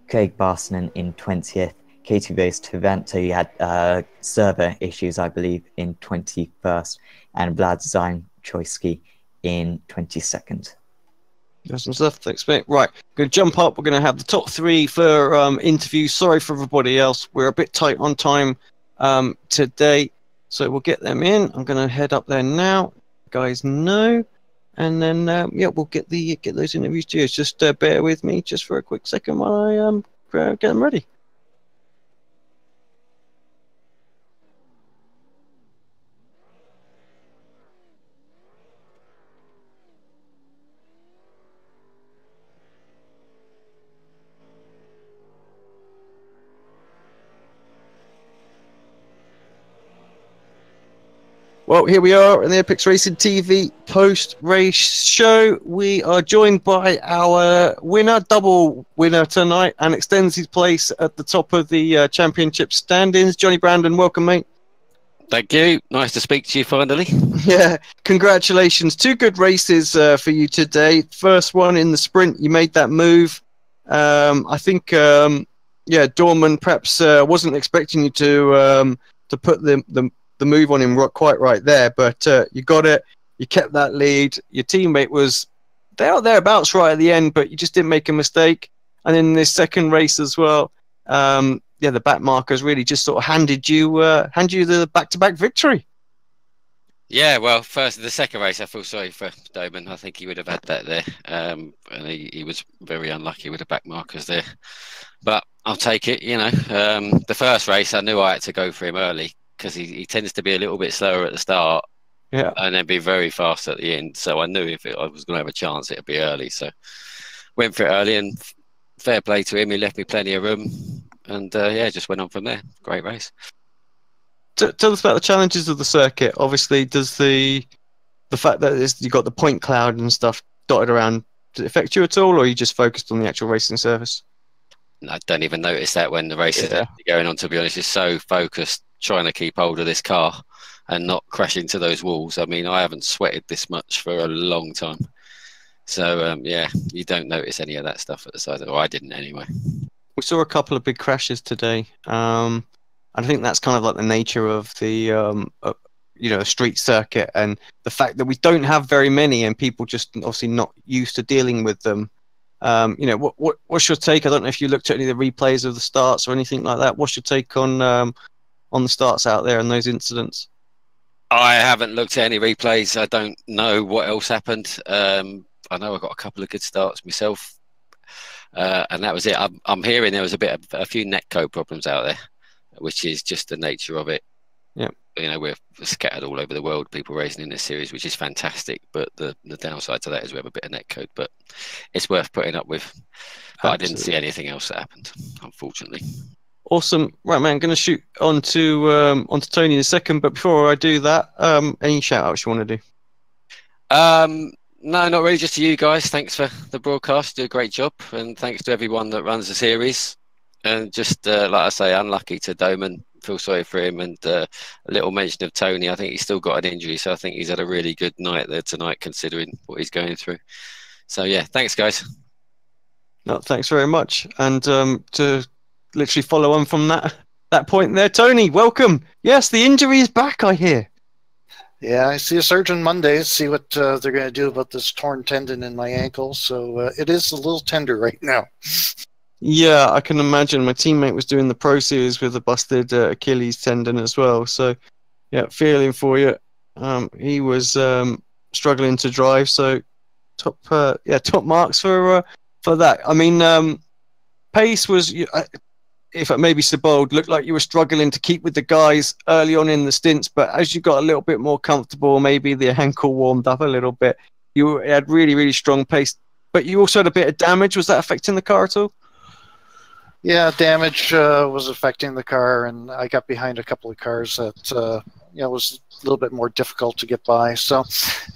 Craig Barsonen in 20th, Katie Rose Taranto, he had server issues, I believe, in 21st, and Vlad Zainchoyski in 22nd. That's some stuff to expect. Right, going to jump up. We're going to have the top 3 for interviews. Sorry for everybody else. We're a bit tight on time today, so we'll get them in. I'm going to head up there now. You guys know, and then yeah, we'll get those interviews to you. Just bear with me just for a quick second while I get them ready. Well, here we are in the Epix Racing TV post-race show. We are joined by our winner, double winner tonight, and extends his place at the top of the championship standings. Johnny Brandon, welcome, mate. Thank you. Nice to speak to you finally. Yeah, congratulations. 2 good races for you today. First one in the sprint, you made that move. I think, yeah, Dorman perhaps wasn't expecting you to put the move on him quite right there, but you got it. You kept that lead. Your teammate was thereabouts right at the end, but you just didn't make a mistake. And in this second race as well, yeah, the back markers really just sort of handed you the back-to-back victory. Yeah, well, the second race, I feel sorry for Doman. I think he would have had that there, and he was very unlucky with the back markers there. But I'll take it. You know, the first race, I knew I had to go for him early, because he tends to be a little bit slower at the start, yeah, and then be very fast at the end. So I knew if I was going to have a chance, it'd be early. So went for it early, and fair play to him. He left me plenty of room, and yeah, just went on from there. Great race. Tell us about the challenges of the circuit. Obviously, does the fact that you got the point cloud and stuff dotted around, does it affect you at all, or are you just focused on the actual racing surface? I don't even notice that when the race is going on, to be honest. It's so focused trying to keep hold of this car and not crash into those walls. I mean, I haven't sweated this much for a long time. So, yeah, you don't notice any of that stuff at the side. Or I didn't anyway. We saw a couple of big crashes today. I think that's kind of like the nature of the street circuit, and the fact that we don't have very many and people just obviously not used to dealing with them. What's your take? I don't know if you looked at any of the replays of the starts or anything like that. What's your take on the starts out there and those incidents? I haven't looked at any replays. I don't know what else happened. I know I got a couple of good starts myself, and that was it. I'm hearing there was a few netcode problems out there, which is just the nature of it. Yeah, you know, we're scattered all over the world, people racing in this series, which is fantastic. But the downside to that is we have a bit of netcode, but it's worth putting up with. But absolutely. I didn't see anything else that happened, unfortunately. Awesome. Right, man, I'm going to shoot onto Tony in a second, but before I do that, any shout-outs you want to do? No, not really, just to you guys. Thanks for the broadcast. Do a great job, and thanks to everyone that runs the series. And just, like I say, unlucky to Doman. Feel sorry for him, and a little mention of Tony. I think he's still got an injury, so I think he's had a really good night there tonight, considering what he's going through. So, yeah, thanks, guys. No, thanks very much. And to literally follow on from that point there, Tony, welcome. Yes, the injury is back, I hear. Yeah, I see a surgeon Monday, see what they're going to do about this torn tendon in my ankle. So it is a little tender right now. Yeah, I can imagine. My teammate was doing the Pro Series with a busted Achilles tendon as well. So, yeah, feeling for you. He was struggling to drive, so top marks for that. I mean, pace was, if I may be so bold, looked like you were struggling to keep with the guys early on in the stints, but as you got a little bit more comfortable, maybe the ankle warmed up a little bit, you had really, really strong pace. But you also had a bit of damage. Was that affecting the car at all? Yeah, damage was affecting the car, and I got behind a couple of cars that was a little bit more difficult to get by. So,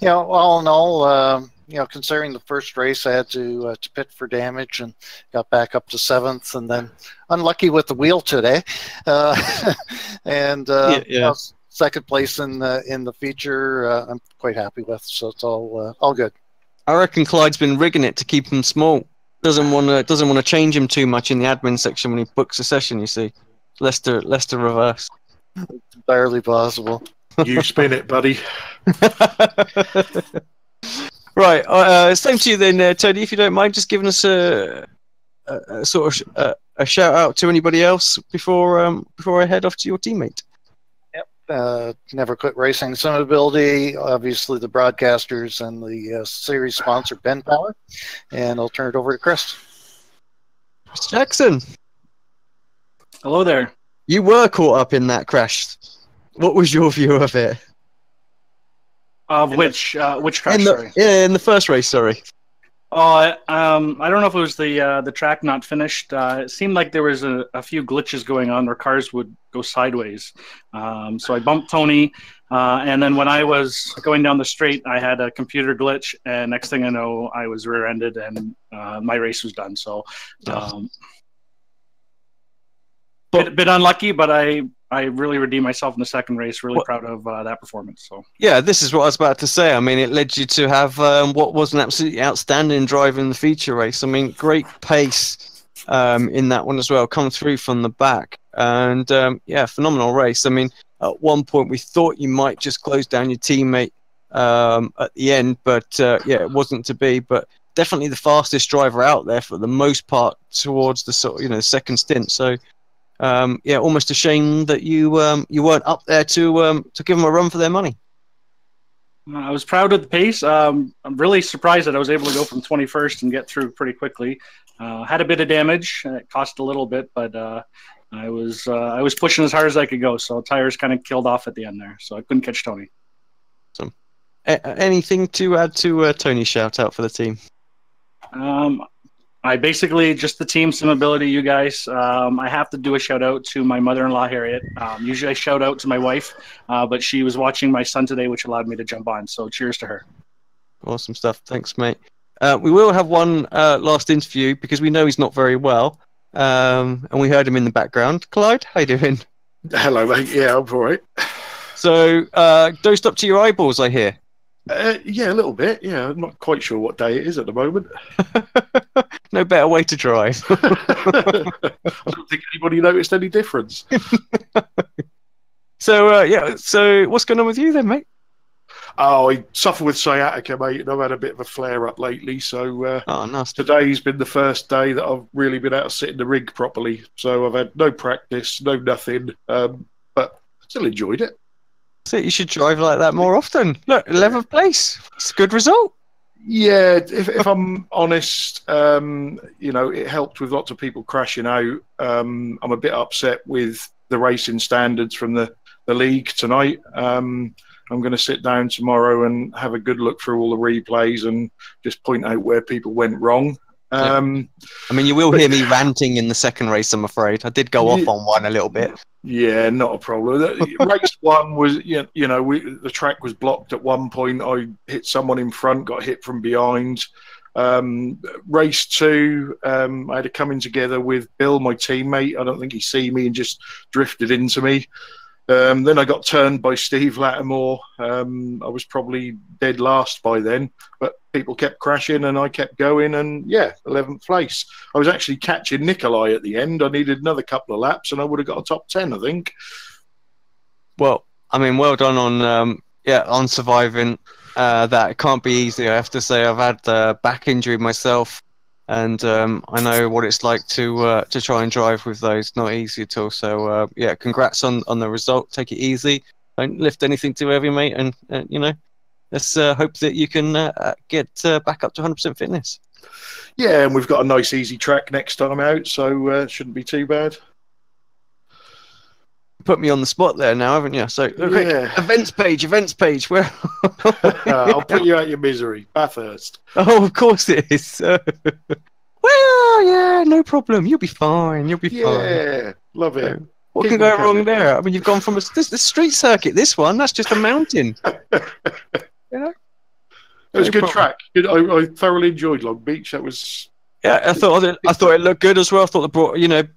all in all, considering the first race, I had to pit for damage and got back up to 7th, and then unlucky with the wheel today, and second place in the feature. I'm quite happy with, so it's all good. I reckon Clyde's been rigging it to keep him small. Doesn't want to change him too much in the admin section when he books a session. You see, Leicester reverse. Entirely possible. You spin it, buddy. Right, same to you then, Tony. If you don't mind, just giving us a sort of a shout out to anybody else before I head off to your teammate. Never Quit Racing Summability, obviously the broadcasters and the series sponsor PenPower, and I'll turn it over to Chris. Mr. Jackson. Hello there. You were caught up in that crash. What was your view of it? Of which crash? In the first race, sorry. I don't know if it was the track not finished. It seemed like there was a few glitches going on where cars would go sideways. So I bumped Tony, and then when I was going down the straight, I had a computer glitch, and next thing I know, I was rear-ended, and my race was done. So, bit unlucky, but I really redeemed myself in the second race. Really proud of that performance. So yeah, this is what I was about to say. I mean, it led you to have what was an absolutely outstanding drive in the feature race. I mean, great pace in that one as well. Come through from the back, and phenomenal race. I mean, at one point we thought you might just close down your teammate at the end, but it wasn't to be. But definitely the fastest driver out there for the most part towards the second stint. So. Almost a shame that you weren't up there to give them a run for their money. I was proud of the pace. I'm really surprised that I was able to go from 21st and get through pretty quickly. Had a bit of damage. It cost a little bit, but I was pushing as hard as I could go. So tires kind of killed off at the end there. So I couldn't catch Tony. So, anything to add to Tony's shout out for the team? I basically just the team, some ability, you guys. I have to do a shout out to my mother-in-law, Harriet. Usually I shout out to my wife, but she was watching my son today, which allowed me to jump on. So cheers to her. Awesome stuff. Thanks, mate. We will have one last interview because we know he's not very well, and we heard him in the background. Clyde, how you doing? Hello, mate. Yeah, I'm all right. So, dosed up to your eyeballs, I hear. Yeah, a little bit. Yeah, I'm not quite sure what day it is at the moment. No better way to drive. I don't think anybody noticed any difference. So what's going on with you then, mate? Oh, I suffer with sciatica, mate, and I've had a bit of a flare-up lately. So nice. Today's been the first day that I've really been able to sit in the rig properly. So I've had no practice, no nothing, but still enjoyed it. So you should drive like that more often. Look, 11th place. It's a good result. Yeah, if I'm honest, it helped with lots of people crashing out. I'm a bit upset with the racing standards from the league tonight. I'm going to sit down tomorrow and have a good look through all the replays and just point out where people went wrong. I mean, you will hear me ranting in the second race, I'm afraid. I did go off on one a little bit. Yeah, not a problem. Race one was, the track was blocked at one point. I hit someone in front, got hit from behind. Race two, I had a coming together with Bill, my teammate. I don't think he see me and just drifted into me. Then I got turned by Steve Lattimore. I was probably dead last by then, but people kept crashing and I kept going, and 11th place. I was actually catching Nikolai at the end. I needed another couple of laps and I would have got a top 10, I think. Well, I mean, well done on surviving that. It can't be easy, I have to say. I've had a back injury myself, and I know what it's like to try and drive with those. Not easy at all. So congrats on the result. Take it easy. Don't lift anything too heavy, mate. And let's hope that you can get back up to 100% fitness. Yeah, and we've got a nice easy track next time out, so shouldn't be too bad. Put me on the spot there now, haven't you? So events page. Where? I'll put you out your misery. Bathurst. Oh, of course it is. Where well, yeah, no problem. You'll be fine. You'll be fine. Yeah, love it. What Keep can them go wrong coming. there? I mean, you've gone from the street circuit. This one, that's just a mountain. You know? It was a No good problem. track. Good. I thoroughly enjoyed Long Beach. That was Yeah, I thought it looked good as well. I thought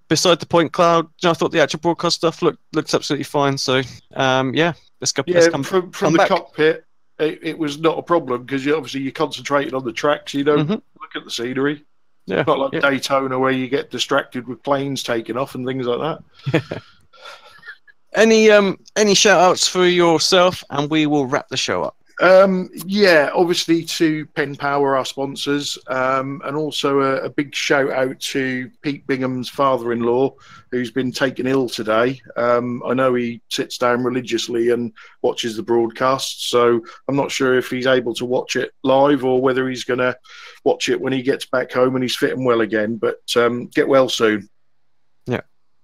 beside the point cloud, I thought the actual broadcast stuff looked absolutely fine. So, yeah, let's go. Let's come from come the back. cockpit. It was not a problem because obviously you're concentrating on the track, so you don't Mhm. look at the scenery. Yeah, Not like yeah. Daytona where you get distracted with planes taking off and things like that. Any shout outs for yourself, and we will wrap the show up. Yeah, obviously to PenPower, our sponsors, and also a big shout out to Pete Bingham's father-in-law, who's been taken ill today. I know he sits down religiously and watches the broadcast, so I'm not sure if he's able to watch it live or whether he's going to watch it when he gets back home and he's fit and well again. But get well soon.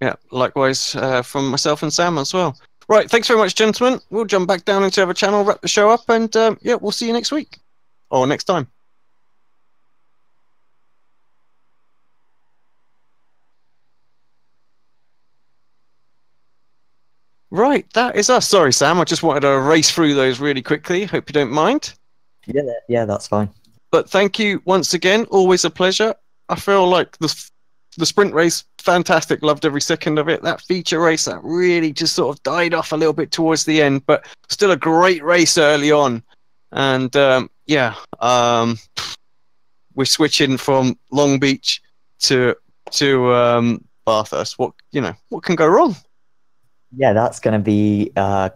Yeah, likewise from myself and Sam as well. Right, thanks very much, gentlemen. We'll jump back down into our channel, wrap the show up, and yeah, we'll see you next week or next time. Right, that is us. Sorry, Sam, I just wanted to race through those really quickly. Hope you don't mind. Yeah, that's fine. But thank you once again. Always a pleasure. I feel like the sprint race, fantastic. Loved every second of it. That feature race, that really just sort of died off a little bit towards the end, but still a great race early on. And yeah, we're switching from Long Beach to Bathurst. What can go wrong? Yeah, that's going to be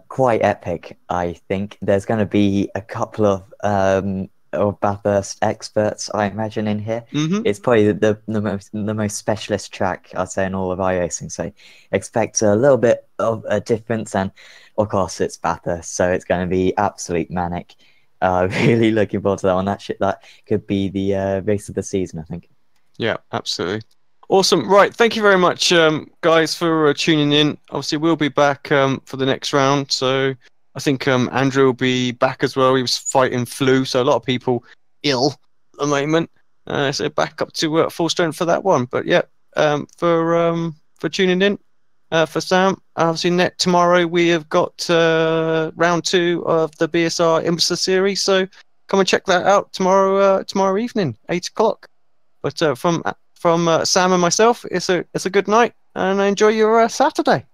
quite epic, I think. There's going to be a couple of Bathurst experts, I imagine, in here. Mm-hmm. It's probably the most specialist track, I'd say, in all of iRacing. So expect a little bit of a difference. And, of course, it's Bathurst, so it's going to be absolute manic. Really looking forward to that one. That could be the race of the season, I think. Yeah, absolutely. Awesome. Right. Thank you very much, guys, for tuning in. Obviously, we'll be back for the next round. So I think Andrew will be back as well. He was fighting flu, so a lot of people ill at the moment. So back up to full strength for that one. But yeah, for tuning in, for Sam, obviously tomorrow we have got round 2 of the BSR Imposter series. So come and check that out tomorrow evening, 8 o'clock. But from Sam and myself, it's a good night, and enjoy your Saturday.